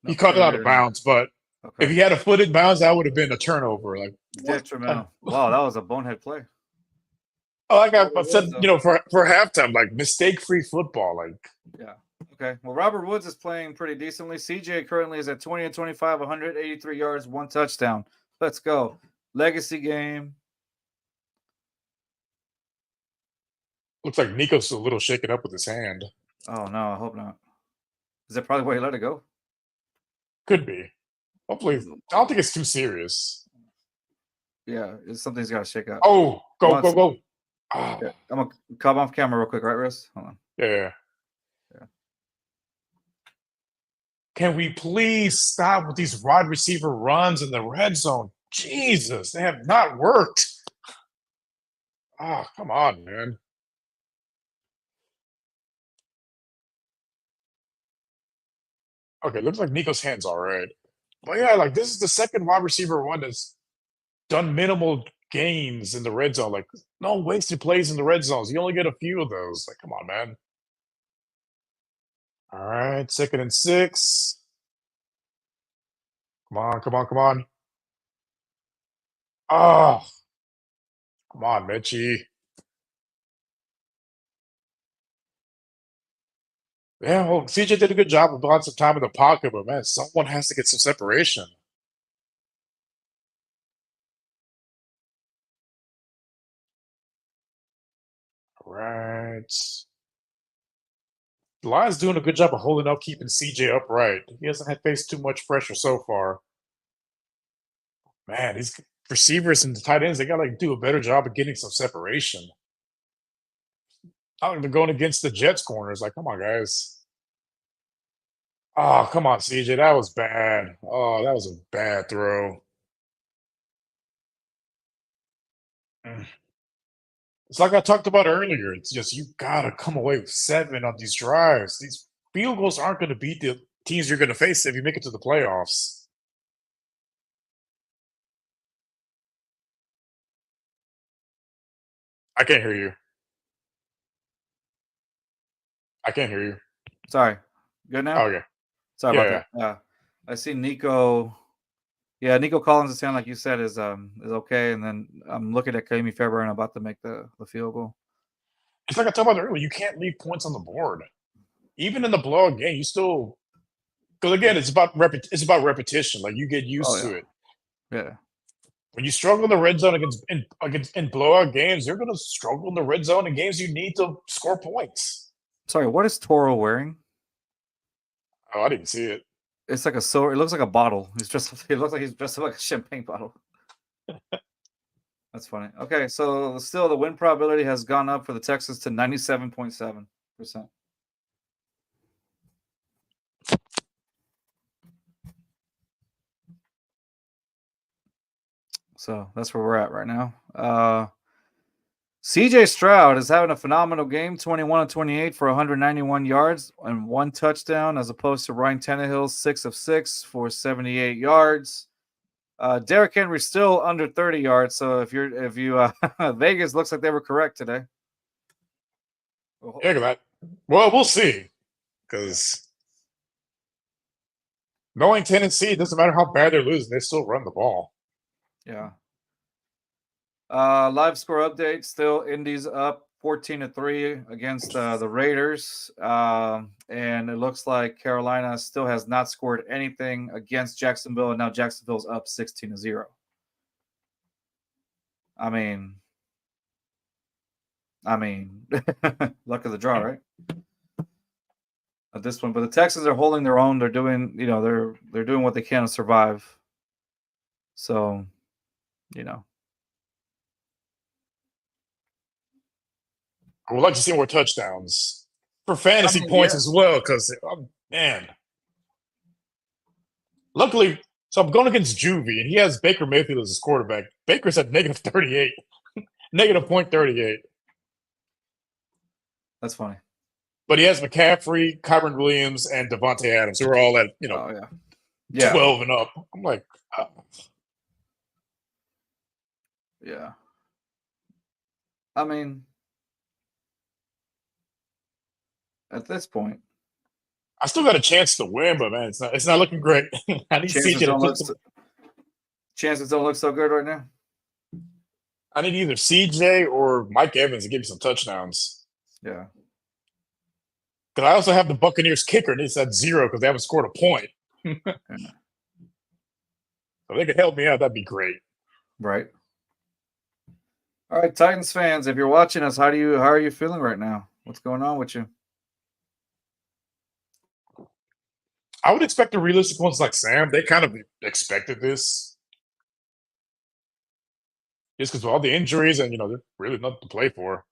He caught it out of bounds, but if he had a foot in bounds, that would have been a turnover. Like detrimental. Wow, that was a bonehead play. Oh, like I said, for halftime, like mistake-free football, like yeah. Okay. Well, Robert Woods is playing pretty decently. CJ currently is at 20 and 25, 183 yards, 1 touchdown. Let's go. Legacy game. Looks like Nico's a little shaken up with his hand. Oh no, I hope not. Is that probably why he let it go? Could be. Hopefully, I don't think it's too serious. Yeah, something's got to shake out. Oh, go. Oh. Yeah, I'm gonna come off camera real quick, right, Riz? Hold on. Yeah. Can we please stop with these wide receiver runs in the red zone? Jesus, they have not worked. Oh, come on, man. Okay, looks like Nico's hand's all right. But yeah, like this is the second wide receiver one that's done minimal gains in the red zone. Like no wasted plays in the red zones. You only get a few of those. Like, come on, man. All right, 2nd and 6. Come on. Oh, come on, Mitchie. Yeah, well, CJ did a good job of buying some time in the pocket, but man, someone has to get some separation. All right. The Lions doing a good job of holding up, keeping CJ upright. He hasn't had faced too much pressure so far. Man, these receivers and the tight ends, they gotta do a better job of getting some separation. I think they're going against the Jets corners. Like, come on, guys. Oh, come on, CJ. That was bad. Oh, that was a bad throw. It's like I talked about earlier. It's just you gotta come away with 7 on these drives. These field goals aren't going to beat the teams you're going to face if you make it to the playoffs. I can't hear you. I can't hear you. Sorry. Good now? Oh, yeah. Sorry about that. I see Nico. Yeah, Nico Collins, it sound like you said, is okay. And then I'm looking at Ka'imi Fairbairn about to make the field goal. It's like I talked about earlier. You can't leave points on the board. Even in the blowout game, you still because again, it's about repetition. Like you get used to it. Yeah. When you struggle in the red zone in blowout games, you're going to struggle in the red zone in games you need to score points. Sorry, what is Toro wearing? Oh, I didn't see it. It's like a silver. It looks like a bottle. It looks like he's dressed up like a champagne bottle. That's funny. Okay, so still the win probability has gone up for the Texans to 97.7%. So that's where we're at right now. CJ Stroud is having a phenomenal game, 21 of 28 for 191 yards and 1 touchdown, as opposed to Ryan Tannehill's 6 of 6 for 78 yards. Derrick Henry still under 30 yards. So if you Vegas looks like they were correct today. Yeah, that. Well, we'll see. Because knowing Tennessee, it doesn't matter how bad they're losing, they still run the ball. Yeah. Live score update. Still Indy's up 14-3 against the Raiders. And it looks like Carolina still has not scored anything against Jacksonville, and now Jacksonville's up 16-0. I mean, luck of the draw, right? At this point, but the Texans are holding their own. They're doing, they're doing what they can to survive. So, I would like to see more touchdowns for fantasy points as well. Because man, luckily, so I'm going against Juvie, and he has Baker Mayfield as his quarterback. Baker's at negative 38, negative 0.38. That's funny. But he has McCaffrey, Kyron Williams, and Devontae Adams, who are all at 12 and up. I'm like, yeah. I mean, at this point. I still got a chance to win, but man, it's not looking great. I need Chances CJ to don't put look some. chances don't look so good right now. I need either CJ or Mike Evans to give me some touchdowns. Yeah. Because I also have the Buccaneers kicker, and it's at 0 because they haven't scored a point. So if they could help me out, that'd be great. Right. All right, Titans fans, if you're watching us, how are you feeling right now? What's going on with you? I would expect the realistic ones like Sam. They kind of expected this. Just because of all the injuries and, there's really nothing to play for.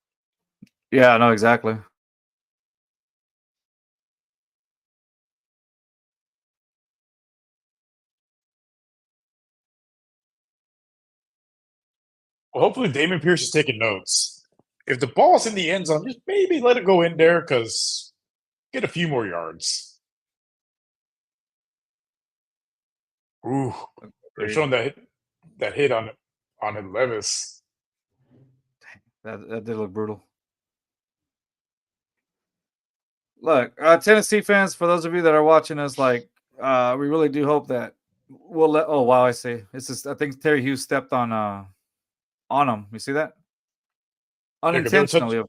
Yeah, no, exactly. Well, hopefully Damon Pierce is taking notes. If the ball's in the end zone, just maybe let it go in there because get a few more yards. Ooh, they're showing that hit on Levis. That did look brutal. Look, Tennessee fans, for those of you that are watching us, we really do hope that we'll let. Oh wow, I see. It's just I think Terry Hughes stepped on him. You see that? Unintentionally.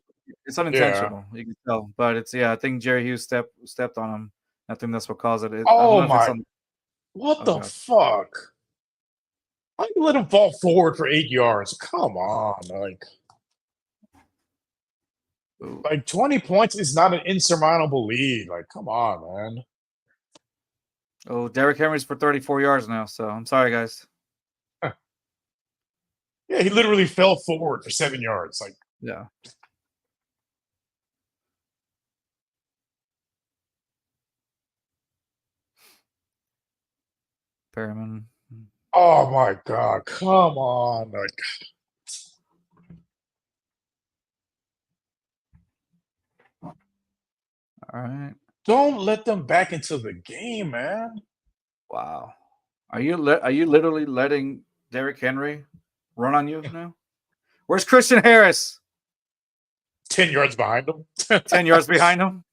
It's unintentional. You can tell, but it's I think Jerry Hughes stepped on him. I think that's what caused it. I Oh don't know my! if it's What the fuck? How you let him fall forward for 8 yards? Come on, like 20 points is not an insurmountable lead. Like, come on, man. Oh, Derrick Henry's for 34 yards now. So I'm sorry, guys. Yeah, he literally fell forward for 7 yards. Like, yeah. Perriman. Oh my God! Come on! Like, all right. Don't let them back into the game, man. Wow. Are you literally letting Derrick Henry run on you now? Where's Christian Harris? 10 yards behind him. 10 yards behind him.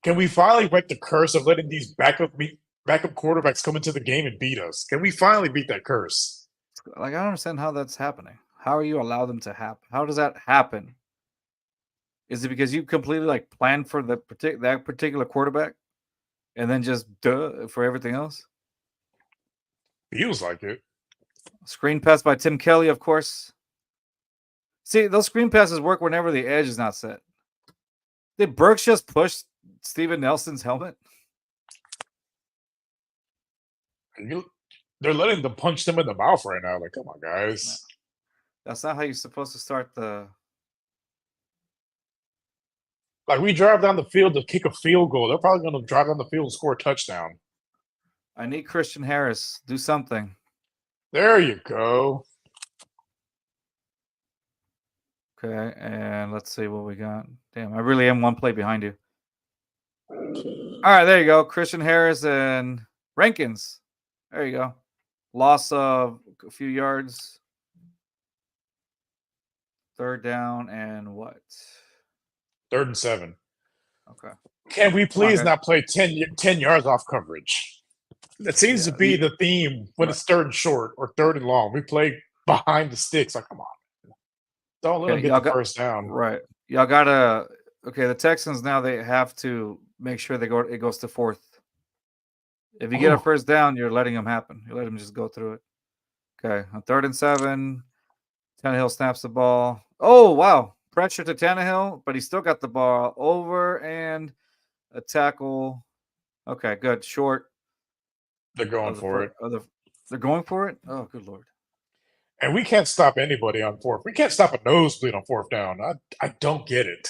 Can we finally break the curse of letting these backup quarterbacks come into the game and beat us? Can we finally beat that curse? Like, I don't understand how that's happening. How are you allow them to happen? How does that happen? Is it because you completely planned for that particular quarterback, and then just for everything else? Feels like it. Screen pass by Tim Kelly, of course. See, those screen passes work whenever the edge is not set. Did Burks just push Steven Nelson's helmet? They're letting them punch them in the mouth right now. Like, come on, guys. That's not how you're supposed to start the. Like, we drive down the field to kick a field goal. They're probably going to drive down the field and score a touchdown. I need Christian Harris. Do something. There you go. Okay, and let's see what we got. Damn, I really am one play behind you. All right, there you go. Christian Harris and Rankins. There you go. Loss of a few yards. Third down and what? 3rd and 7. Okay. Can we please not play 10 yards off coverage? That seems to be the theme when it's 3rd and short or 3rd and long. We play behind the sticks. Like, come on. Don't let them get the first down. Right. Y'all gotta. Okay, the Texans now they have to make sure it goes to 4th. If you get a first down, you're letting them happen. You let them just go through it. Okay, on 3rd and 7, Tannehill snaps the ball. Oh wow, pressure to Tannehill, but he still got the ball over and a tackle. Okay, good. Short. They're going for it. They're going for it? Oh, good Lord. And we can't stop anybody on 4th. We can't stop a nosebleed on 4th down. I don't get it.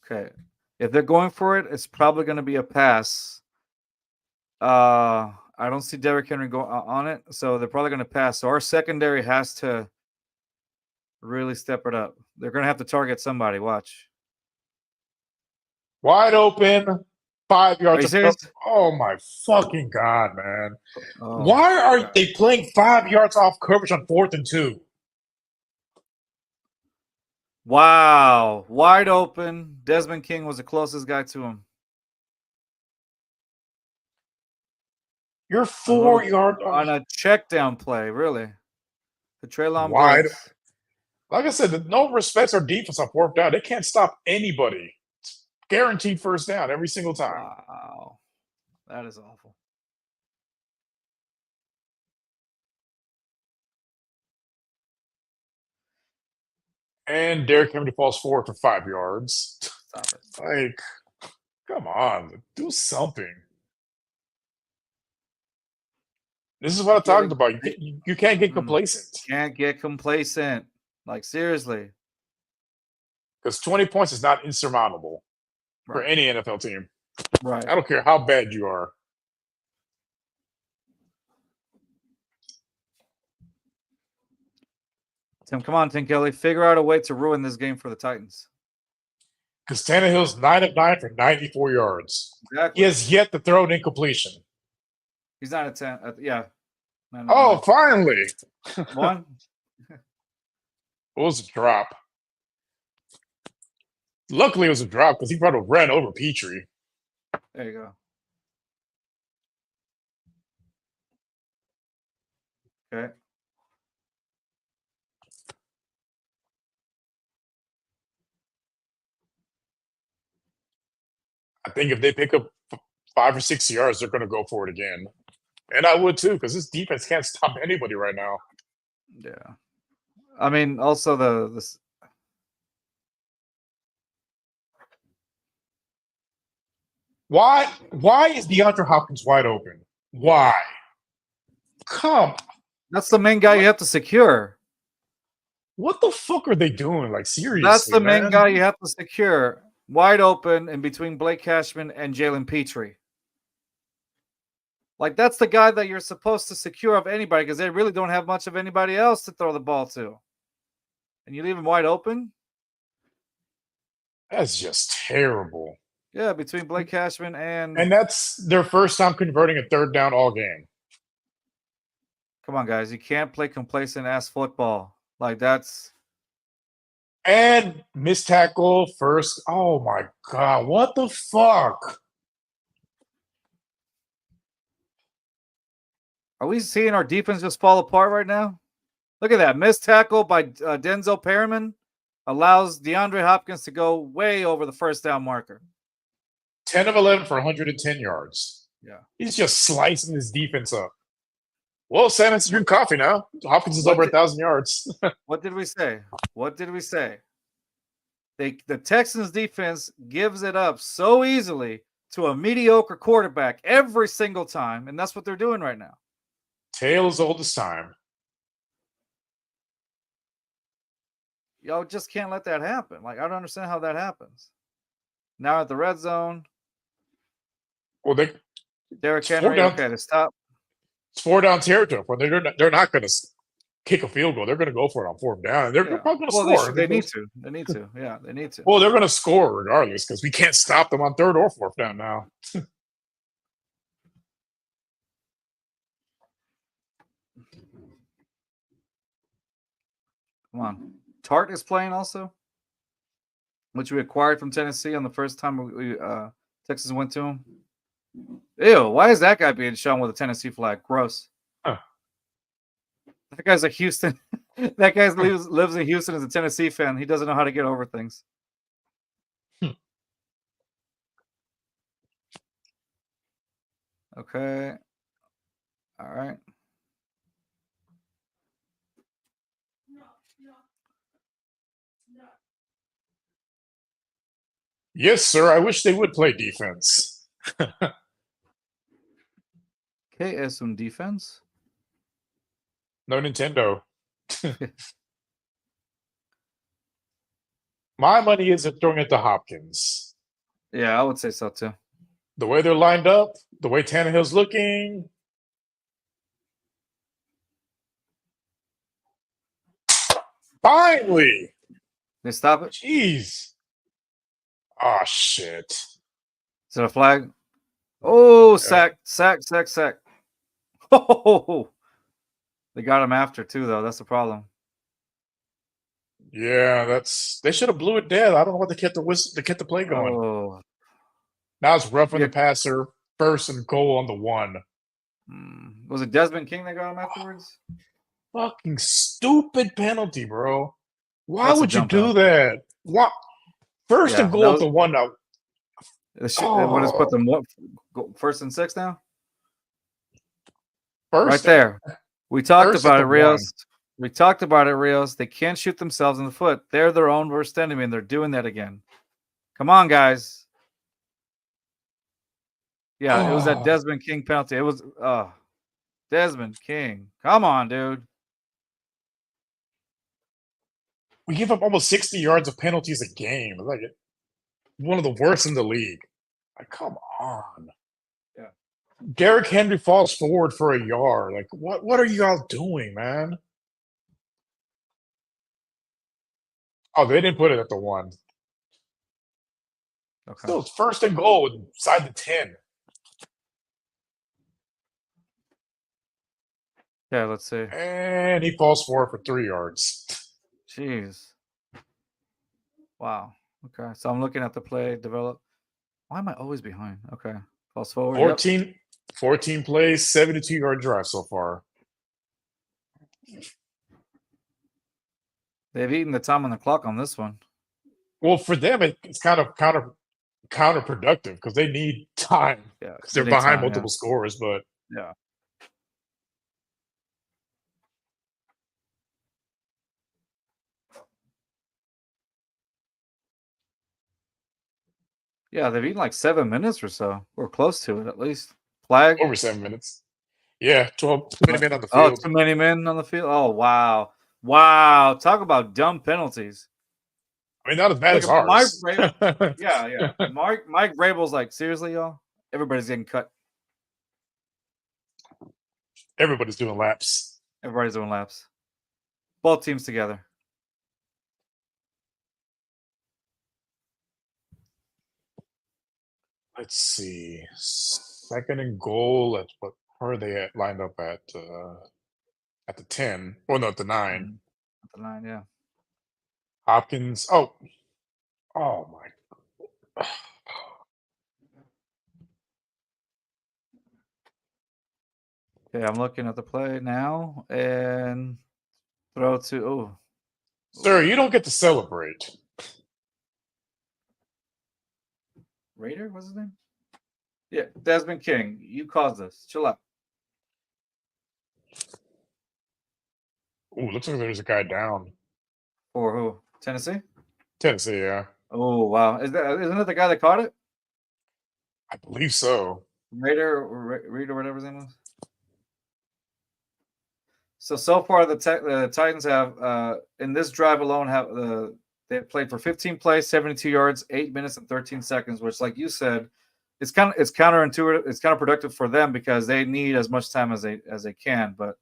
Okay. If they're going for it, it's probably going to be a pass. I don't see Derrick Henry go on it, so they're probably going to pass. So our secondary has to really step it up. They're going to have to target somebody. Watch. Wide open. 5 yards. Oh my fucking God, man! Why are they playing 5 yards off coverage on 4th and 2? Wow. Wide open. Desmond King was the closest guy to him. You're 4 yards on a check down play, really. The Treylon wide. blitz. Like I said, no respects our defense on 4th down. They can't stop anybody. It's guaranteed first down every single time. Wow. That is awful. And Derrick Henry falls forward for 5 yards. Stop it. Like, come on, do something. This is what I'm talking about. You can't get complacent. Can't get complacent. Like, seriously. Because 20 points is not insurmountable for any NFL team. Right. I don't care how bad you are. Tim, come on, Tim Kelly. Figure out a way to ruin this game for the Titans. Because Tannehill's 9 of 9 for 94 yards. Exactly. He has yet to throw an incompletion. He's not at 10. Yeah. Oh, finally. One. It was a drop. Luckily, it was a drop because he probably ran over Petrie. There you go. Okay. I think if they pick up 5 or 6 yards, they're going to go for it again. And I would too, because this defense can't stop anybody right now. Yeah. I mean, also this. Why is DeAndre Hopkins wide open? Why? Come. That's the main guy you have to secure. What the fuck are they doing? Like, seriously, that's the man? main guy you have to secure. Wide open in between Blake Cashman and Jalen Petrie. Like, that's the guy that you're supposed to secure of anybody because they really don't have much of anybody else to throw the ball to. And you leave him wide open? That's just terrible. Yeah, between Blake Cashman and... And that's their first time converting a 3rd down all game. Come on, guys. You can't play complacent-ass football. Like, that's... And missed tackle first. Oh, my God. What the fuck? Are we seeing our defense just fall apart right now? Look at that. Missed tackle by Denzel Perriman allows DeAndre Hopkins to go way over the first down marker. 10 of 11 for 110 yards. Yeah. He's just slicing his defense up. Well, Simmons, drink coffee now. Hopkins is over 1,000 yards. What did we say? What did we say? The Texans defense gives it up so easily to a mediocre quarterback every single time, and that's what they're doing right now. Tale as old as time. Y'all just can't let that happen. Like, I don't understand how that happens. Now at the red zone. Well, Derrick Henry, okay, to stop. It's 4 down territory. They're not going to kick a field goal. They're going to go for it on 4th down. They're probably going to score. They need to. They need to. Yeah, they need to. Well, they're going to score regardless because we can't stop them on 3rd or 4th down now. Come on. Tart is playing also, which we acquired from Tennessee on the first time Texas went to him. Ew, why is that guy being shown with a Tennessee flag? Gross. Huh. That guy's a Houston. That guy lives in Houston as a Tennessee fan. He doesn't know how to get over things. Okay. All right. Yes, sir. I wish they would play defense. ¿Qué es un defense? No Nintendo. My money is throwing it to Hopkins. Yeah, I would say so too. The way they're lined up, the way Tannehill's looking. Finally! They stop it? Jeez. Oh, shit. Is it a flag? Oh, sack. Oh, they got him after too, though. That's the problem. Yeah, they should have blew it dead. I don't know what they kept the whistle, they kept the play going. Oh, Now it's roughing yeah. the passer, first and goal on the 1. Was it Desmond King that got him afterwards? Fucking stupid penalty, bro. Why That's a would you dumb do penalty. that? What? First Yeah, and goal at the 1 now. what has put Oh, them first and 6 now? Right first, there. We talked first at about the it, 1. Rios. We talked about it, Rios. They can't shoot themselves in the foot. They're their own worst enemy, and they're doing that again. Come on, guys. Yeah, it was that Oh, Desmond King penalty. It was Desmond King. Come on, dude. we give up almost 60 yards of penalties a game. Like one of the worst in the league. Like, come on. Yeah. Derrick Henry falls forward for a yard. Like, what are you all doing, man? Oh, they didn't put it at the 1. Okay. Still, it's first and goal inside the 10. Yeah, let's see. And he falls forward for 3 yards. Jeez. Wow. Okay. So I'm looking at the play develop. Why am I always behind? Okay. Falls forward. 14, Yep. 14 plays, 72-yard drive so far. They've eaten the time on the clock on this one. Well, for them, it's kind of counterproductive because they need time. Yeah. Because they're they need behind time, multiple scores, but Yeah. Yeah, they've eaten like 7 minutes or so. Or close to it, at least. Flag. over 7 minutes. Yeah, 12, too many men on the Oh, field. too many men on the field. Oh, wow. Wow. Talk about dumb penalties. I mean, not as bad Look as at Mike ours. Vrabel. Yeah. Mike Vrabel's like, seriously, y'all? Everybody's getting cut. Everybody's doing laps. Everybody's doing laps. Both teams together. Let's see. Second and goal. Where are they at? Lined up at the 10. Well, no, at the 9. At the 9, yeah. Hopkins. Oh my. Okay, I'm looking at the play now and throw to Sir, you don't get to celebrate. Raider, what's his name? Yeah, Desmond King. You caused this. Chill out. Ooh, looks like there's a guy down. For who? Tennessee? Tennessee, yeah. Oh wow. Isn't it the guy that caught it? I believe so. Raider or whatever his name was? So far the Titans have in this drive alone they played for 15 plays, 72 yards, 8 minutes and 13 seconds, which, like you said, it's counterintuitive. It's counterproductive for them because they need as much time as they can. But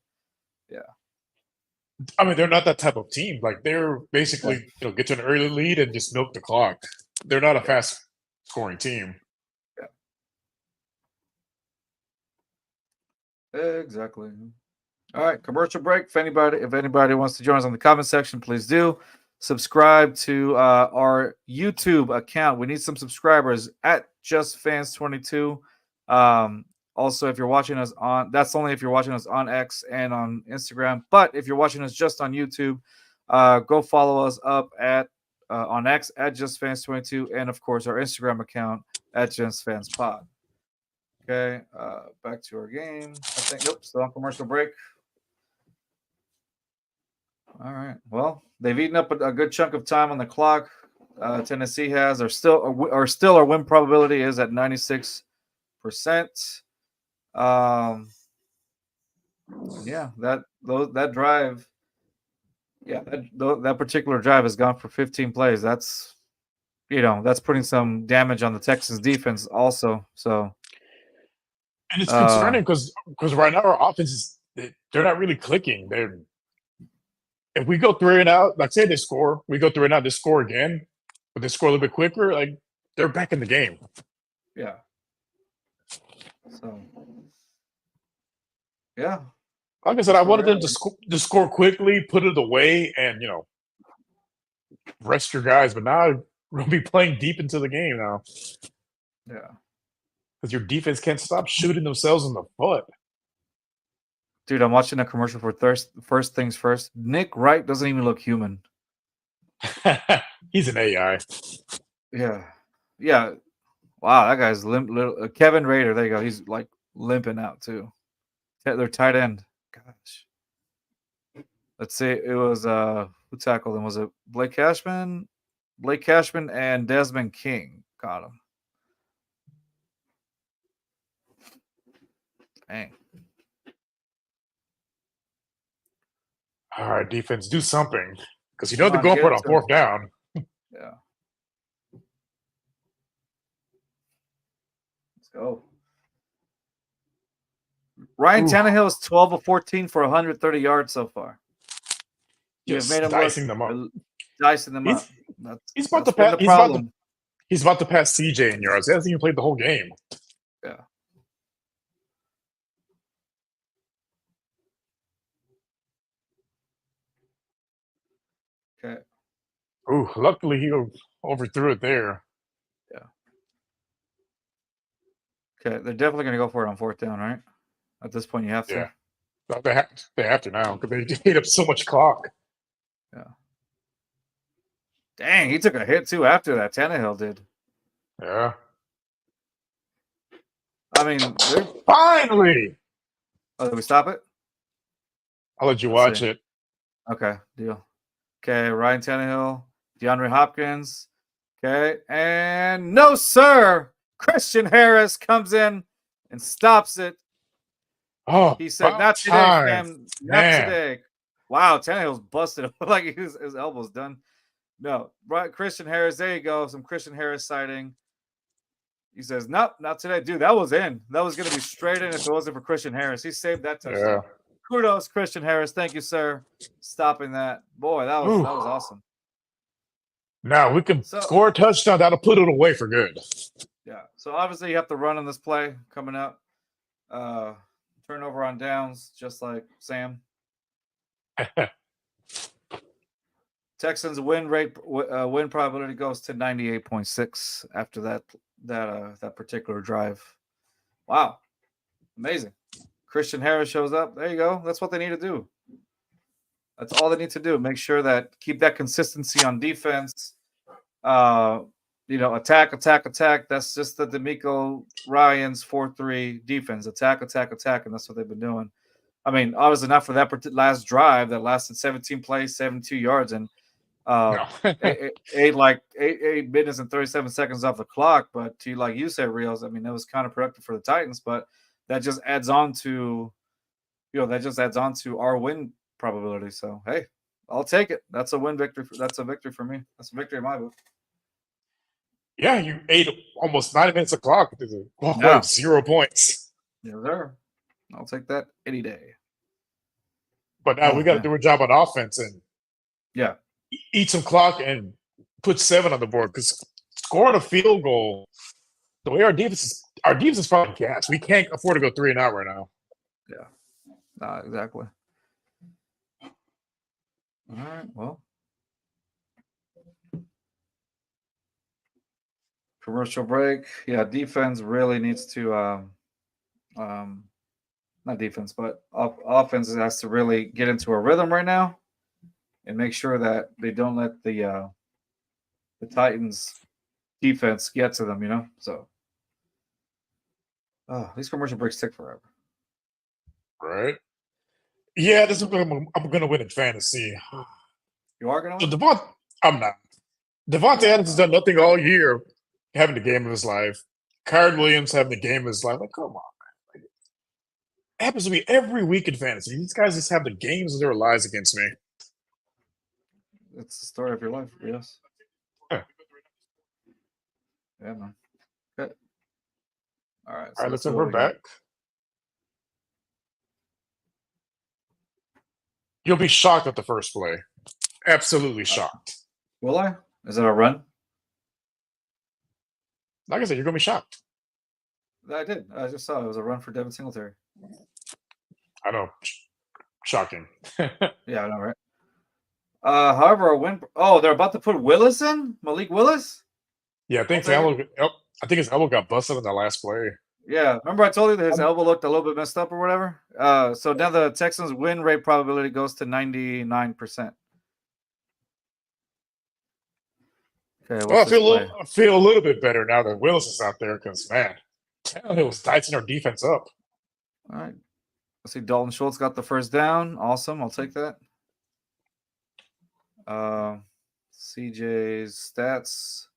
yeah, I mean, they're not that type of team. Like they're basically, get to an early lead and just milk the clock. They're not a fast scoring team. Yeah. Exactly. All right, commercial break. If anybody wants to join us on the comment section, please do. Subscribe to our YouTube account. We need some subscribers at JustFans22. Also, if you're watching us that's only if you're watching us on X and on Instagram. But if you're watching us just on YouTube, go follow us up at on X at JustFans22, and of course our Instagram account at JustFansPod. Okay, back to our game. I think. Nope, still on commercial break. All right. Well, they've eaten up a good chunk of time on the clock. Tennessee has, or our win probability is at 96%. Yeah, that drive, that particular drive has gone for 15 plays. That's putting some damage on the Texans defense also. So, and it's concerning because right now our offense they're not really clicking. If we go 3 and out, like say they score, we go 3 and out, they score again, but they score a little bit quicker, like they're back in the game. Yeah. So, yeah. Like I said, I wanted them to score quickly, put it away, and rest your guys, but now we're gonna be playing deep into the game now Yeah. because your defense can't stop shooting themselves in the foot. Dude, I'm watching a commercial for First Things First. Nick Wright doesn't even look human. He's an AI. Yeah. Yeah. Wow, that guy's limp. Kevin Rader, there you go. He's like limping out too. Their tight end. Gosh. Let's see. It was who tackled him? Was it Blake Cashman? Blake Cashman and Desmond King got him. Dang. All right, defense, do something because you know Come they're on, going get for it it on to him. fourth down. Yeah. Let's go. Ryan Ooh. Tannehill is 12 of 14 for 130 yards so far. You have Just made him dicing them up. Dicing them up. He's about That's to been pass. the problem. He's about to pass CJ in yards. He hasn't even played the whole game. Yeah. Okay. Ooh, luckily he overthrew it there. Yeah. Okay, they're definitely going to go for it on fourth down, right? At this point, you have to. Yeah. They have to now because they ate up so much clock. Yeah. Dang, he took a hit too after that. Tannehill did. Yeah. I mean, they're Finally. Oh, did we stop it? I'll let you Let's watch see. it. Okay, deal. Okay, Ryan Tannehill, DeAndre Hopkins. Okay, and no, sir. Christian Harris comes in and stops it. Oh, He said, "Not today, time. fam. Not Man. today." Wow, Tannehill's busted like his elbow's done. No, right, Christian Harris. There you go. Some Christian Harris sighting. He says, "Nope, not today, dude. That was in. That was going to be straight in if it wasn't for Christian Harris. He saved that touchdown. Yeah. Kudos, Christian Harris. Thank you, sir, stopping that. Boy, that was awesome. Now we can score a touchdown. That'll put it away for good. Yeah. So obviously you have to run on this play coming up. Turnover on downs, just like Sam. Texans win probability goes to 98.6 after that particular drive. Wow, amazing. Christian Harris shows up. There you go. That's what they need to do. That's all they need to do. Make sure that keep that consistency on defense. Attack. That's just the D'Amico Ryans 4-3 defense. Attack, and that's what they've been doing. I mean, obviously not for that last drive that lasted 17 plays, 72 yards, and eight minutes and 37 seconds off the clock. But like you said, Rios, I mean, that was kind of productive for the Titans, but that just adds on to, our win probability. So hey, I'll take it. That's a win victory. That's a victory for me. That's a victory in my book. Yeah, you ate almost 90 minutes of clock. Yeah. 0 points. Yeah, there. I'll take that any day. But now we got to do a job on offense and eat some clock and put 7 on the board because scoring a field goal, the way our defense is probably gas. We can't afford to go 3 and out right now. Yeah, exactly. All right, well. Commercial break. Yeah, defense really needs to not defense, but offense has to really get into a rhythm right now and make sure that they don't let the Titans defense get to them, So these commercial breaks take forever. Right? Yeah, this is I'm gonna win in fantasy. You are gonna win? So I'm not. Devontae Adams has done nothing all year, having the game of his life. Kyron Williams having the game of his life. Like, come on, man. It happens to me every week in fantasy. These guys just have the games of their lives against me. It's the story of your life, yes. Yeah, man. Good. All right. So let's we're back. You'll be shocked at the first play. Absolutely shocked. Will I? Is it a run? Like I said, you're going to be shocked. I did. I just saw it was a run for Devin Singletary. I know. Shocking. Yeah, I know, right? However, a win. Oh, they're about to put Willis in. Malik Willis. Yeah, I think his Okay. elbow got busted in the last play. Yeah, remember I told you that his elbow looked a little bit messed up or whatever. So now the Texans' win rate probability goes to 99%. Okay, Well, what's this play? I feel a little bit better now that Willis is out there because man, it was tightening our defense up. All right. Let's see. Dalton Schultz got the first down. Awesome. I'll take that. CJ's stats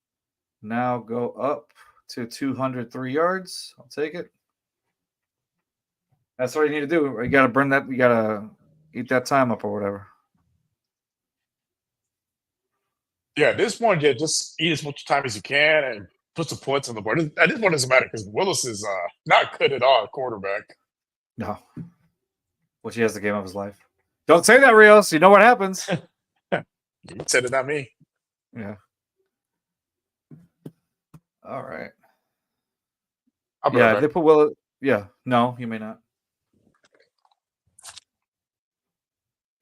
now go up to 203 yards. I'll take it. That's what you need to do. You got to burn that. You got to eat that time up or whatever. Yeah, at this point, yeah, just eat as much time as you can and put some points on the board. At this point, doesn't matter because Willis is not good at all at quarterback. No. Which he has the game of his life. Don't say that, Rios. You know what happens. You said it, not me. Yeah. All right. Yeah, if they put Willis. Yeah. No, you may not.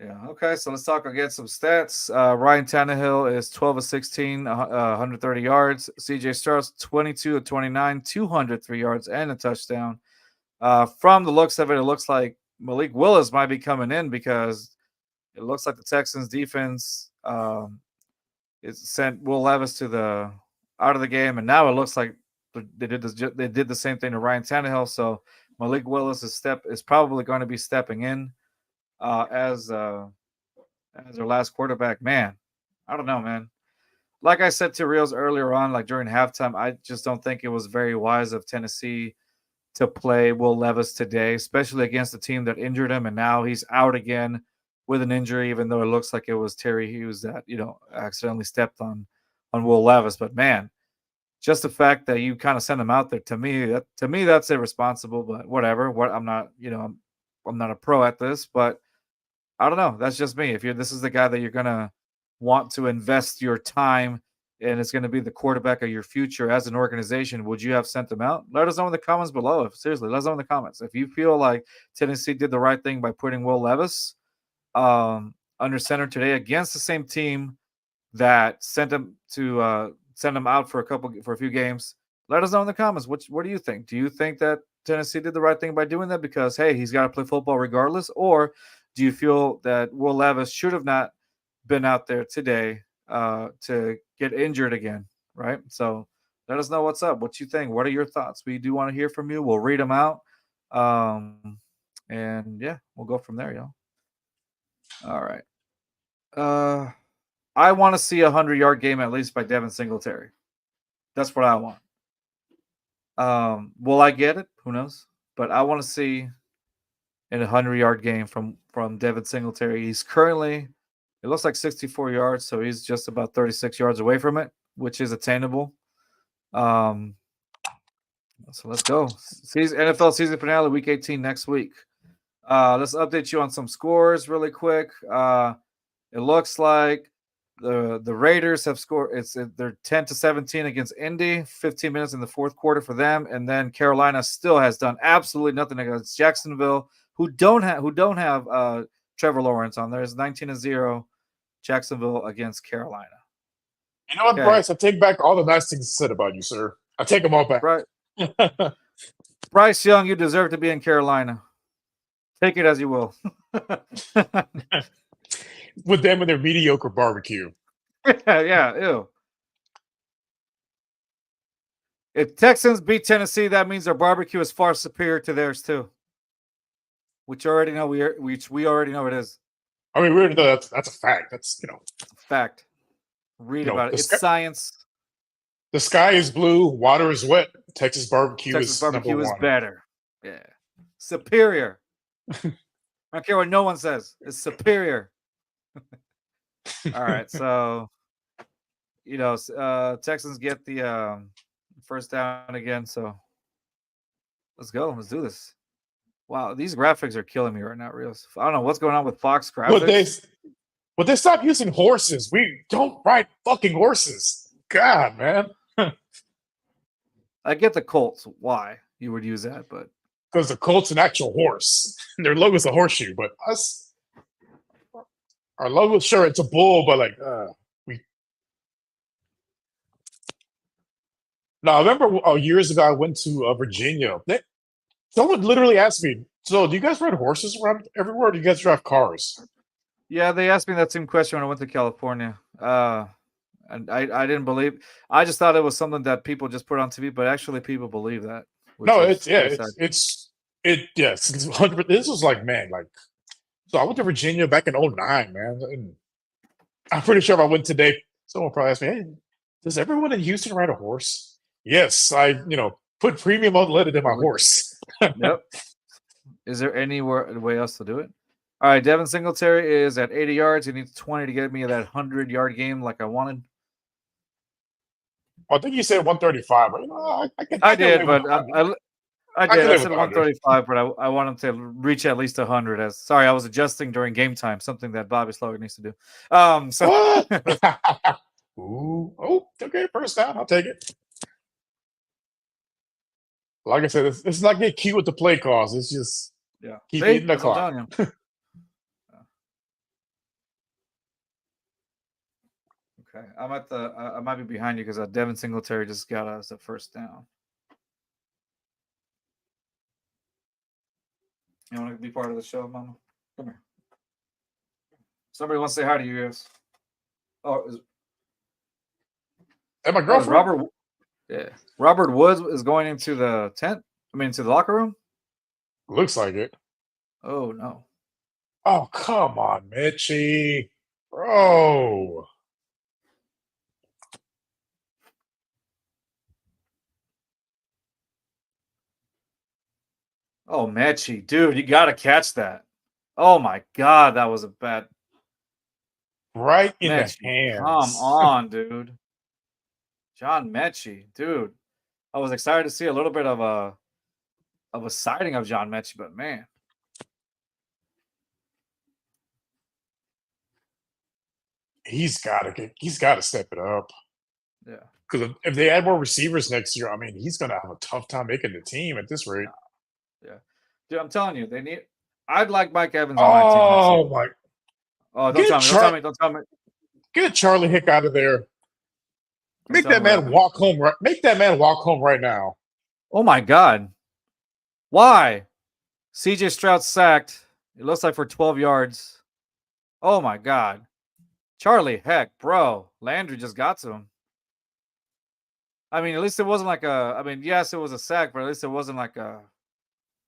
Yeah. Okay. So let's talk again some stats. Ryan Tannehill is 12 of 16, 130 yards. CJ Stroud 22 of 29, 203 yards and a touchdown. From the looks of it, it looks like Malik Willis might be coming in because it looks like the Texans defense sent Will Levis out of the game, and now it looks like they did the same thing to Ryan Tannehill. So Malik Willis is probably going to be stepping in as their last quarterback. Man, I don't know, man. Like I said to Rios earlier on, like during halftime, I just don't think it was very wise of Tennessee to play Will Levis today, especially against a team that injured him, and now he's out again with an injury, even though it looks like it was Terry Hughes that, accidentally stepped on Will Levis. But man, just the fact that you kind of sent him out there, to me that's irresponsible, but whatever. I'm not a pro at this, but I don't know. That's just me. This is the guy that you're going to want to invest your time and it's going to be the quarterback of your future as an organization, would you have sent them out? Let us know in the comments below. Seriously, let us know in the comments. If you feel like Tennessee did the right thing by putting Will Levis under center today against the same team that sent him out for a few games, let us know in the comments. What do you think? Do you think that Tennessee did the right thing by doing that because, hey, he's got to play football regardless? Or do you feel that Will Levis should have not been out there today to get injured again, right? So let us know what's up. What you think? What are your thoughts? We do want to hear from you. We'll read them out. And yeah, we'll go from there, y'all. All right. I want to see a 100-yard game at least by Devin Singletary. That's what I want. Will I get it? Who knows? But I want to see a 100-yard game from Devin Singletary. He's currently, it looks like 64 yards, so he's just about 36 yards away from it, which is attainable. So let's go. NFL season finale, week 18 next week. Let's update you on some scores really quick. It looks like the Raiders have scored. They're 10-17 against Indy. 15 minutes in the fourth quarter for them, and then Carolina still has done absolutely nothing against Jacksonville, who don't have Trevor Lawrence on there. It's 19-0 Jacksonville against Carolina. You know what, okay. Bryce? I take back all the nice things said about you, sir. I take them all back. Right. Bryce Young, you deserve to be in Carolina. Take it as you will. With them and their mediocre barbecue. Yeah, ew. If Texans beat Tennessee, that means their barbecue is far superior to theirs too. Which you already know we already know it is. I mean, we already know that's a fact. That's fact. Read about it. It's science. The sky is blue, water is wet. Texas barbecue is better. Yeah, superior. I don't care what no one says. It's superior. All right, so Texans get the first down again. So let's go. Let's do this. Wow, these graphics are killing me right now, Rios. I don't know what's going on with Fox graphics. But they stopped using horses. We don't ride fucking horses. God, man. I get the Colts. Why you would use that, but because the Colts an actual horse. Their logo's a horseshoe, but us. Our logo, sure, it's a bull, but like, we. No, I remember years ago I went to Virginia. Someone literally asked me, "So, do you guys ride horses around everywhere? Or do you guys drive cars?" Yeah, they asked me that same question when I went to California. And I didn't believe. I just thought it was something that people just put on TV, but actually people believe that, which No, is pretty sad. yes, it's 100. This was like, man, like, so I went to Virginia back in '09, man. And I'm pretty sure if I went today, someone would probably ask me, "Hey, does everyone in Houston ride a horse?" Yes, I put premium unleaded in my horse. Yep. Is there any way else to do it? All right, Devin Singletary is at 80 yards. He needs 20 to get me that 100-yard game like I wanted. I think you said 135, but I did, but I said 100. 135, but I want him to reach at least 100. Sorry, I was adjusting during game time, something that Bobby Slogan needs to do. What? Ooh, oh, okay, first down, I'll take it. Like I said, it's not get cute with the play calls. It's just keep eating the clock. Okay, I might be behind you because Devin Singletary just got us a first down. You want to be part of the show, Mama? Come here. Somebody wants to say hi to you guys. Oh, and my girlfriend. Robert Woods is going into the tent. I mean, to the locker room. Looks like it. Oh no! Oh come on, Mitchie, bro. Oh, Mechie, dude, you got to catch that. Oh my God, that was a bad. Right in Mechie, the hands. Come on, dude. John Mechie, dude. I was excited to see a little bit of a sighting of John Mechie, but man. He's got to step it up. Yeah. Because if they add more receivers next year, I mean, he's going to have a tough time making the team at this rate. Yeah. Dude, I'm telling you, I'd like Mike Evans on my team. Oh, my. Oh, don't tell me. Get Charlie Hick out of there. Make that man walk home. Make that man walk home right now. Oh, my God. Why? CJ Stroud sacked. It looks like for 12 yards. Oh, my God. Charlie Heck, bro. Landry just got to him. I mean, at least it wasn't like yes, it was a sack, but at least it wasn't like a.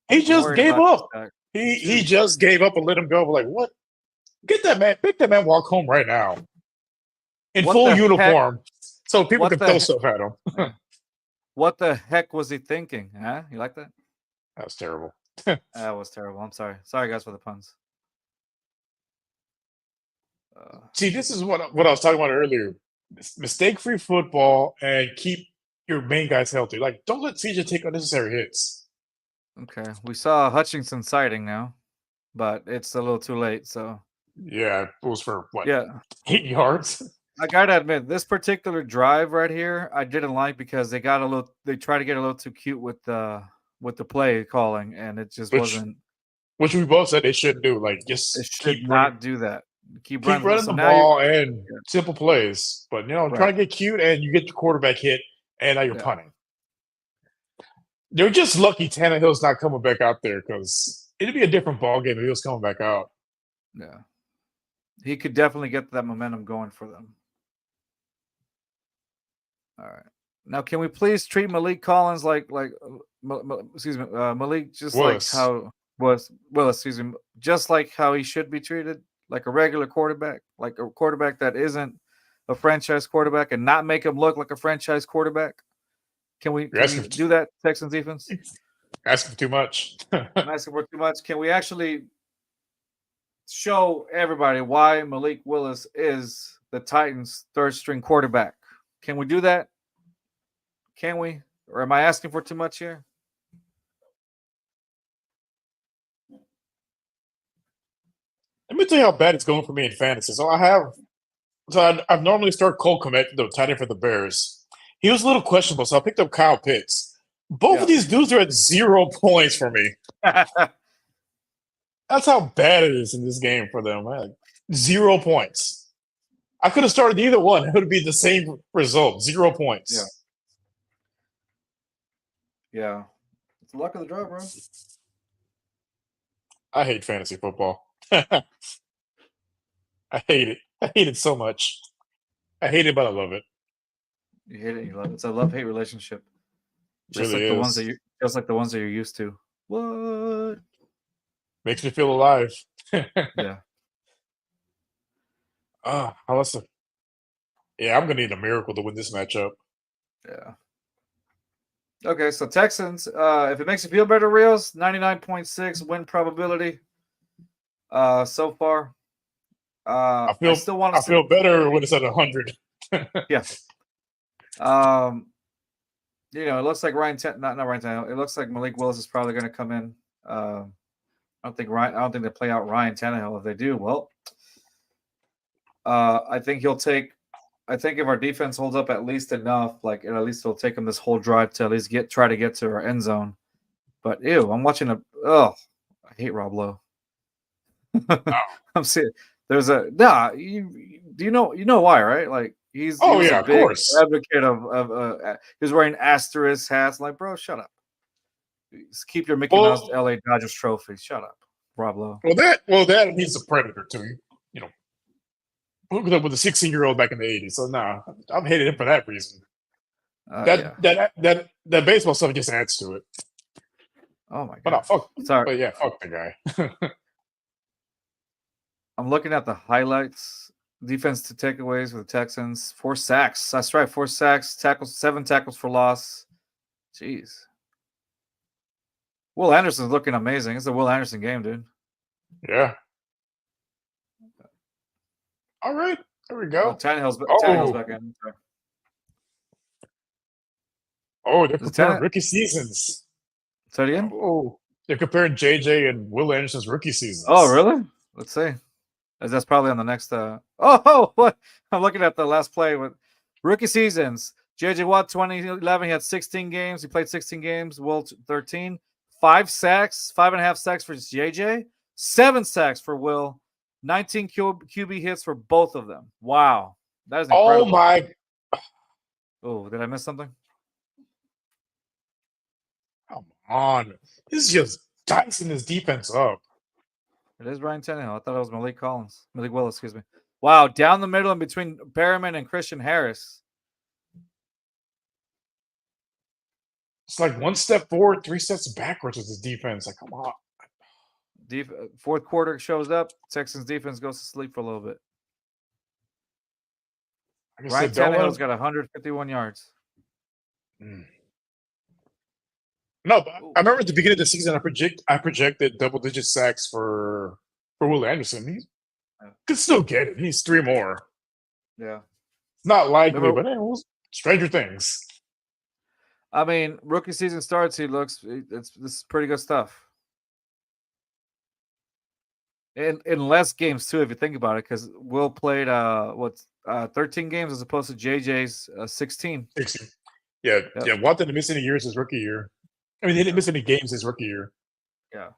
He just gave up. He just gave up and let him go. Like, what? Get that man. Make that man walk home right now. In full uniform. So people can throw stuff at him. What the heck was he thinking? Huh? You like that? That was terrible. That was terrible. I'm sorry. Sorry, guys, for the puns. See, this is what I was talking about earlier. Mistake-free football and keep your main guys healthy. Like, don't let CJ take unnecessary hits. Okay. We saw Hutchinson sighting now, but it's a little too late, so. Yeah, it was for, what, 8 yards? I gotta admit, this particular drive right here, I didn't like because they tried to get a little too cute with the play calling, and it just wasn't. Which we both said they shouldn't do. Like, just keep not do that. Keep running the ball and simple plays. But, try to get cute and you get the quarterback hit and now you're punting. They're just lucky Tannehill's not coming back out there because it'd be a different ball game if he was coming back out. Yeah. He could definitely get that momentum going for them. All right. Now, can we please treat Malik Collins like Malik just Willis. like how Willis, just like how he should be treated, like a regular quarterback, like a quarterback that isn't a franchise quarterback, and not make him look like a franchise quarterback? Can we do that, Texans defense? Asking for too much. I'm asking for too much. Can we actually show everybody why Malik Willis is the Titans' third-string quarterback? Can we do that? Can we? Or am I asking for too much here? Let me tell you how bad it's going for me in fantasy. So I've normally started Cole Kmet, the tight end for the Bears. He was a little questionable, so I picked up Kyle Pitts. Both of these dudes are at 0 points for me. That's how bad it is in this game for them. Like, 0 points. I could have started either one. It would be the same result. 0 points. Yeah. It's the luck of the draw, bro. I hate fantasy football. I hate it. I hate it so much. I hate it, but I love it. You hate it, you love it. It's a love-hate relationship. Just Really like the ones that is. you're used to. What? Makes me feel alive. Yeah. Listen. Yeah, I'm gonna need a miracle to win this matchup. Yeah. Okay, so Texans, if it makes you feel better, Rios, 99.6 win probability so far. I I feel still want to I see. feel better when it's at 100. Yeah. It looks like not Ryan Tannehill. It looks like Malik Willis is probably going to come in. I don't think they play out Ryan Tannehill. If they do, well, I think if our defense holds up at least enough, like at least it'll take them this whole drive to at least try to get to our end zone. But I'm watching I hate Rob Lowe. I'm seeing there's a you know why, right? Like he was a Of big course. advocate of he was wearing asterisk hats. Like, bro, shut up. Just keep your Mickey Mouse LA Dodgers trophy. Shut up, Rob Lowe. That he's a predator too. You know, hooked up with a 16-year-old back in the 80s. So I'm hating him for that reason. That baseball stuff just adds to it. Oh my god! But no, fuck. Sorry. But yeah, fuck the guy. I'm looking at the highlights. Defense to takeaways for the Texans. 4 sacks. That's right. 4 sacks. 7 tackles for loss. Jeez. Will Anderson's looking amazing. It's a Will Anderson game, dude. Yeah. All right. There we go. Tannehill's back in. They're comparing rookie seasons. Say it again? They're comparing JJ and Will Anderson's rookie seasons. Oh, really? Let's see. That's probably on the next. What? I'm looking at the last play with rookie seasons. JJ Watt 2011. He had 16 games. He played 16 games. Will 13. 5 sacks. 5.5 sacks for JJ. 7 sacks for Will. 19 QB hits for both of them. Wow, that is incredible. Oh my! Oh, did I miss something? Come on, this is just dicing his defense up. It is Ryan Tannehill. I thought it was Malik Willis, excuse me. Wow, down the middle in between Perriman and Christian Harris. It's like 1 step forward, 3 steps backwards with his defense. Like, come on. Fourth quarter shows up. Texans defense goes to sleep for a little bit. Ryan Tannehill's got 151 yards. No, but I remember at the beginning of the season, I projected double-digit sacks for Will Anderson. He could still get it. He needs 3 more. Yeah, not likely, but stranger things. I mean, rookie season starts. This is pretty good stuff. In less games too, if you think about it, because Will played 13 games as opposed to JJ's 16. 16. Yeah. Watt didn't miss any years his rookie year. I mean, he didn't miss any games his rookie year. Yeah.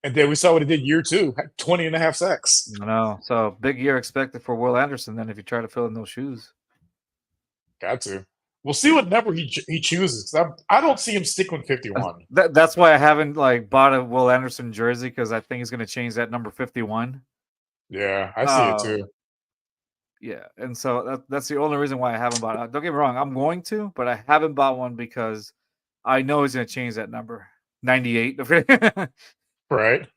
And then we saw what he did year 2, had 20.5 sacks. I know. So big year expected for Will Anderson then if you try to fill in those shoes. Got to. We'll see what number he chooses. I don't see him stick with 51. That's why I haven't bought a Will Anderson jersey, because I think he's going to change that number 51. Yeah, I see it too. Yeah, and so that's the only reason why I haven't bought it. Don't get me wrong, I'm going to, but I haven't bought one because I know he's going to change that number. 98. Right.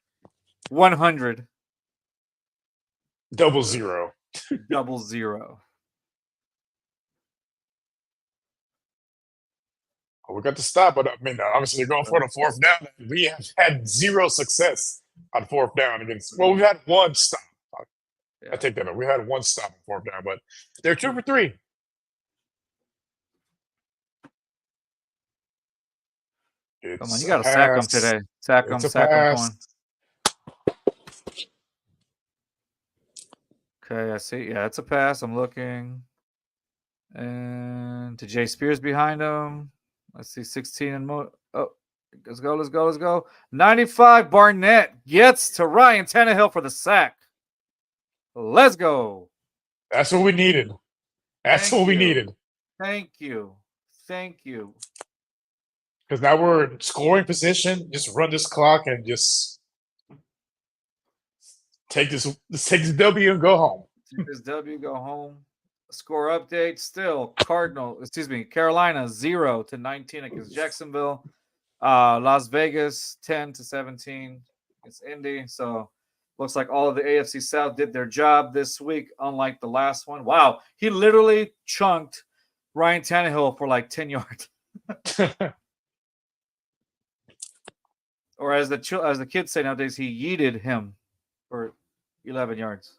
100. 00. 00. We got to stop, but I mean, obviously they're going for the 4th down. We have had 0 success on 4th down against. Well, we've had 1 stop. I take that up. We had 1 stop on 4th down, but they're 2 for 3. Come on, you got to sack them today. Sack them, Quan. Okay, I see. Yeah, it's a pass. I'm looking. And to Jay Spears behind him. I see 16 and more. Oh, Let's go, let's go, let's go. 95, Barnett gets to Ryan Tannehill for the sack. Let's go. That's what we needed. That's Thank what we you. needed. Thank you. Thank you. Because now we're in scoring position. Just run this clock and just take this W and go home. Take this W, go home. Score update still Carolina 0-19 against Jacksonville. Las Vegas 10-17 against Indy. So looks like all of the AFC South did their job this week, unlike the last one. Wow, he literally chunked Ryan Tannehill for like 10 yards. Or as the kids say nowadays, he yeeted him for 11 yards.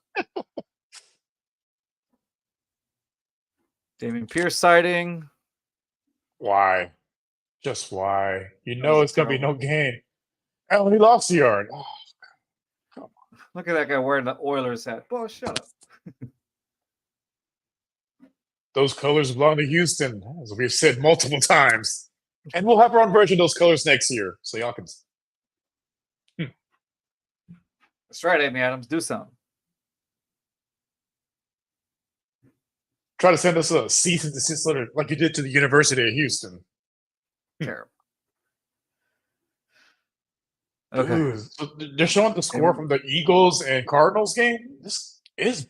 Dameon Pierce sighting. Why? Just why? You know it's going to be no gain. Oh, he lost the yard. Oh, come on. Look at that guy wearing the Oilers hat. Boy, shut up. Those colors belong to Houston, as we've said multiple times. And we'll have our own version of those colors next year, so y'all can. That's right, Amy Adams. Do something. Try to send us a cease and desist letter like you did to the University of Houston. Terrible. Okay. Dude, so they're showing the score from the Eagles and Cardinals game. This is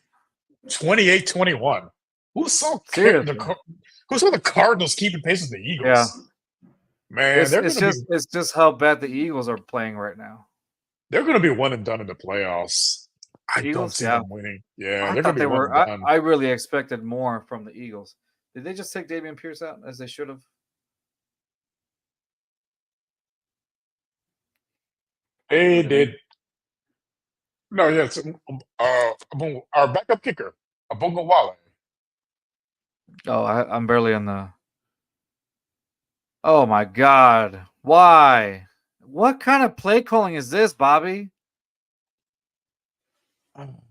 28-21. Who saw the Cardinals keeping pace with the Eagles? Yeah. Man, it's just how bad the Eagles are playing right now. They're going to be one and done in the playoffs. I don't see them winning. Yeah, they're going to be one and done. I really expected more from the Eagles. Did they just take Dameon Pierce out as they should have? They did. No, yes. Our backup kicker, Abunga Wale. Oh, I'm barely on the. Oh my God! Why? What kind of play calling is this, Bobby?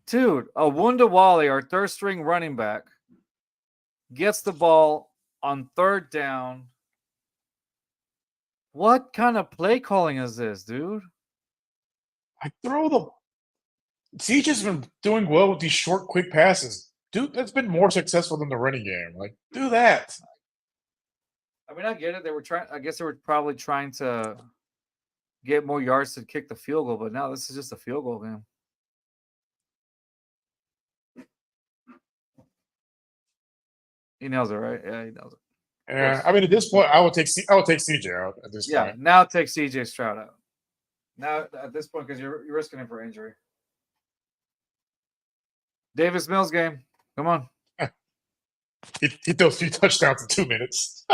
Dude, Awunda Wale, our third string running back, gets the ball on third down. What kind of play calling is this, dude? CJ's been doing well with these short, quick passes. Dude, that's been more successful than the running game. Like, do that. I mean, I get it. I guess they were probably trying to get more yards to kick the field goal, but now this is just a field goal game. He knows it, right? Yeah, he knows it. Yeah, I mean, at this point, I would take CJ out at this point. Yeah, now take CJ Stroud out. Now at this point, because you're risking him for injury. Davis Mills game. Come on. He throws 3 touchdowns in 2 minutes.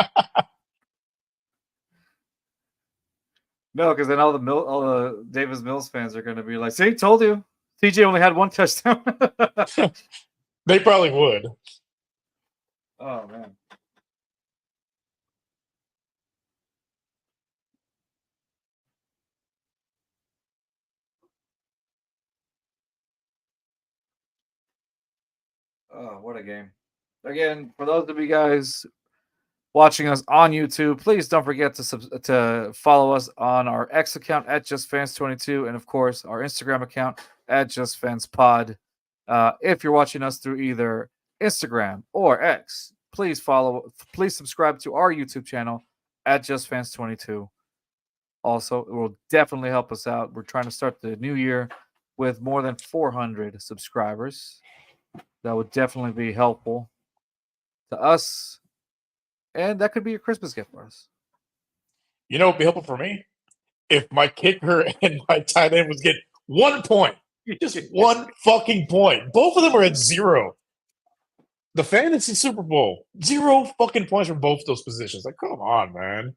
No, because then all the Davis Mills fans are going to be like, "See, told you, TJ only had 1 touchdown." They probably would. Oh man. Oh, what a game. Again, for those of you guys watching us on YouTube, please don't forget to follow us on our X account at JustFans22 and, of course, our Instagram account at JustFansPod. If you're watching us through either Instagram or X, please subscribe to our YouTube channel at JustFans22. Also, it will definitely help us out. We're trying to start the new year with more than 400 subscribers. That would definitely be helpful to us, and that could be a Christmas gift for us. You know what would be helpful for me? If my kicker and my tight end was getting 1 point. Just 1 fucking point. Both of them are at 0. The fantasy Super Bowl, 0 fucking points from both those positions. Like, come on, man.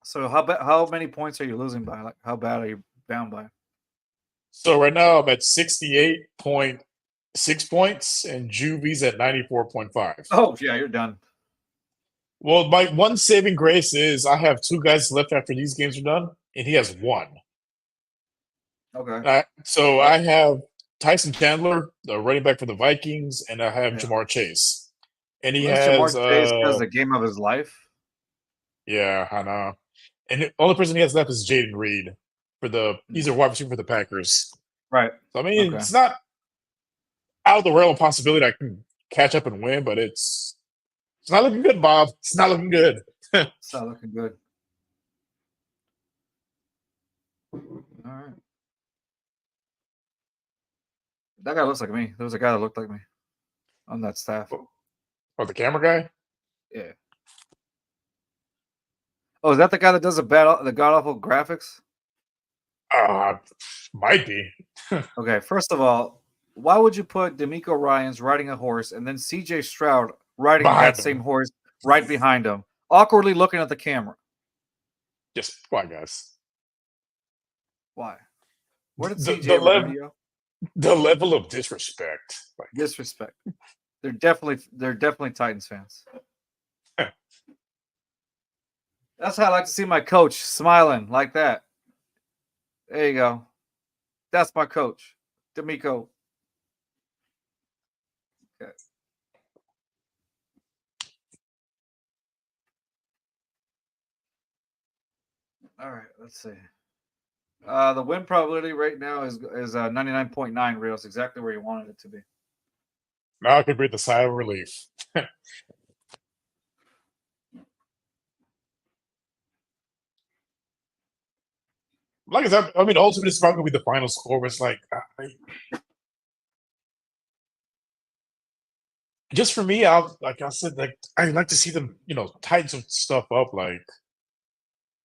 So how many points are you losing by? Like, how bad are you bound by? So right now I'm at 68.6 points, and Juvie's at 94.5. Oh, yeah, you're done. Well, my one saving grace is I have 2 guys left after these games are done, and he has 1. Okay. So I have Tyson Chandler, the running back for the Vikings, and I have Jamar Chase. And he has Jamar Chase has the game of his life. Yeah, I know. And the only person he has left is Jaden Reed he's a wide receiver for the Packers. Right. So I mean, Okay. it's not out of the realm of possibility I can catch up and win, but it's not looking good, Bob. It's not looking good. It's not looking good. All right. That guy looks like me. There was a guy that looked like me on that staff. Oh, the camera guy? Yeah. Oh, is that the guy that does the god awful graphics? Might be. Okay, first of all, why would you put D'Amico Ryans riding a horse and then CJ Stroud riding Behind that him. same horse right behind him, awkwardly looking at the camera? Just why, guys? Why? Where did The- CJ the ever lev- video? The level of disrespect. Like, Disrespect. They're definitely Titans fans. That's how I like to see my coach smiling like that. There you go. That's my coach, D'Amico. Okay. All right, let's see. The win probability right now is 99.9 real. It's exactly where you wanted it to be. now I could breathe a sigh of relief. Like I said, I mean, ultimately, it's probably going to be the final score. But it's like, just for me, like I said, like I'd like to see them, tighten some stuff up. Like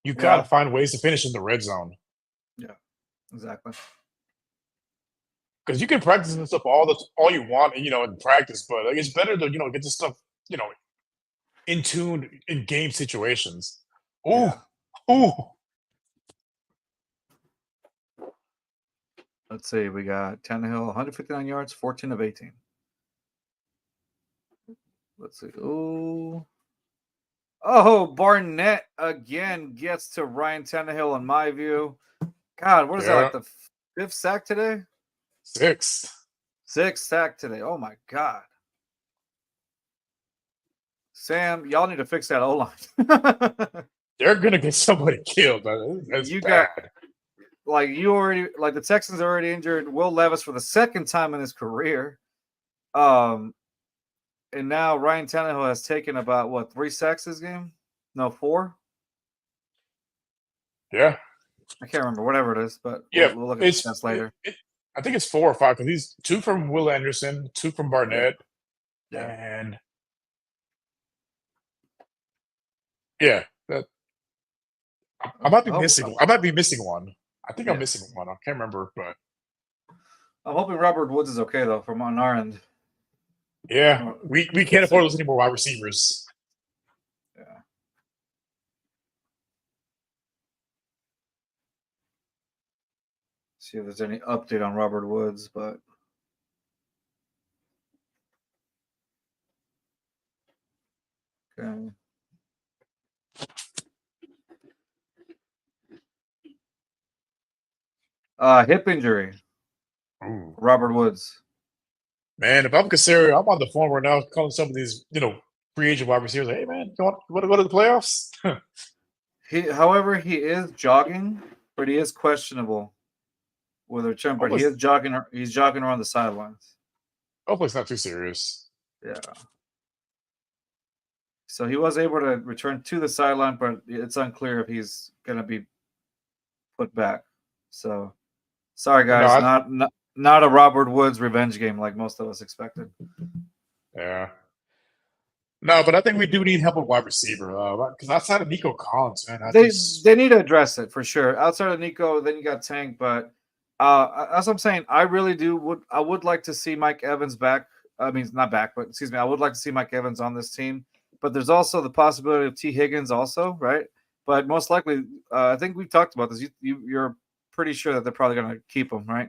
you got to find ways to finish in the red zone. Yeah, exactly. Because you can practice this stuff all you want, in practice, but like it's better to get this stuff, in tune in game situations. Ooh, ooh. Let's see. We got Tannehill, 159 yards, 14 of 18. Let's see. Ooh. Oh, Barnett again gets to Ryan Tannehill in my view. God, what is that, like the fifth sack today? Sixth sack today. Oh, my God. Sam, y'all need to fix that O-line. They're going to get somebody killed. That's bad. The Texans already injured Will Levis for the second time in his career. And now Ryan Tannehill has taken about 3 sacks this game? No, 4? Yeah. I can't remember, whatever it is, but yeah, we'll look at the stats later. I think it's 4 or 5 because he's 2 from Will Anderson, 2 from Barnett, and I might be missing. I might be missing one. I think I'm missing one. I can't remember, but I'm hoping Robert Woods is okay though from on our end. Yeah, we can't afford those anymore wide receivers. Yeah. See if there's any update on Robert Woods, but okay. Hip injury. Ooh. Robert Woods. Man, if I'm considering, I'm on the phone right now calling some of these, free agent wide receivers. Like, hey, man, you want to go to the playoffs? However, he is jogging, but he is questionable with a return. But he is jogging. He's jogging around the sidelines. Hopefully, it's not too serious. Yeah. So he was able to return to the sideline, but it's unclear if he's going to be put back. So, sorry guys, not a Robert Woods revenge game like most of us expected. Yeah. No, but I think we do need help with wide receiver. Because outside of Nico Collins, man, they need to address it for sure. Outside of Nico, then you got Tank. But as I'm saying, I really would like to see Mike Evans back. I mean, not back, but excuse me. I would like to see Mike Evans on this team. But there's also the possibility of T. Higgins also, right? But most likely, I think we've talked about this. You're pretty sure that they're probably going to keep him, right?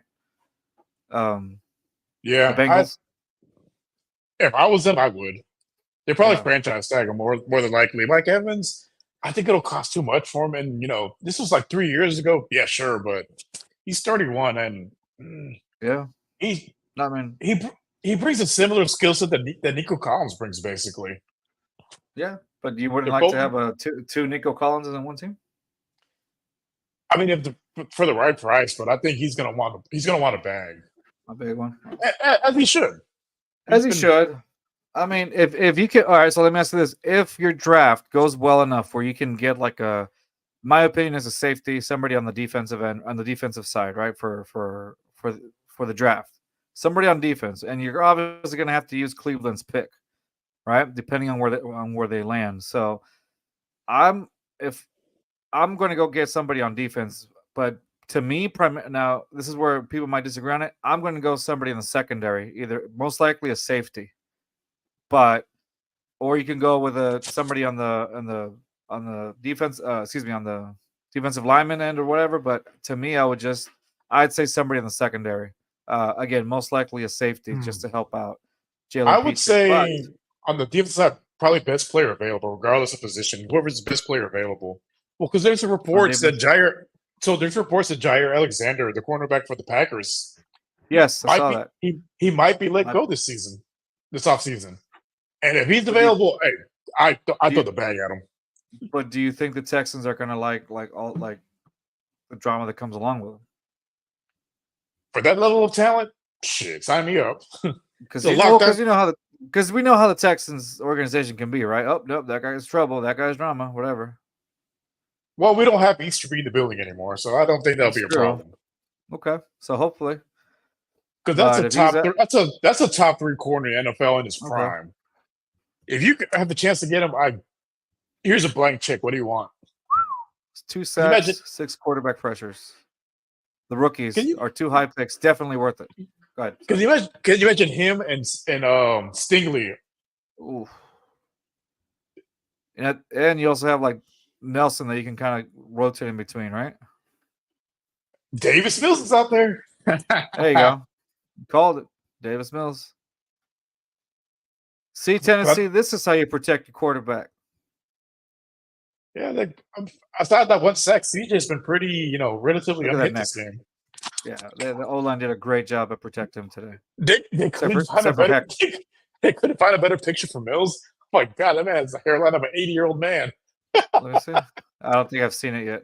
Yeah. The Bengals. If I was them, I would. They probably franchise tag him more than likely. Mike Evans, I think it'll cost too much for him. And this was like 3 years ago. Yeah, sure, but he's 31, and he brings a similar skill set that Nico Collins brings, basically. Yeah, but you wouldn't like to have two Nico Collinses in one team? I mean, for the right price, but I think he's gonna want a bag, A big one. as he should. As he should. I mean, if you can, all right. So let me ask you this: if your draft goes well enough where you can get like my opinion is a safety, somebody on the defensive end, on the defensive side, right? For the draft, somebody on defense, and you're obviously going to have to use Cleveland's pick, right? Depending on where they land. So I'm if I'm going to go get somebody on defense, but to me, now this is where people might disagree on it. I'm going to go somebody in the secondary, either most likely a safety, but or you can go with somebody on the defense. On the defensive lineman end or whatever. But to me, I'd say somebody in the secondary. Again, most likely a safety just to help out I Jalen would Petrie. But say on the defense side, probably best player available, regardless of position. Whoever's the best player available. Well, because there's reports that Jair. So there's reports that Jair Alexander, the cornerback for the Packers, yes, I saw that. He might be let go this offseason. And if he's available, hey, I throw the bag at him. But do you think the Texans are going to like the drama that comes along with him? For that level of talent, shit, sign me up. Because we know how the Texans organization can be, right? Oh, nope, that guy's trouble, that guy's drama, whatever. Well, we don't have Easterby in the building anymore, so I don't think that'll be a problem. Okay, so hopefully, because that's a top 3 corner in the NFL in his prime. If you have the chance to get him, here's a blank check. What do you want? 2 sacks, 6 quarterback pressures. The rookies are 2 high picks. Definitely worth it. Go ahead. Can you imagine him and Stingley? Ooh. And you also have like Nelson that you can kind of rotate in between, right? Davis Mills is out there. There you go. Called it. Davis Mills. See, Tennessee, this is how you protect your quarterback. Yeah, aside that 1 sack, CJ's been pretty, relatively unhit this game. Yeah, the O-line did a great job at protecting him today. They couldn't find a better picture for Mills. Oh my God, that man has the hairline of an 80-year-old man. Let me see. I don't think I've seen it yet.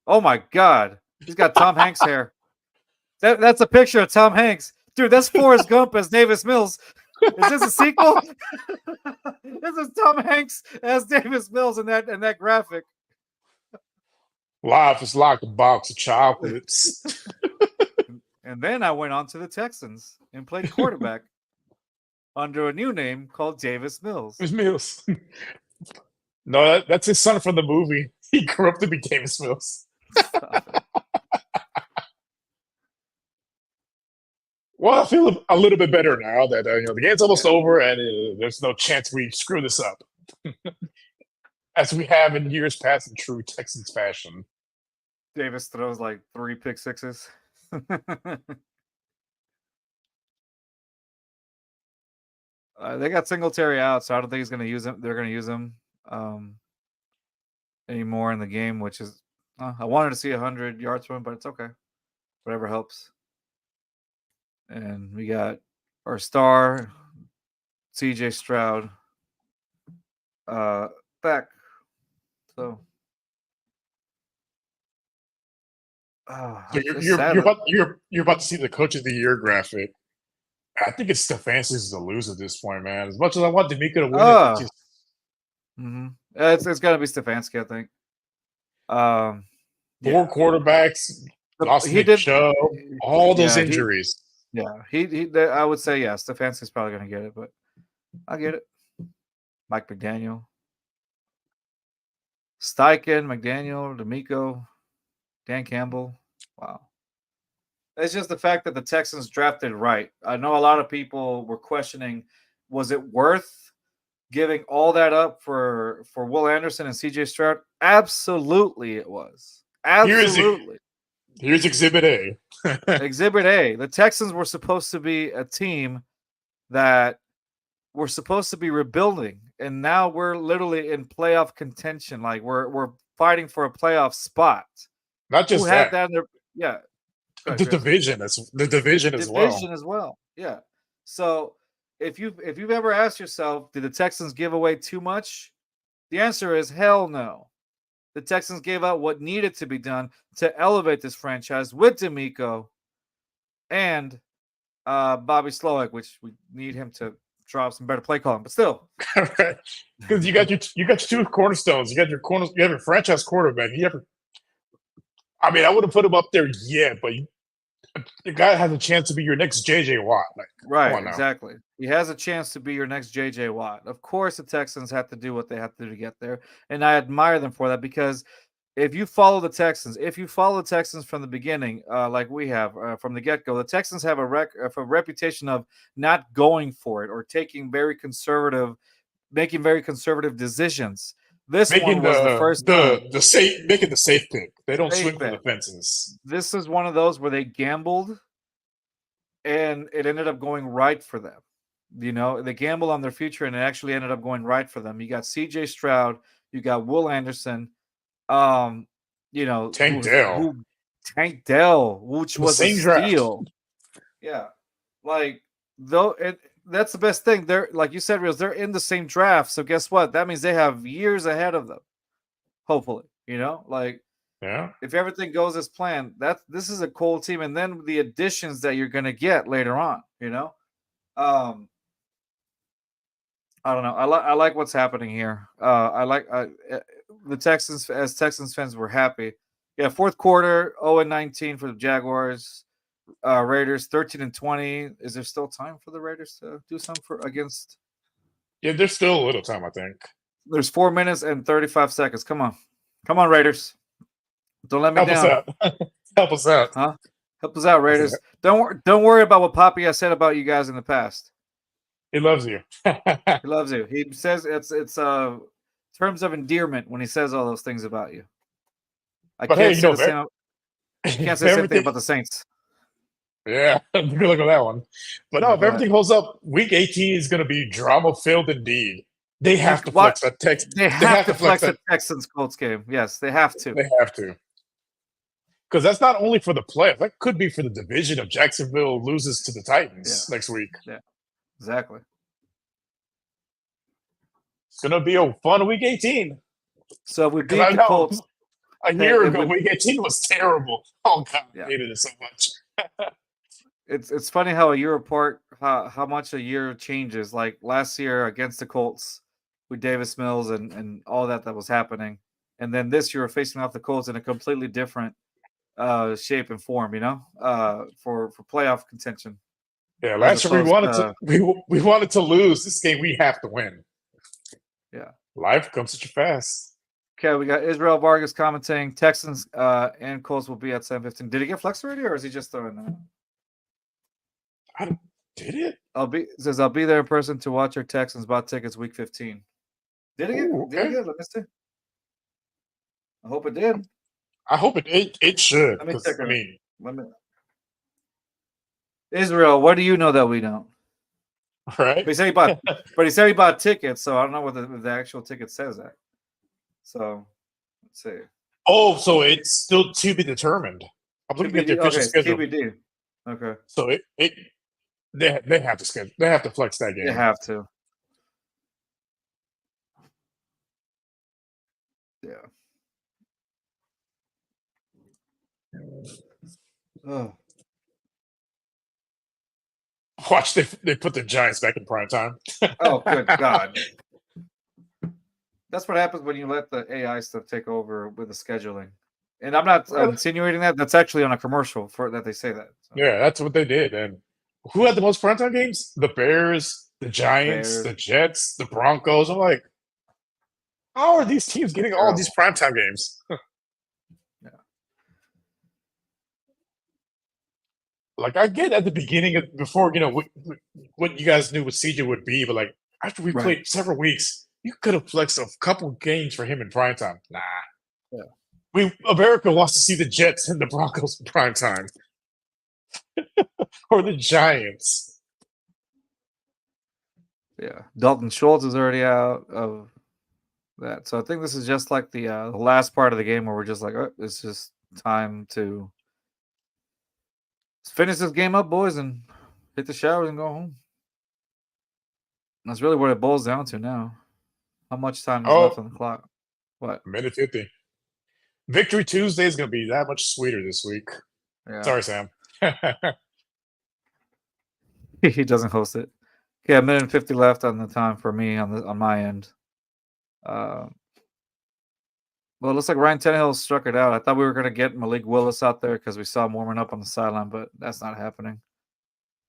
Oh my God, he's got Tom Hanks hair. That's a picture of Tom Hanks, dude. That's Forrest Gump as Davis Mills. Is this a sequel? This is Tom Hanks as Davis Mills in that graphic. Life is like a box of chocolates. And then I went on to the Texans and played quarterback under a new name called Davis Mills. It's Mills. No, that's his son from the movie. He grew up to be Davis Mills. Well, I feel a little bit better now that the game's almost over and there's no chance we screw this up, as we have in years past in true Texans fashion. Davis throws like 3 pick sixes. They got Singletary out, so I don't think he's going to use him. They're going to use him anymore in the game, which is I wanted to see 100 yards from him, but it's okay. Whatever helps. And we got our star, CJ Stroud, back. So you're about to see the Coach of the Year graphic. I think it's Stefanski's to lose at this point, man. As much as I want D'Amico to win, it's got to be Stefanski, I think. 4 quarterbacks, lost Nick Chubb, all those injuries. I would say Stefanski's probably going to get it, but I get it. Mike McDaniel, Steichen, McDaniel, D'Amico, Dan Campbell. Wow. It's just the fact that the Texans drafted right. I know a lot of people were questioning, was it worth giving all that up for Will Anderson and CJ Stroud? Absolutely it was. Absolutely. Here's Exhibit A. Exhibit A. The Texans were supposed to be a team that were supposed to be rebuilding, and now we're literally in playoff contention. Like we're fighting for a playoff spot. Not just that. The division as well. Yeah. So if you've ever asked yourself, did the Texans give away too much? The answer is hell no. the Texans gave out what needed to be done to elevate this franchise with D'Amico and Bobby Slowick, which we need him to drop some better play calling. But still, because you got your two cornerstones. You have your franchise quarterback. I mean, I wouldn't put him up there yet, but the guy has a chance to be your next JJ Watt. Like, right, exactly. He has a chance to be your next JJ Watt. Of course, the Texans have to do what they have to do to get there, and I admire them for that because if you follow the Texans from the beginning, like we have from the get-go, the Texans have a reputation of not going for it or making very conservative decisions. This one was the first time. Making the safe pick. They don't swing for the fences. This is one of those where they gambled, and it ended up going right for them. You know, they gambled on their future, and it actually ended up going right for them. You got CJ Stroud, you got Will Anderson, you know, Tank Dell, which was a steal. Yeah, like that's the best thing. They're like you said, Reels. They're in the same draft, so guess what? That means they have years ahead of them. Hopefully, you know, like if everything goes as planned, this is a cool team, and then the additions that you're gonna get later on, you know. I don't know. I like what's happening here. I like the Texans. As Texans fans, we're happy. Yeah, fourth quarter, 0-19 for the Jaguars. Raiders 13-20. Is there still time for the Raiders to do something against? Yeah, there's still a little time, I think. There's 4 minutes and 35 seconds. Come on, Raiders. Don't let me down. Help us out. Huh? Help us out, Raiders. Don't worry about what Poppy has said about you guys in the past. He loves you. He loves you. He says it's terms of endearment when he says all those things about you. I can't say the same. You can't say the same thing about the Saints. Yeah, good luck with that one. But no, if everything holds up, Week 18 is going to be drama-filled indeed. They have to flex that Texans. They have to flex that Texans Colts game. Yes, they have to. They have to. Because that's not only for the playoffs. That could be for the division if Jacksonville loses to the Titans next week. Yeah, exactly. It's going to be a fun Week 18. So we beat the Colts. A year ago, Week 18 was terrible. Oh, God, I hated it so much. It's funny how a year apart, how much a year changes. Like last year against the Colts with Davis Mills and all that was happening. And then this year we're facing off the Colts in a completely different shape and form, you know, for playoff contention. Yeah, last year we wanted to lose. This game we have to win. Yeah. Life comes at you fast. Okay, we got Israel Vargas commenting Texans and Colts will be at 7:15. Did he get flex already or is he just throwing that? Did it? I'll be there in person to watch our Texans. Bought tickets week 15. Did it get? Did it get? Let me see. I hope it did. I hope it should. Let me check. Let me. Israel, what do you know that we don't? Right. But he said he bought tickets, so I don't know what the actual ticket says that. So let's see. Oh, so it's still to be determined. I'm looking at the official schedule. TBD. Okay. So they have to schedule. They have to flex that game. They have to. Yeah. Oh. Watch, they put the Giants back in prime time. Oh, good God. That's what happens when you let the AI stuff take over with the scheduling. And I'm not insinuating that. That's actually on a commercial for that they say that. So. Yeah, that's what they did. And who had the most primetime games? The Bears, the Giants, the Jets, the Broncos. I'm like, how are these teams getting all these primetime games? Yeah. Like, I get at the beginning, before, you know, what you guys knew what CJ would be, but, like, after we played several weeks, you could have flexed a couple games for him in primetime. Nah. Yeah. America wants to see the Jets and the Broncos in primetime. Or the Giants. Yeah. Dalton Schultz is already out of that. So I think this is just like the last part of the game where we're just like, oh, it's just time to finish this game up, boys, and hit the showers and go home. That's really what it boils down to now. How much time is left on the clock? What? Minute 50. Victory Tuesday is going to be that much sweeter this week. Yeah. Sorry, Sam. He doesn't host it. Yeah, a minute and 50 left on the time for me on my end. Well, it looks like Ryan Tannehill struck it out. I thought we were going to get Malik Willis out there because we saw him warming up on the sideline, but that's not happening.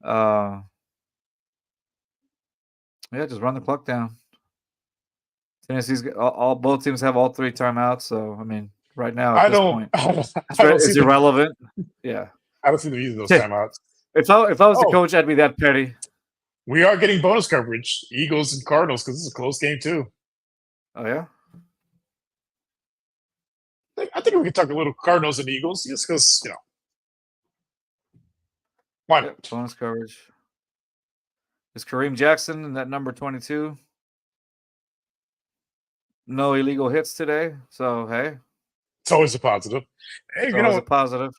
Yeah, just run the clock down. Tennessee's both teams have all 3 timeouts, so I mean, right now at this point, it's irrelevant. Yeah, I don't see them using those timeouts. If I was the coach, I'd be that petty. We are getting bonus coverage, Eagles and Cardinals, because this is a close game too. Oh yeah. I think we could talk a little Cardinals and Eagles, just because why not? Bonus coverage. Is Kareem Jackson in that number 22? No illegal hits today, so hey, it's always a positive. Hey, it's always a positive.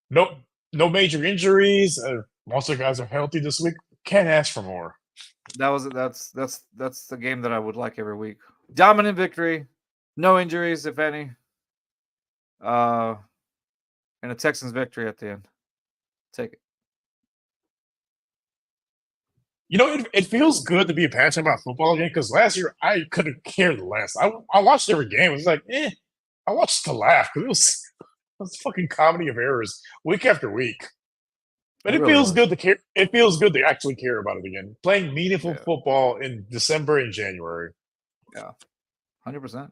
No major injuries. Most of the guys are healthy this week. Can't ask for more. That's the game that I would like every week. Dominant victory, no injuries, if any. And a Texans victory at the end. Take it. It feels good to be passionate about football again, because last year I couldn't care less. I watched every game. It was like, I watched to laugh because it was fucking comedy of errors week after week. But it feels good to care. It feels good to actually care about it again. Playing meaningful football in December and January. Yeah, 100%.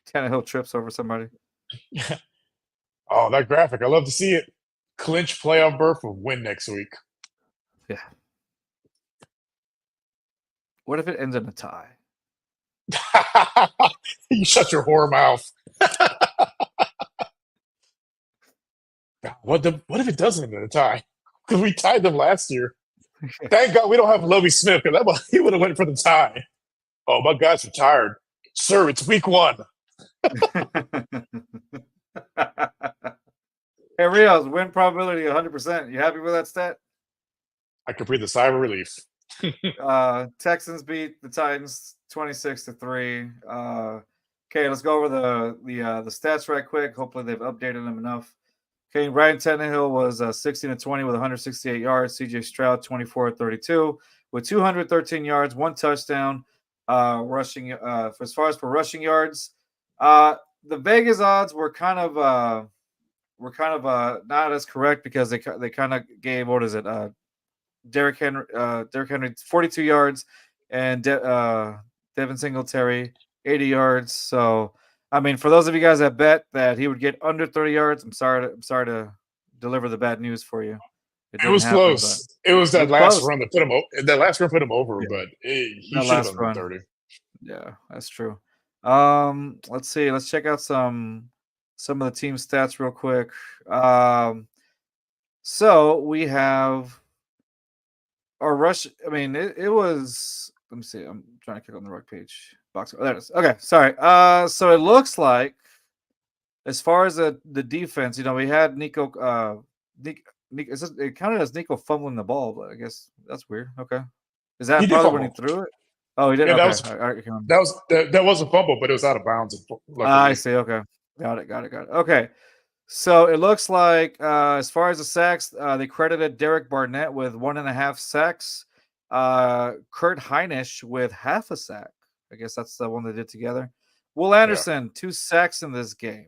Tannehill trips over somebody. Oh, that graphic! I love to see it. Clinch playoff berth or win next week. Yeah. What if it ends in a tie? You shut your whore mouth. What if it doesn't end in a tie? Because we tied them last year. Thank God we don't have Lovie Smith, because he would have went for the tie. Oh, my guys are tired. Sir, it's week 1. Hey, Rios, win probability 100%. You happy with that stat? I can breathe a sigh of relief. Texans beat the Titans 26-3. Okay, let's go over the stats right quick. Hopefully they've updated them enough. Okay, Ryan Tannehill was 16-20 with 168 yards. CJ Stroud 24-32 with 213 yards, 1 touchdown. Rushing as far as for rushing yards, the Vegas odds were kind of not as correct because they kind of gave, what is it? Derrick Henry 42 yards and Devin Singletary 80 yards. So I mean, for those of you guys that bet that he would get under 30 yards, I'm sorry to deliver the bad news for you. It was close. It was that last run that put him over. That last run put him over, but he should have done 30. Yeah, that's true. Let's see. Let's check out some of the team stats real quick. So we have our rush. I mean, it was. Let me see. I'm trying to click on the right page. Box. Oh, there it is. Okay, sorry. So it looks like, as far as the defense, we had Nico. It counted as Nico fumbling the ball, but I guess that's weird. Okay, is that probably when he threw it? Oh, he did. Yeah, okay. that was a fumble, but it was out of bounds. I see. Okay, got it. Okay, so it looks like as far as the sacks, they credited Derek Barnett with 1.5 sacks. Kurt Heinisch with 0.5 sack. I guess that's the one they did together. Will Anderson 2 sacks in this game,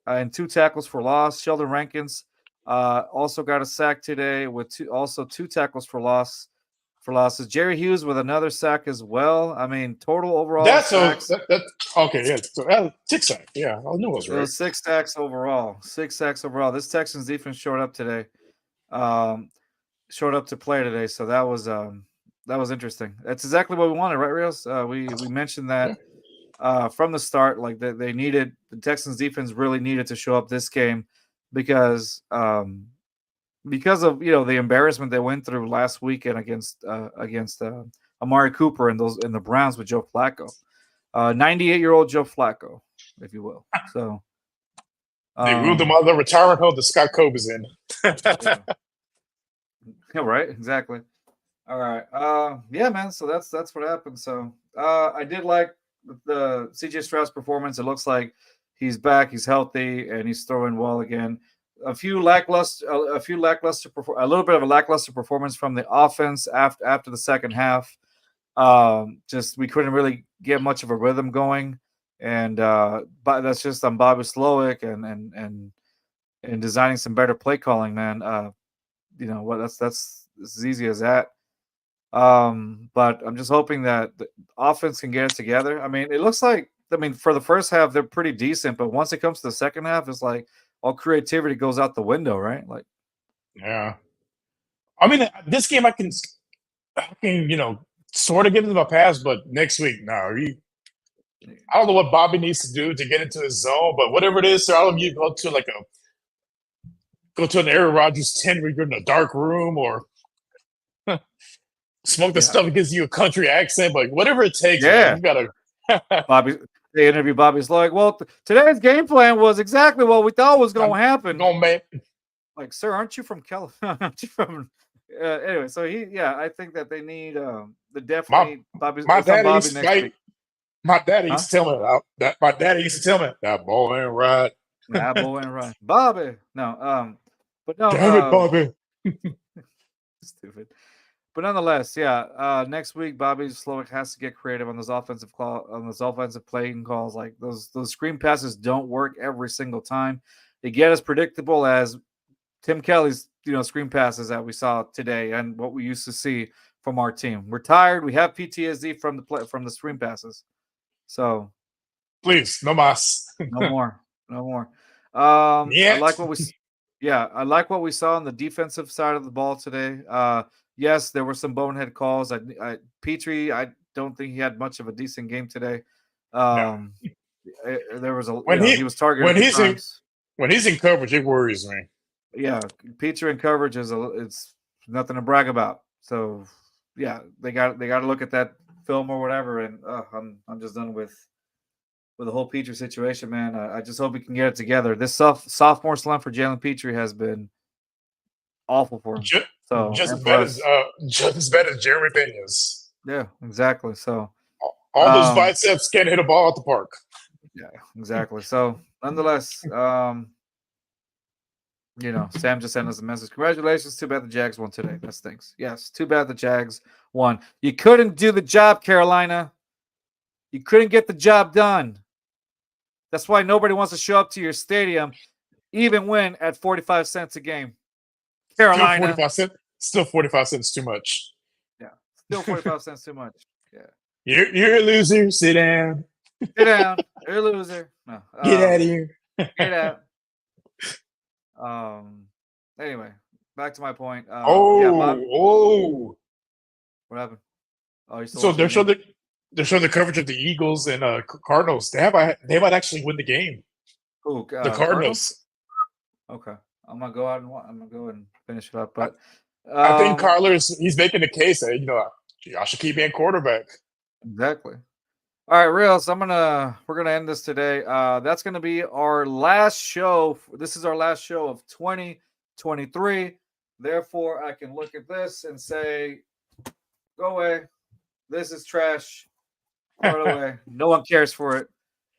and 2 tackles for loss. Sheldon Rankins also got a sack today with 2 tackles for losses. Jerry Hughes with another sack as well. I mean, total overall. Okay. Yeah, so, 6 sacks. Yeah, I knew it was right. It was 6 sacks overall. 6 sacks overall. This Texans defense showed up today. Showed up to play today, so that was interesting. That's exactly what we wanted, right, Rios? We mentioned that from the start, like they needed, the Texans defense really needed to show up this game because of the embarrassment they went through last weekend against Amari Cooper and the Browns with Joe Flacco, 98-year-old Joe Flacco, if you will. So they wheeled him out of the retirement home that Scott Cope is in. Yeah, right, exactly. All right. Yeah, man. So that's what happened. So I did like the CJ Stroud's performance. It looks like he's back, he's healthy, and he's throwing well again. A little bit of a lackluster performance from the offense after the second half. Just we couldn't really get much of a rhythm going, and but that's just on Bobby Slowick and designing some better play calling, man. You know what? That's as easy as that. But I'm just hoping that the offense can get it together. I mean, it looks like for the first half they're pretty decent, but once it comes to the second half, it's like all creativity goes out the window, right? Like, Yeah. I mean, this game I can sort of give them a pass, but next week, no. I don't know what Bobby needs to do to get into his zone, but whatever it is, so all of you go to an Aaron Rodgers 10 where you're in a dark room or smoke the yeah, stuff that gives you a country accent, but whatever it takes, man. yeah. You gotta Bobby, they interview Bobby's like, well, today's game plan was exactly what we thought was going I'm to happen. gonna make Like, sir, aren't you from California? Aren't you from? Anyway, so I think that they need the my definitely Bobby. my It's on daddy Bobby used next week, my daddy huh? used to tell me that my daddy used to tell me that ball ain't right. Yeah, boy, and right, Bobby. No, but no, Damn it, Bobby. stupid. But nonetheless, yeah. Next week, Bobby Slowick has to get creative on those offensive playing calls. Like those screen passes don't work every single time. They get as predictable as Tim Kelly's screen passes that we saw today and what we used to see from our team. We're tired. We have PTSD from the screen passes. So Please, no mas. no more. No more. I Yet. like what we yeah, I like what we saw on the defensive side of the ball today. Yes, there were some bonehead calls. Petrie, I don't think he had much of a decent game today. No. Um, there was When he he was targeted a when few he's in times. when he's in coverage, it worries me. Yeah, Petrie in coverage it's nothing to brag about. So yeah, they got to look at that film or whatever. And I'm just done with the whole Petrie situation, man. I just hope he can get it together. This sophomore slump for Jalen Petrie has been awful for him. Just, So just as and for bad as us, just as bad as Jeremy Pena's. yeah, exactly. So All those um, biceps can't hit a ball at the park. yeah, exactly. So nonetheless, Sam just sent us a message. Congratulations. Too bad the Jags won today. That stinks. Yes, too bad the Jags won. You couldn't do the job, Carolina. You couldn't get the job done. That's why nobody wants to show up to your stadium, even when at 45 cents a game. Carolina. Still 45 cents too much. Yeah. Still 45 cents too much. Yeah. You're a loser. Sit down. Sit down. You're a loser. No. Get out of here. Get out. Anyway, back to my point. Yeah, Bob. What happened? Oh, you still So watching the game? they're showing the coverage of the Eagles and Cardinals. They might actually win the game. Ooh, The Cardinals. Okay. I'm gonna go out I'm gonna go and finish it up. But I think he's making the case that I should keep being quarterback. exactly. All right, Reels. We're gonna end this today. That's gonna be our last show. This is our last show of 2023. Therefore, I can look at this and say, "Go away. This is trash. Throw it away. No one cares for it.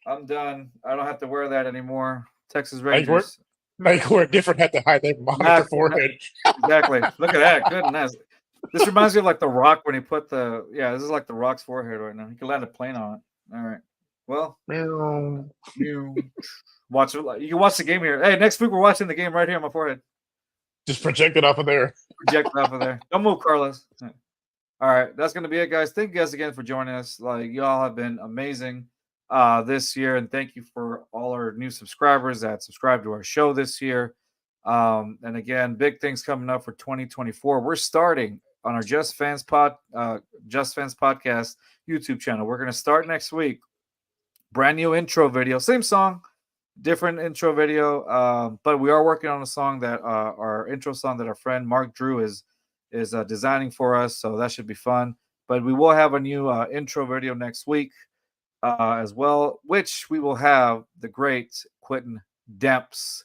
I'm done. I don't have to wear that anymore." Texas Rangers. Like we're different hat to hide their forehead. Exactly. Look at that. Goodness. This reminds me of like The Rock when he put this is like The Rock's forehead right now. He can land a plane on it. All right. Well, watch it. You can watch the game here. Hey, next week we're watching the game right here on my forehead. Just project it off of there. Project it off of there. Don't move, Carlos. All right. That's gonna be it, guys. Thank you guys again for joining us. Like y'all have been amazing this year, and thank you for all our new subscribers that subscribed to our show this year. And again, big things coming up for 2024. We're starting on our Just Fans podcast YouTube channel. We're going to start next week. Brand new intro video, same song, different intro video. But we are working on a song that our intro song that our friend Mark Drew is designing for us. So that should be fun. But we will have a new intro video next week as well, which we will have the great Quentin Demps,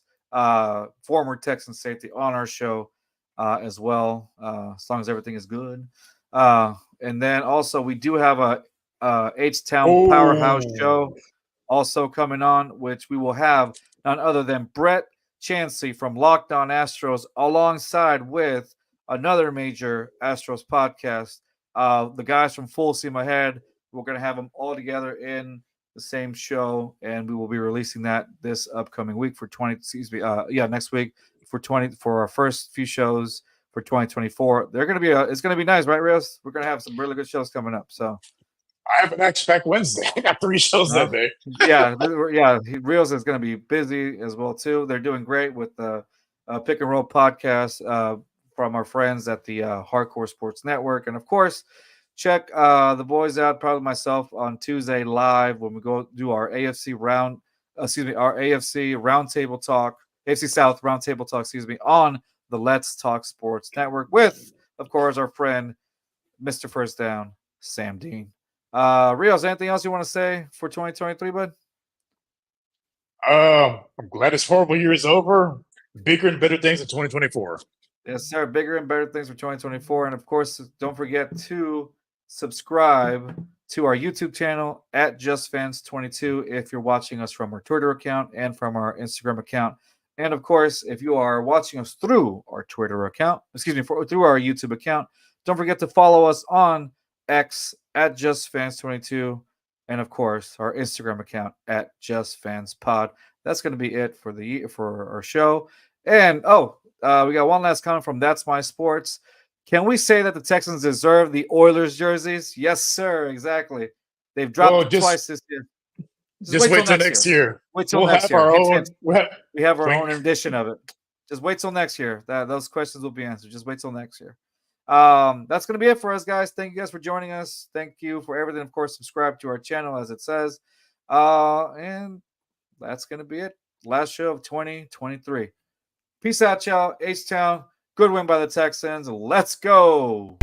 former Texan safety, on our show. as well, as long as everything is good. And then also we do have a H-Town Powerhouse show Oh, also coming on, which we will have none other than Brett Chansey from Locked On Astros alongside with another major Astros podcast. The guys from Full Steam Ahead, we're going to have them all together in the same show, and we will be releasing that this upcoming week for next week for our first few shows for 2024. They're going to be it's going to be nice, right, Rios? We're going to have some really good shows coming up. So I have an X Pack Wednesday. I got 3 shows that day. yeah, Rios is going to be busy as well too. They're doing great with the Pick and Roll podcast from our friends at the Hardcore Sports Network, and of course, check the boys out. Probably myself on Tuesday live when we go do our AFC roundtable talk, AFC South roundtable talk. On the Let's Talk Sports Network with, of course, our friend Mr. First Down, Sam Dean. Rios, anything else you want to say for 2023, bud? I'm glad this horrible year is over. Bigger and better things in 2024. Yes, sir. Bigger and better things for 2024. And of course, don't forget to subscribe to our YouTube channel at JustFans22 if you're watching us from our Twitter account and from our Instagram account. And of course, if you are watching us through our Twitter account, through our YouTube account, don't forget to follow us on X at JustFans22, and of course our Instagram account at JustFansPod. That's going to be it for our show. And we got one last comment from That's My Sports. Can we say that the Texans deserve the Oilers jerseys? Yes, sir. Exactly. They've dropped it twice this year. Just wait till next year. Wait till next year. We have our Blink. own edition of it. Just wait till next year. Those questions will be answered. Just wait till next year. That's going to be it for us, guys. Thank you guys for joining us. Thank you for everything. Of course, subscribe to our channel as it says. And that's going to be it. Last show of 2023. Peace out, y'all. H-Town. Good win by the Texans. Let's go.